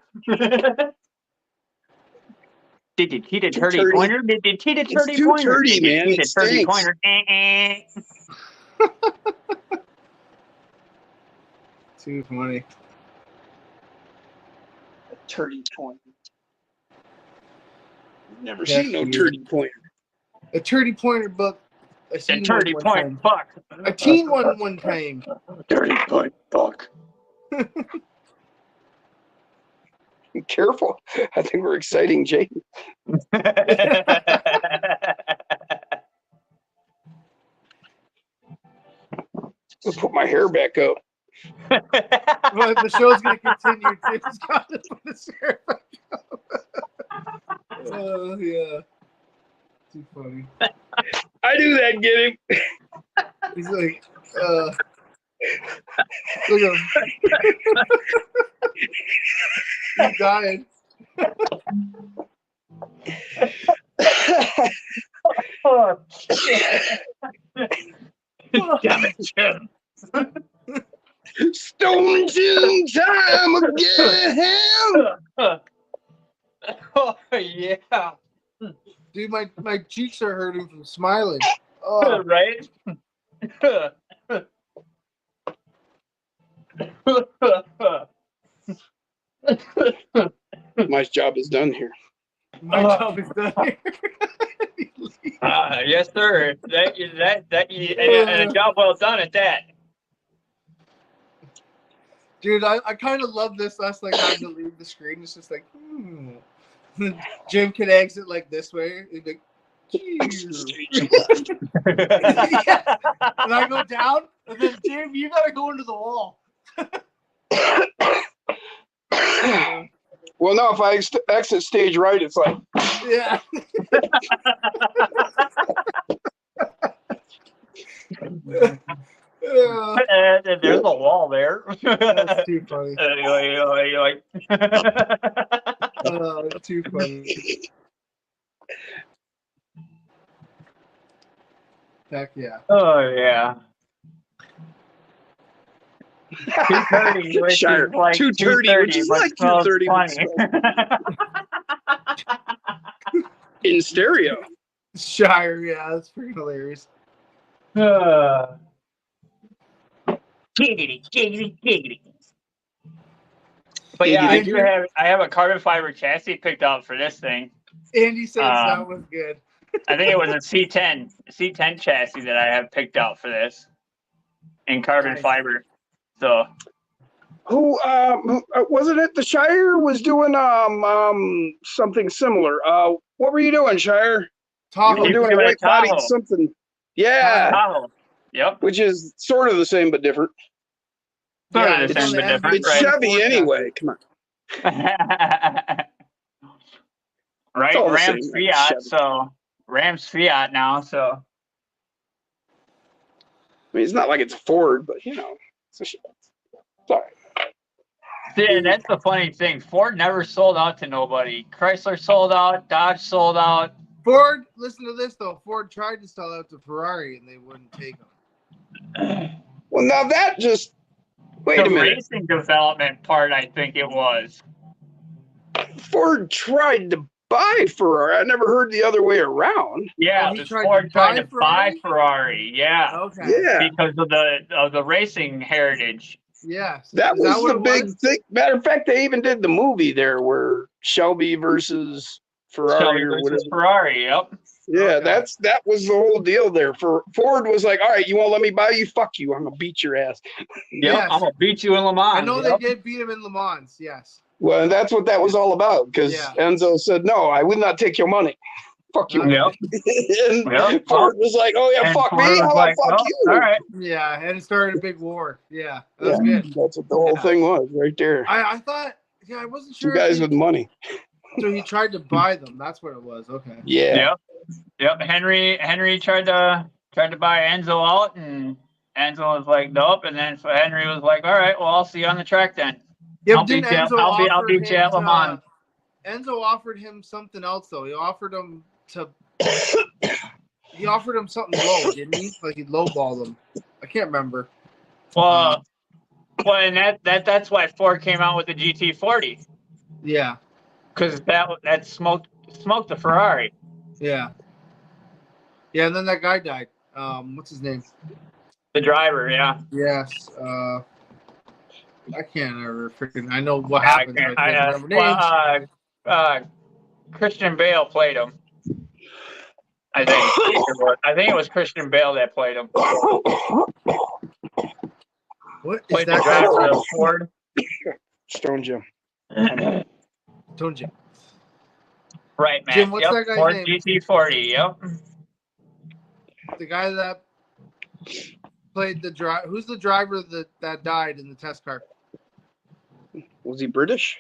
Did you cheat a turdy pointer? Did you cheat a turdy pointer? 2:30, man. It turdy pointer. 2:20. A turdy pointer. Never seen no turdy pointer. A turdy pointer book. A turdy point buck. A teen one time. Turdy point buck. Careful. I think we're exciting Jake. I'll put my hair back up. Well, the show's going to continue. James got to put his hair back up. Oh, yeah. Too funny. I knew that, get him. He's like, look at him. He's dying. Oh, shit. Damn it, Jim. Stone Jim time again. Oh, yeah. Dude, my cheeks are hurting from smiling. Oh. Right? My job is done here. My job is done here. Yes, sir. And a job well done at that. Dude, I kind of love this. Us like having to leave the screen. It's just like, Jim can exit like this way. He'd be like, yeah. And I go down, and then Jim, you gotta go into the wall. Well, no, if I exit stage right, it's like, yeah. There's a wall there. That's too funny. Like, too funny. Heck yeah. Oh yeah. 230, which Shire, is like 230, which is like 230 in stereo. Shire, yeah, that's freaking hilarious. Giggity. But yeah, I have a carbon fiber chassis picked out for this thing. Andy says that was good. I think it was a C10 chassis that I have picked out for this in carbon fiber. So who wasn't it? The Shire was doing something similar. What were you doing, Shire? Tahoe. You were doing a white body something. Yeah. Tahoe. Yep. Which is sort of the same but different. Yeah, the same but different. It's Chevy anyway. Come on. Right, Rams Fiat. So Rams Fiat now. So I mean, it's not like it's Ford, but you know, it's sorry. Yeah, that's the funny thing. Ford never sold out to nobody. Chrysler sold out. Dodge sold out. Ford, listen to this though. Ford tried to sell out to Ferrari and they wouldn't take them. Well, now that just wait a minute. The racing development part, I think it was. Ford tried to buy Ferrari. I never heard the other way around. Yeah, Ford tried to buy Ferrari. Yeah. Okay. Yeah. Because of the racing heritage. Yes. That was the big thing. Matter of fact, they even did the movie there where Shelby versus Ferrari or whatever. Ferrari, yep. Yeah, that was the whole deal there. Ford was like, all right, you won't let me buy you? Fuck you. I'm gonna beat your ass. Yep, yes. I'm gonna beat you in Le Mans. I know they did beat him in Le Mans, yes. Well, and that's what that was all about, because Enzo said, no, I would not take your money. Fuck you. Yep. And Ford was like, oh yeah, fuck me. How about fuck you? All right. Yeah, and it started a big war. Yeah, that's good. That's what the whole thing was right there. I thought, I wasn't sure. Two guys with money. So he tried to buy them. That's what it was. Okay. Yeah. Yep. Henry tried to buy Enzo out, and Enzo was like, nope. And then Henry was like, all right, well, I'll see you on the track then. Yeah, I'll beat you at Le Mans. Enzo offered him something else though. He offered him something low, didn't he? Like he lowballed him. I can't remember. Well, and that's why Ford came out with the GT40. Yeah. Because that smoked the Ferrari. Yeah. Yeah, and then that guy died. What's his name? The driver, yeah. Yes. I can't ever freaking. I know what happened. I can't remember names. Christian Bale played him. I think it was Christian Bale that played him. What played the driver of Ford? Stone Jim. Stone Jim. Right, man. Jim, what's that guy's Ford name? GT40. Yep. The guy that played the driver. Who's the driver that died in the test car? Was he British?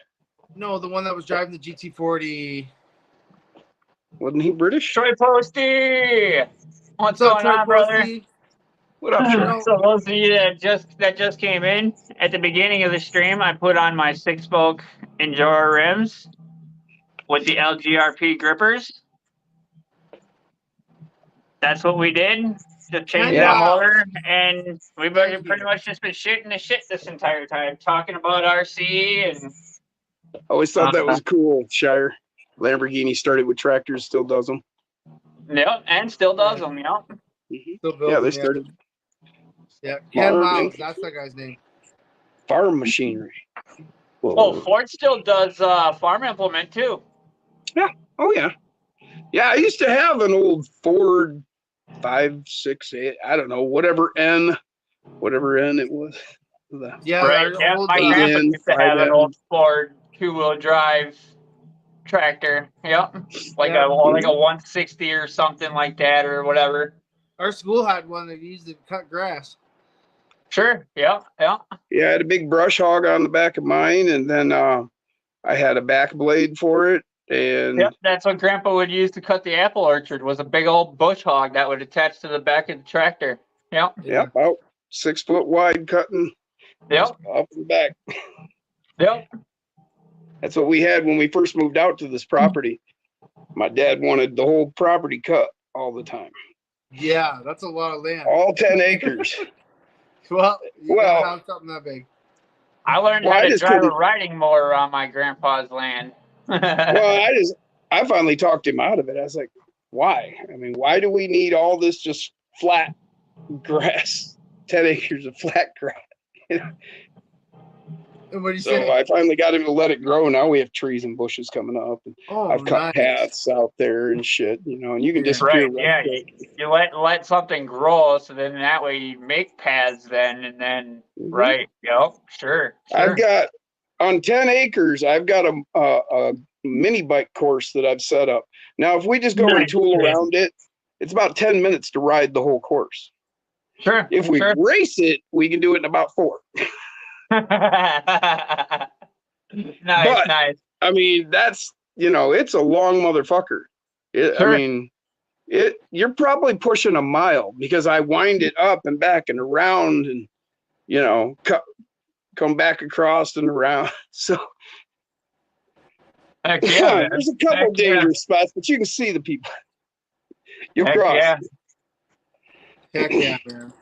No, the one that was driving the GT40. Wasn't he British? Troy Posty. What's going on, brother? What up, Troy? So those of you that just came in at the beginning of the stream, I put on my 6-spoke Enduro rims with the LGRP grippers. That's what we did. Just changed that motor, and we've pretty much just been shooting the shit this entire time, talking about RC and. I always thought that was cool, Shire. Lamborghini started with tractors, still does them. Yep, and still does them, yep. Mm-hmm. Yeah, they started. Yeah, Ken Miles, that's that guy's name. Farm machinery. Whoa. Oh, Ford still does farm implement too. Yeah. Oh yeah. Yeah, I used to have an old Ford 568. I don't know, whatever N it was. Yeah, right. Yeah, my grandpa used to have an old Ford 2-wheel drive tractor. Yep. Like a 160 or something like that or whatever. Our school had one that used to cut grass. Sure. Yeah. Yeah, I had a big brush hog on the back of mine, and then I had a back blade for it. And yep, that's what Grandpa would use to cut the apple orchard, was a big old bush hog that would attach to the back of the tractor. Yep. Yeah, about 6 foot wide cutting. Yep. Up and back. Yep. That's what we had when we first moved out to this property. My dad wanted the whole property cut all the time. Yeah, that's a lot of land. All 10 acres. Well, you gotta have something that big. I learned how to drive a riding mower on my grandpa's land. I finally talked him out of it. I was like, why? I mean, why do we need all this just flat grass? 10 acres of flat grass. You know? And what do you So say? I finally got him to let it grow. Now we have trees and bushes coming up. And I've cut paths out there and shit, you know, and you can disappear. You let something grow, so then that way you make paths then, and then, sure. I've got, on 10 acres, I've got a mini bike course that I've set up. Now, if we just go and tool around it, it's about 10 minutes to ride the whole course. Sure. If we race it, we can do it in about 4. Nice. I mean, that's, it's a long motherfucker. I mean, you're probably pushing a mile because I wind it up and back and around and, come back across and around. So there's a couple dangerous spots, but you can see the people. You'll cross. Yeah. Heck yeah, man.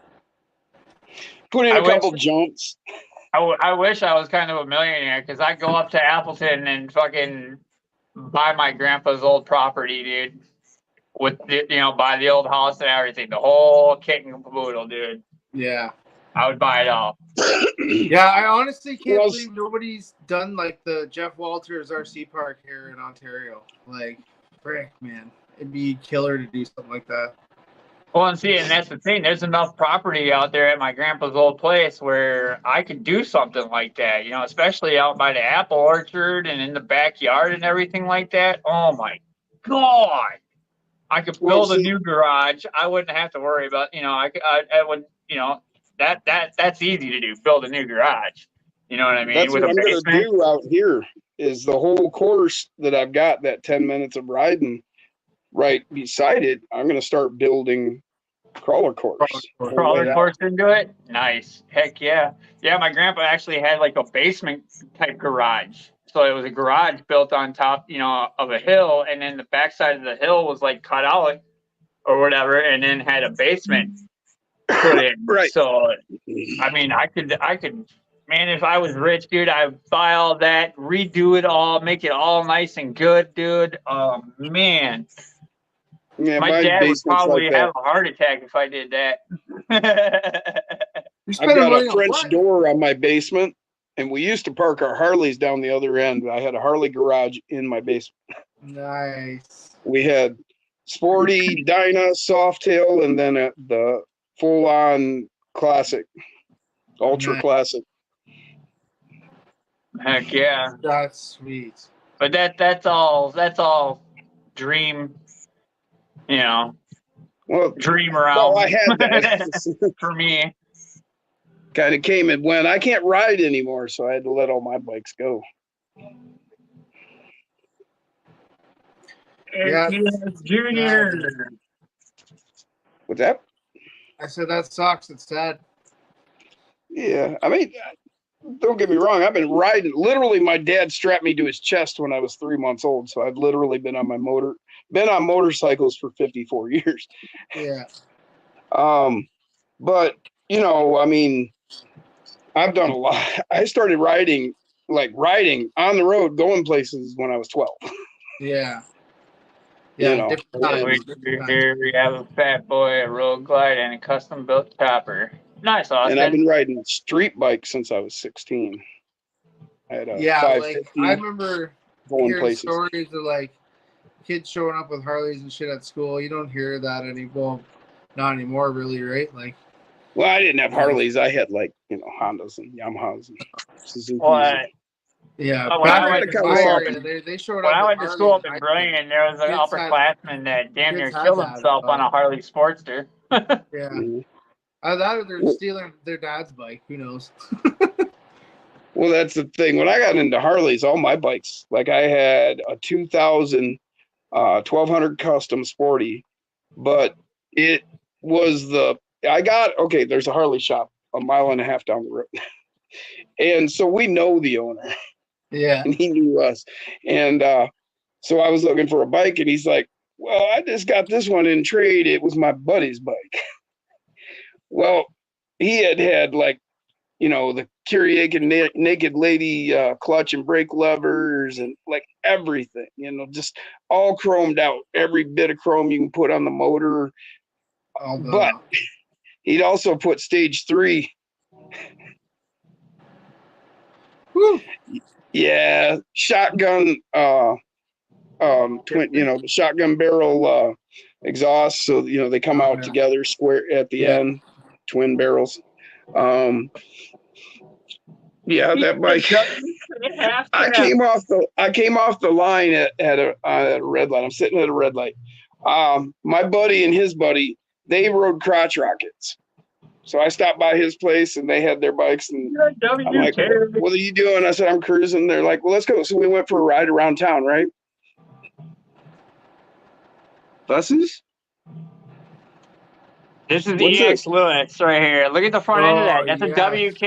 Put in a couple jumps. I wish I was kind of a millionaire because I'd go up to Appleton and fucking buy my grandpa's old property, dude. With buy the old house and everything, the whole kit and caboodle, dude. Yeah. I would buy it all. Yeah, I honestly can't believe nobody's done like the Jeff Walters RC Park here in Ontario. Like, frick, man. It'd be killer to do something like that. Well, and that's the thing. There's enough property out there at my grandpa's old place where I could do something like that, especially out by the apple orchard and in the backyard and everything like that. Oh, my God. I could build a new garage. I wouldn't have to worry about, I would, that's easy to do, build a new garage. You know what I mean? That's what I'm going to do out here is the whole course that I've got, that 10 minutes of riding right beside it, I'm going to start building crawler course. Crawler course into it? Nice. Heck yeah. Yeah, my grandpa actually had like a basement type garage. So it was a garage built on top, of a hill, and then the backside of the hill was like cut out or whatever, and then had a basement put in. Right. So, I mean, I could, man, if I was rich, dude, I'd buy all that, redo it all, make it all nice and good, dude. Oh, man. Yeah, my dad would probably have a heart attack if I did that. I've got a French door on my basement, and we used to park our Harleys down the other end. I had a Harley garage in my basement. Nice. We had Sporty, Dyna, Softail, and then the full-on classic, ultra classic. Heck yeah. That's sweet. But that's all dream. Dream around. Well, I had that for me. Kind of came and went. I can't ride anymore, so I had to let all my bikes go. Yeah, Junior. What's that? I said that sucks. It's sad. Yeah, I mean, don't get me wrong. I've been riding. Literally, my dad strapped me to his chest when I was 3 months old. So I've literally been on motorcycles for 54 years. Yeah. But I mean, I've done a lot. I started riding on the road, going places when I was 12. Yeah. Yeah. Here we have a Fat Boy, a Road Glide, and a custom built chopper. Nice, Austin. And I've been riding street bikes since I was 16. I had a I remember hearing stories of like kids showing up with Harleys and shit at school. You don't hear that anymore. Not anymore, really, right? Like, well, I didn't have Harleys. I had Hondas and Yamahas and Suzuki's. Yeah, when I went to school up in Brilliant, there was an upperclassman that damn near killed himself on a Harley Sportster. Yeah. I thought they're stealing their dad's bike. Who knows? Well, that's the thing. When I got into Harleys, all my bikes, like I had a 2000 1200 Custom Sporty, but it was there's a Harley shop a mile and a half down the road. And so we know the owner. Yeah. And he knew us. And so I was looking for a bike, and he's like, Well, I just got this one in trade. It was my buddy's bike. Well, he had like, the Kiriakin Naked Lady clutch and brake levers and like everything, just all chromed out, every bit of chrome you can put on the motor. But he'd also put stage 3. Woo. Yeah, shotgun twin, the shotgun barrel exhaust, so they come out together square at the end, twin barrels. Yeah, that bike. I came off the line at a red light. I'm sitting at a red light. My buddy and his buddy, they rode crotch rockets. So I stopped by his place and they had their bikes, and I'm like, what are you doing? I said, I'm cruising. They're like, well, let's go. So we went for a ride around town, right? Buses? This is the EX Lewis right here. Look at the front end of that. That's a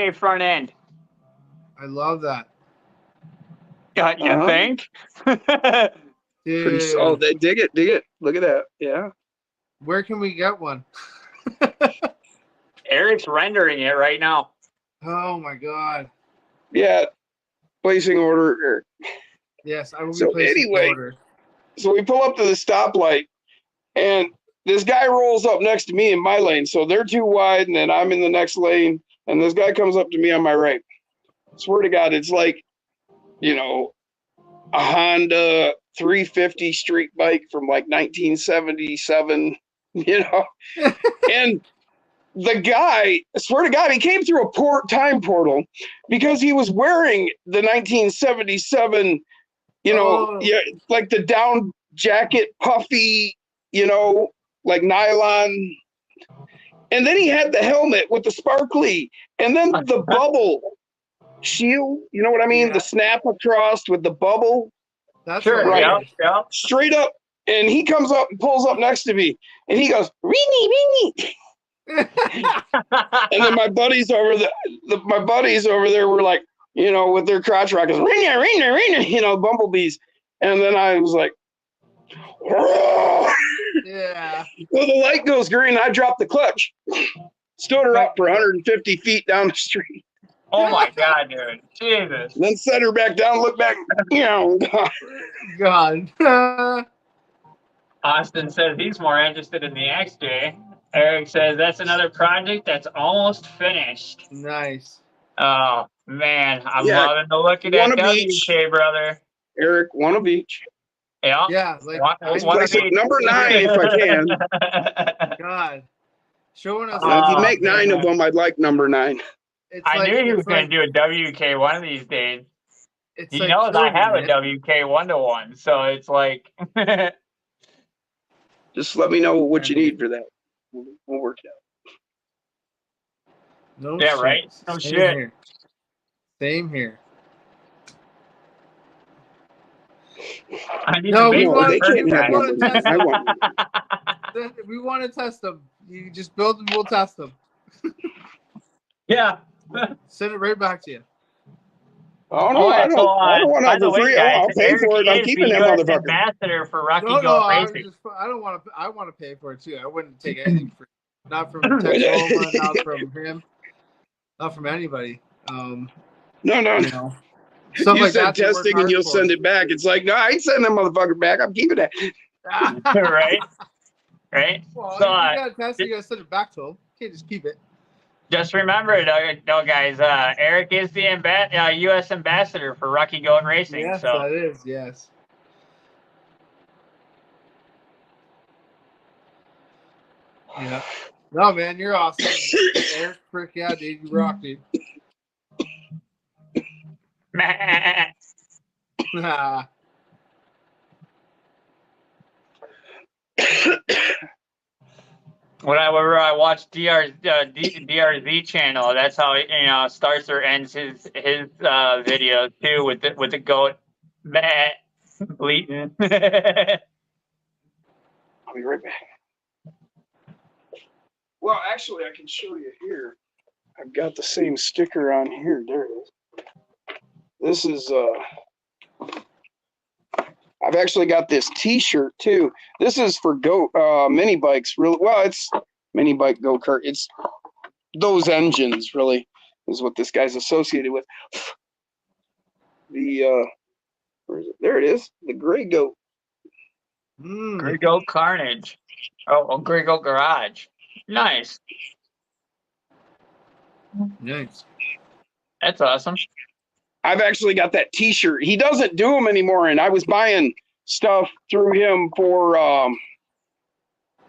WK front end. I love that. You think? Pretty, oh, they dig it. Look at that. Yeah. Where can we get one? Eric's rendering it right now. Oh my God. Yeah. Placing order. Yes, I will be placing order. So we pull up to the stoplight, and this guy rolls up next to me in my lane. So they're too wide, and then I'm in the next lane, and this guy comes up to me on my right. I swear to God, it's like, a Honda 350 street bike from like 1977, and the guy, I swear to God, he came through a time portal because he was wearing the 1977, like the down jacket, puffy, like nylon. And then he had the helmet with the sparkly, and then the bubble shield. You know what I mean? Yeah. The snap across with the bubble. That's right. Yeah. Straight up. And he comes up and pulls up next to me, and he goes, Rini. And then my buddies over there were like, with their crotch rockets, Rina, bumblebees. And then I was like, yeah. Well, the light goes green. I dropped the clutch, stood her up for 150 feet down the street. Oh my God, dude. Jesus. Then set her back down, look back, God. Austin says he's more interested in the XJ. Eric says that's another project that's almost finished. Nice. Oh, man. I'm loving the look of that WK, brother. Eric, one of each. Yeah. Yeah. Like, number 9 if I can. God. Showing us. If you make 9 of them, I'd like number 9. I knew he was going to do a WK one of these days. He knows I have a WK 1-to-1, so it's like. Just let me know what you need for that. We'll work it out. No yeah, shit. Right? No Same shit. Here. Same here. We want to test them. You just build them, we'll test them. Yeah. Send it right back to you. Oh no, I don't want it for free. I'll pay for it. I'm keeping that motherfucker. Ambassador for Rocky Gold Racing. I don't want to. I want to pay for it too. I wouldn't take anything for not from Texoma, not from him, not from anybody. No. You like said testing and you'll send it back. It's like, no, I ain't sending that motherfucker back. I'm keeping it. Right. Well, so, you gotta test it, you gotta send it back to him. You can't just keep it. Just remember, though, guys, Eric is the U.S. ambassador for Rocky Gold Racing. Yes, so. that is, yes. Yeah. No, man, you're awesome. Eric, frick yeah, dude. You rock, dude. Whenever I watch DRZ channel, that's how starts or ends his video too with the goat bleating. I'll be right back. Well, actually, I can show you here. I've got the same sticker on here. There it is. This is I've actually got this T-shirt too. This is for mini bikes. Really, well, it's mini bike go-kart. It's those engines really is what this guy's associated with. The where is it? There it is. The Gray Goat. Gray Goat Carnage. Oh, Gray Goat Garage. Nice. Nice. That's awesome. I've actually got that T-shirt. He doesn't do them anymore, and I was buying stuff through him for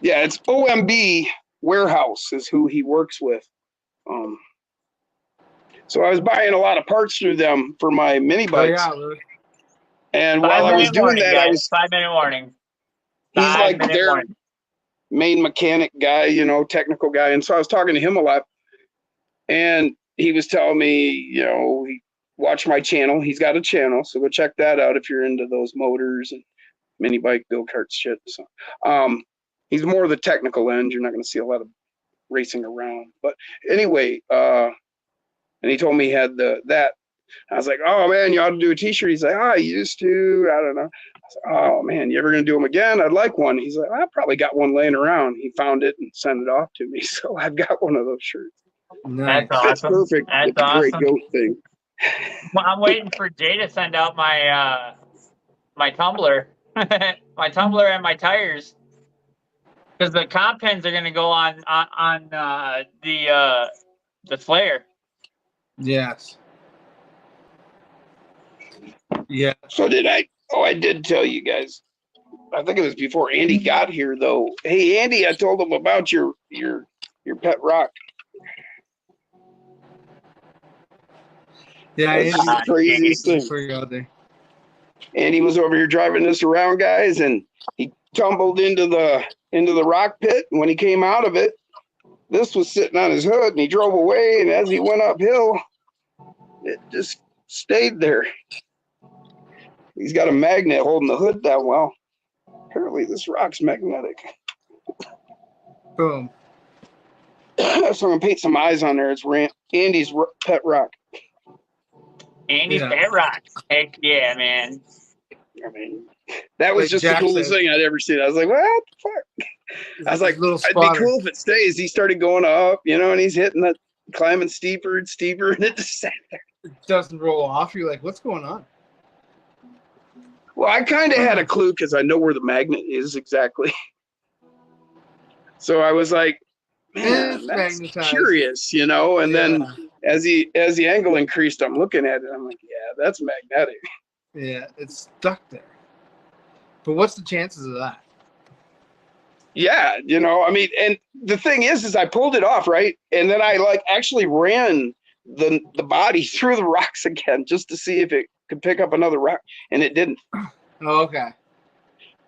it's OMB Warehouse is who he works with. So I was buying a lot of parts through them for my mini bikes. Oh, yeah, and while I was doing that, guys. I was 5-minute warning. He's like their main mechanic guy, you know, technical guy. And so I was talking to him a lot, and he was telling me, you know, he watch my channel. He's got a channel, so go check that out if you're into those motors and mini bike go-kart shit. So he's more of the technical end. You're not going to see a lot of racing around. But anyway, and he told me he had that. I was like, oh man, you ought to do a T-shirt. He's like, I used to. I don't know. I was like, oh man, you ever gonna do them again? I'd like one. He's like, I probably got one laying around. He found it and sent it off to me, so I've got one of those shirts. Nice. That's awesome. Perfect. That's with the awesome. Gray Goat thing. Well, I'm waiting for Jay to send out my my tumbler, my tumbler and my tires, because the comp pins are gonna go on the flare. Yes. Yeah. So did I? Oh, I did tell you guys. I think it was before Andy got here, though. Hey, Andy, I told him about your pet rock. Yeah, that's the craziest thing. Andy was over here driving this around, guys, and he tumbled into the rock pit. And when he came out of it, this was sitting on his hood, and he drove away. And as he went uphill, it just stayed there. He's got a magnet holding the hood that well. Apparently, this rock's magnetic. Boom. So I'm gonna paint some eyes on there. It's Andy's pet rock. Andy's pet rock. Heck yeah, man. I mean, that was just the coolest thing I'd ever seen. I was like, what the fuck? I was like, it'd be cool if it stays. He started going up, you know, and he's hitting that, climbing steeper and steeper, and it just sat there. It doesn't roll off. You're like, what's going on? Well, I kind of had a clue because I know where the magnet is exactly. So I was like, man, that's curious, you know. And then as the angle increased, I'm looking at it. I'm like, yeah, that's magnetic. Yeah, it's stuck there. But what's the chances of that? Yeah, you know, I mean, and the thing is I pulled it off, right? And then I actually ran the body through the rocks again just to see if it could pick up another rock, and it didn't. Oh, okay.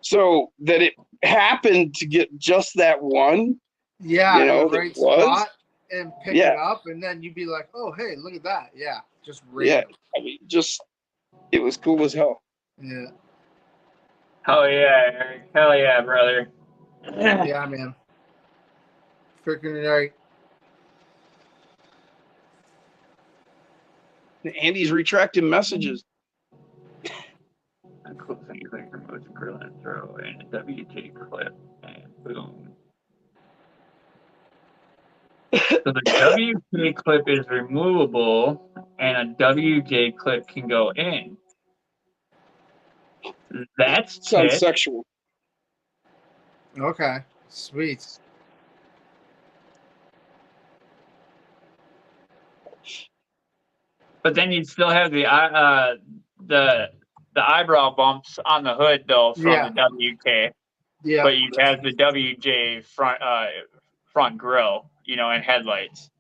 So that it happened to get just that one. Yeah, you know, the right spot and pick it up, and then you'd be like, oh, hey, look at that. Yeah, just random. Yeah, I mean, it was cool as hell. Yeah. Oh yeah, Eric. Hell yeah, brother. Yeah, man. Freaking right. Andy's retracting messages. A cool thing is like remove the grill and throw in a WJ clip, and boom. So the WJ clip is removable, and a WJ clip can go in. That's sounds sexual. Okay, sweet. But then you'd still have the eyebrow bumps on the hood though from the WK. Yeah. But you have the WJ front grille, you know, and headlights.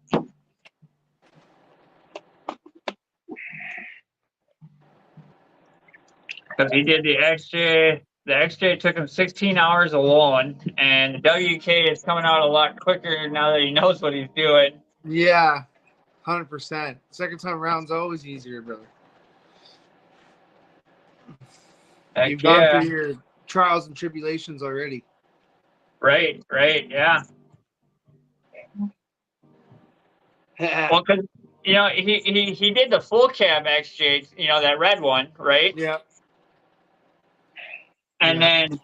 Because he did the XJ. The XJ took him 16 hours alone, and the WK is coming out a lot quicker now that he knows what he's doing. Yeah, 100%. Second time around's always easier, brother. You've gone through your trials and tribulations already. Right, yeah. Well, because, you know, he did the full cab XJ, you know, that red one, right? Yeah. And then,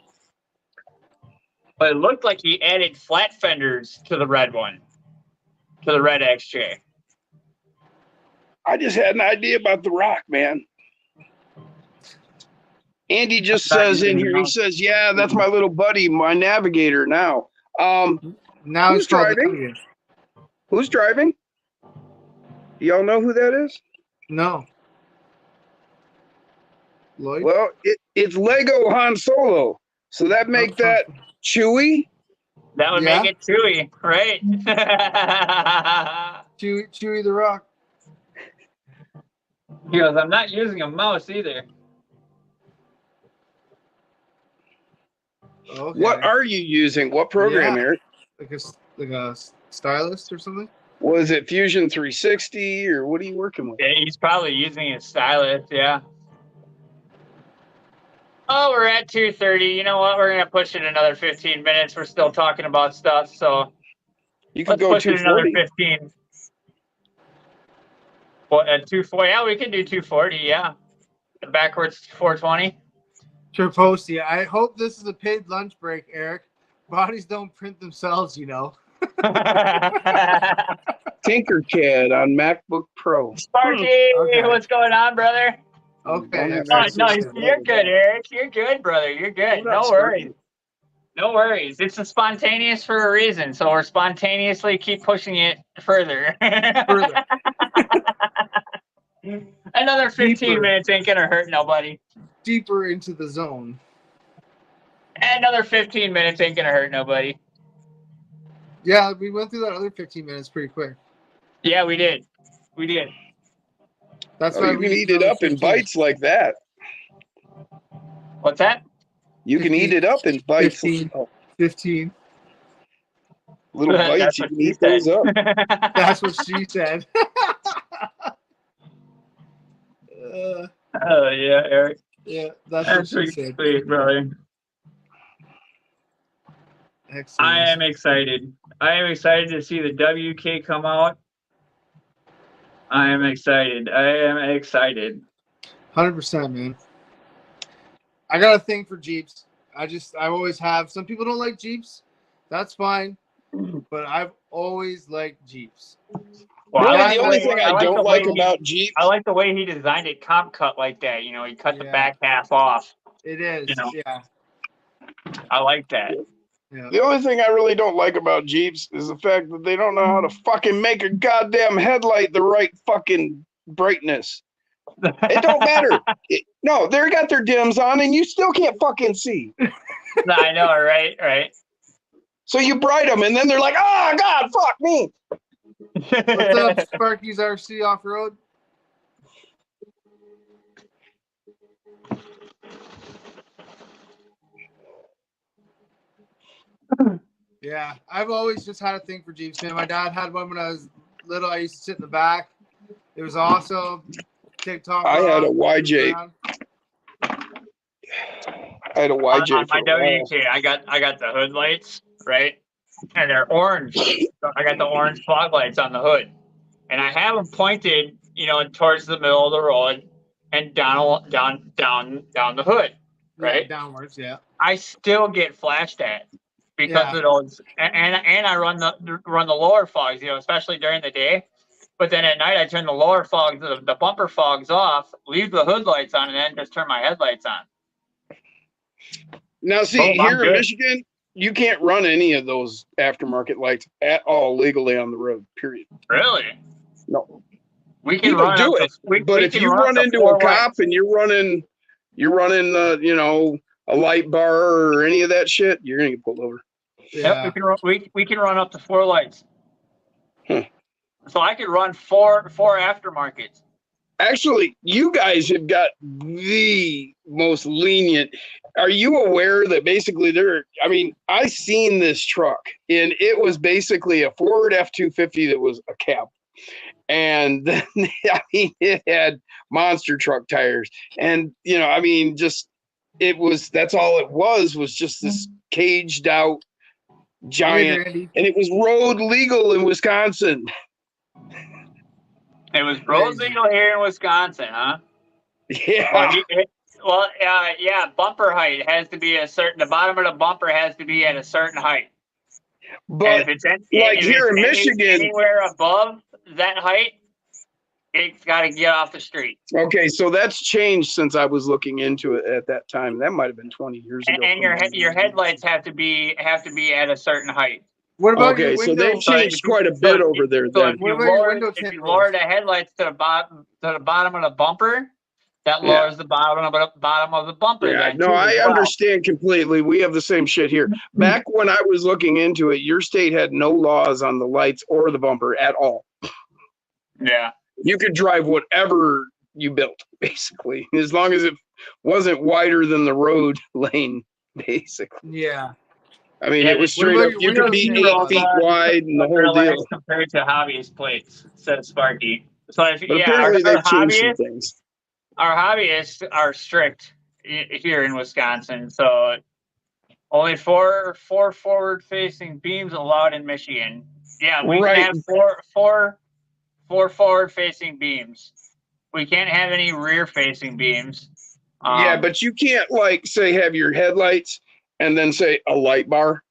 but it looked like he added flat fenders to the red one, to the red XJ. I just had an idea about the Rock, man. Andy just says in here, he says, "Yeah, that's my little buddy, my navigator now." Now who's driving? Who's driving? Do y'all know who that is? No. Lloyd? Well, it's Lego Han Solo. So that make that Chewie? That would make it Chewie, right? Chewie the Rock. He goes, I'm not using a mouse either. Okay. What are you using? What program, Eric? Like a stylus or something? Was it Fusion 360 or what are you working with? Yeah, he's probably using a stylus, yeah. Oh, we're at 2:30. You know what? We're gonna push it another 15 minutes. We're still talking about stuff, so you can go push it another 15. What at 240? Yeah, we can do 240. Yeah, backwards 420. Triposty, I hope this is a paid lunch break, Eric. Bodies don't print themselves, you know. Tinkercad on MacBook Pro. Sparky, what's going on, brother? Okay. No, you're good, Eric. You're good, brother. You're good. No worries. No worries. It's a spontaneous for a reason, so we're spontaneously keep pushing it further. Another 15 minutes ain't gonna hurt nobody. Deeper into the zone. Another 15 minutes ain't gonna hurt nobody. Yeah, we went through that other 15 minutes pretty quick. Yeah, we did. We did. That's why you can eat it up 15. In bites like that. What's that? You 15, can eat it up in bites. 15. Little bites, you can eat those up. That's what she said. Oh, yeah, Eric. Yeah, that's what she said. Please, brother. Excellent. I am excited. I am excited to see the WK come out. I am excited. 100%, man. I got a thing for Jeeps. I always have. Some people don't like Jeeps. That's fine. But I've always liked Jeeps. Well, the only thing I don't like about Jeeps. I like the way he designed it comp cut like that. You know, he cut the back half off. It is. You know? Yeah. I like that. Yeah. The only thing I really don't like about Jeeps is the fact that they don't know how to fucking make a goddamn headlight the right fucking brightness. It don't matter. No, they got their dims on and you still can't fucking see. No, I know, right? Right. So you bright them and then they're like, oh, God, fuck me. What's up, Sparky's RC Off-Road? Yeah, I've always just had a thing for Jeeps, man. My dad had one when I was little. I used to sit in the back. It was awesome. TikTok. I had a YJ. I had a YJ. On my WK, I got the hood lights, right? And they're orange. I got the orange fog lights on the hood. And I have them pointed, you know, towards the middle of the road and down the hood, right? Yeah, downwards, yeah. I still get flashed at because of those, and I run the lower fogs, you know, especially during the day. But then at night, I turn the lower fogs, the bumper fogs off, leave the hood lights on, and then just turn my headlights on. Now, see, here in Michigan, you can't run any of those aftermarket lights at all legally on the road, period. Really? No. We can do it, but if you run into a cop and you're running, you know, a light bar or any of that shit, you're gonna get pulled over. Yeah. Yep, we can run up to 4 lights. So I could run four aftermarkets. Actually, you guys have got the most lenient. Are you aware that basically I seen this truck and it was basically a Ford F-250 that was a cab. And then, it had monster truck tires. And, you know, that's all it was just this caged out giant. And it was road legal in Wisconsin. It was road legal here in Wisconsin, huh? Yeah. Well, yeah, bumper height has to be the bottom of the bumper has to be at a certain height. But like here in Michigan, anywhere above that height, it's got to get off the street. Okay, so that's changed since I was looking into it at that time. That might have been 20 years ago. And your headlights have to be at a certain height. What about okay? So they've changed quite a bit over there. Then if you lower the headlights to the bottom of the bumper, that lowers the bottom of the bumper. Yeah, no, I understand completely. We have the same shit here. Back when I was looking into it, your state had no laws on the lights or the bumper at all. Yeah. You could drive whatever you built, basically, as long as it wasn't wider than the road lane, basically. Yeah. I mean, it was straight up. You could be 8 feet wide and the whole deal. Compared to hobbyist plates, said Sparky. So apparently they've changed some things. Our hobbyists are strict here in Wisconsin, so only four forward-facing beams allowed in Michigan. Yeah, we can have four forward-facing beams. We can't have any rear-facing beams. Yeah, but you can't say have your headlights and then say a light bar.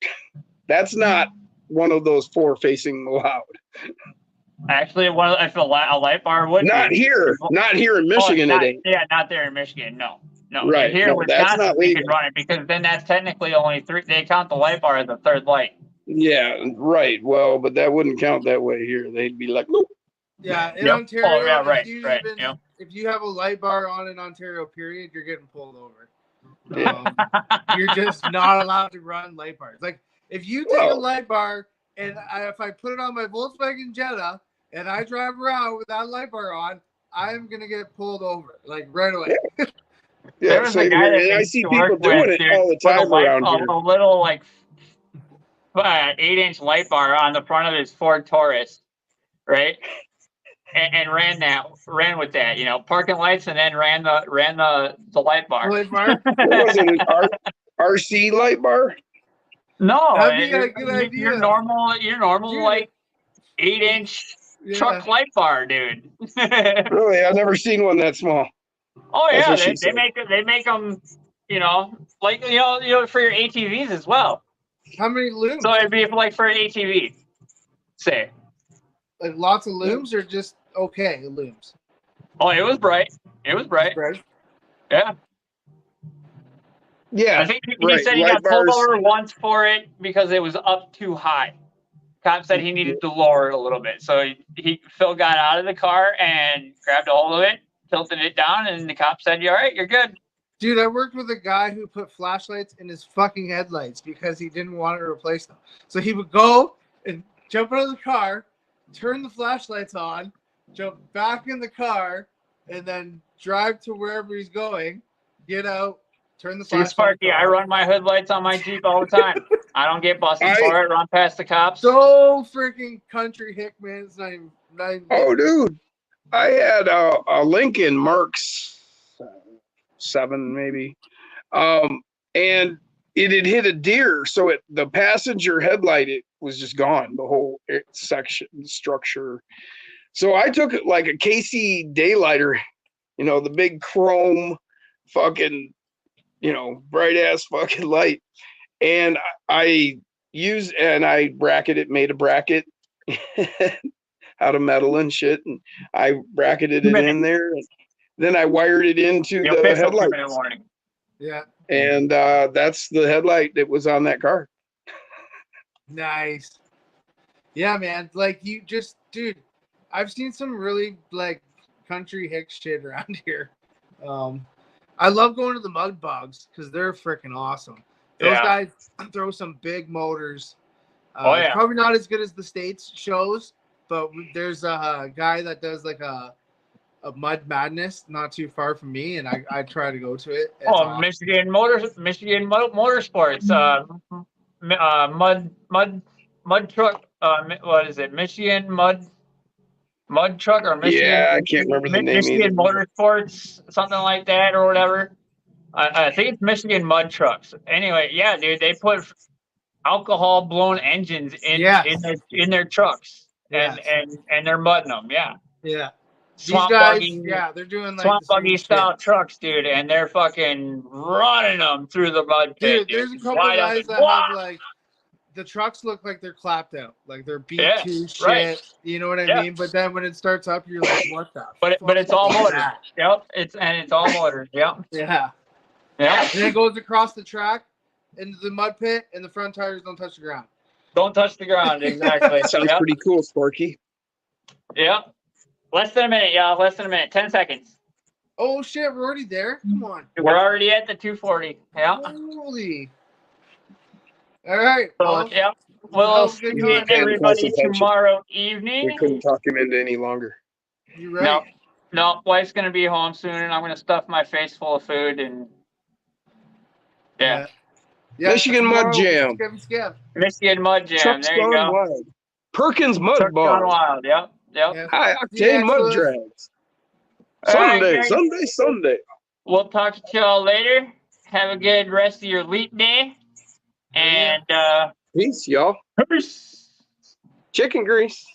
That's not one of those four-facing allowed. Actually, if a light bar would not here in Michigan. It ain't. Yeah, not there in Michigan. No. Right. Here in Wisconsin, we can run it because then that's technically only 3. They count the light bar as a third light. Yeah. Right. Well, but that wouldn't count that way here. They'd be like, nope. Yeah, in Ontario. Oh, yeah, right. If you have a light bar on in Ontario, period, you're getting pulled over. You're just not allowed to run light bars. Like if you take a light bar and if I put it on my Volkswagen Jetta and I drive around with that light bar on, I'm gonna get pulled over right away. Yeah, so I see people doing it all the time around here. A little 8-inch light bar on the front of his Ford Taurus, right? And ran with that, parking lights, and then ran the light bar. Light bar? What was it, an RC light bar? No, that'd be a good idea. Your normal 8-inch truck light bar, dude. Really, I've never seen one that small. Oh yeah, they make them, for your ATVs as well. How many looms? So it'd be for an ATV, say. Like lots of looms or just okay looms? Oh, it was bright. Yeah. Yeah. I think he said he got pulled over once for it because it was up too high. Cop said he needed to lower it a little bit. So Phil got out of the car and grabbed a hold of it, tilted it down, and the cop said, "You all right? You're good." Dude, I worked with a guy who put flashlights in his fucking headlights because he didn't want to replace them. So he would go and jump out of the car, turn the flashlights on, jump back in the car, and then drive to wherever he's going, get out, turn the flashlights on. Sparky, I run my headlights on my Jeep all the time. I don't get busted for it, run past the cops. So freaking country hick, man. It's not even... Oh, dude. I had a Lincoln Marks 7 maybe, and it had hit a deer, so the passenger headlight was just gone, the whole structure. So I took it like a KC daylighter, the big chrome fucking bright ass fucking light, and I made a bracket out of metal and shit, and I bracketed it in there, and then I wired it into the headlight. Yeah. And that's the headlight that was on that car. Nice. Yeah, man. Dude, I've seen some really country hick shit around here. I love going to the mud bogs because they're freaking awesome. Those guys throw some big motors. Probably not as good as the States shows, but there's a guy that does a Mud Madness not too far from me, and I try to go to it. It's awesome. Michigan Motorsports, mud truck. What is it? Michigan mud truck or Michigan? Yeah, I can't remember the name. Michigan Motorsports, something like that, or whatever. I think it's Michigan Mud Trucks. Anyway, yeah, dude, they put alcohol blown engines in their trucks, and they're mudding them. Yeah. Yeah. swamp guys, buggy, yeah, they're doing like swamp the buggy same style shit. trucks, dude, and they're fucking running them through the mud pit. Dude, there's a couple of guys that have like the trucks look like they're clapped out, like they're B2 shit. Right. You know what I mean? But then when it starts up, you're like, what the? But it's all motor. Yep. It's all motor. Yep. Yeah. Yeah. And it goes across the track into the mud pit, and the front tires don't touch the ground. Don't touch the ground. Exactly. Sounds pretty cool, Sparky. Yep. Less than a minute, y'all. Less than a minute. 10 seconds. Oh shit, we're already there. Come on. We're already at the 240. Yeah. Holy. All right. So, yeah. We'll see everybody tomorrow evening. We couldn't talk him into any longer. You're right. No, wife's gonna be home soon, and I'm gonna stuff my face full of food and yeah. Michigan Mud Jam. Michigan Mud Jam. Truck's there you go. Wild. Perkins Mud Truck's Bar. Gone Wild. Yep. High Octane Mud Drags. Sunday. We'll talk to y'all later. Have a good rest of your leap day. And peace, y'all. Peace. Chicken grease.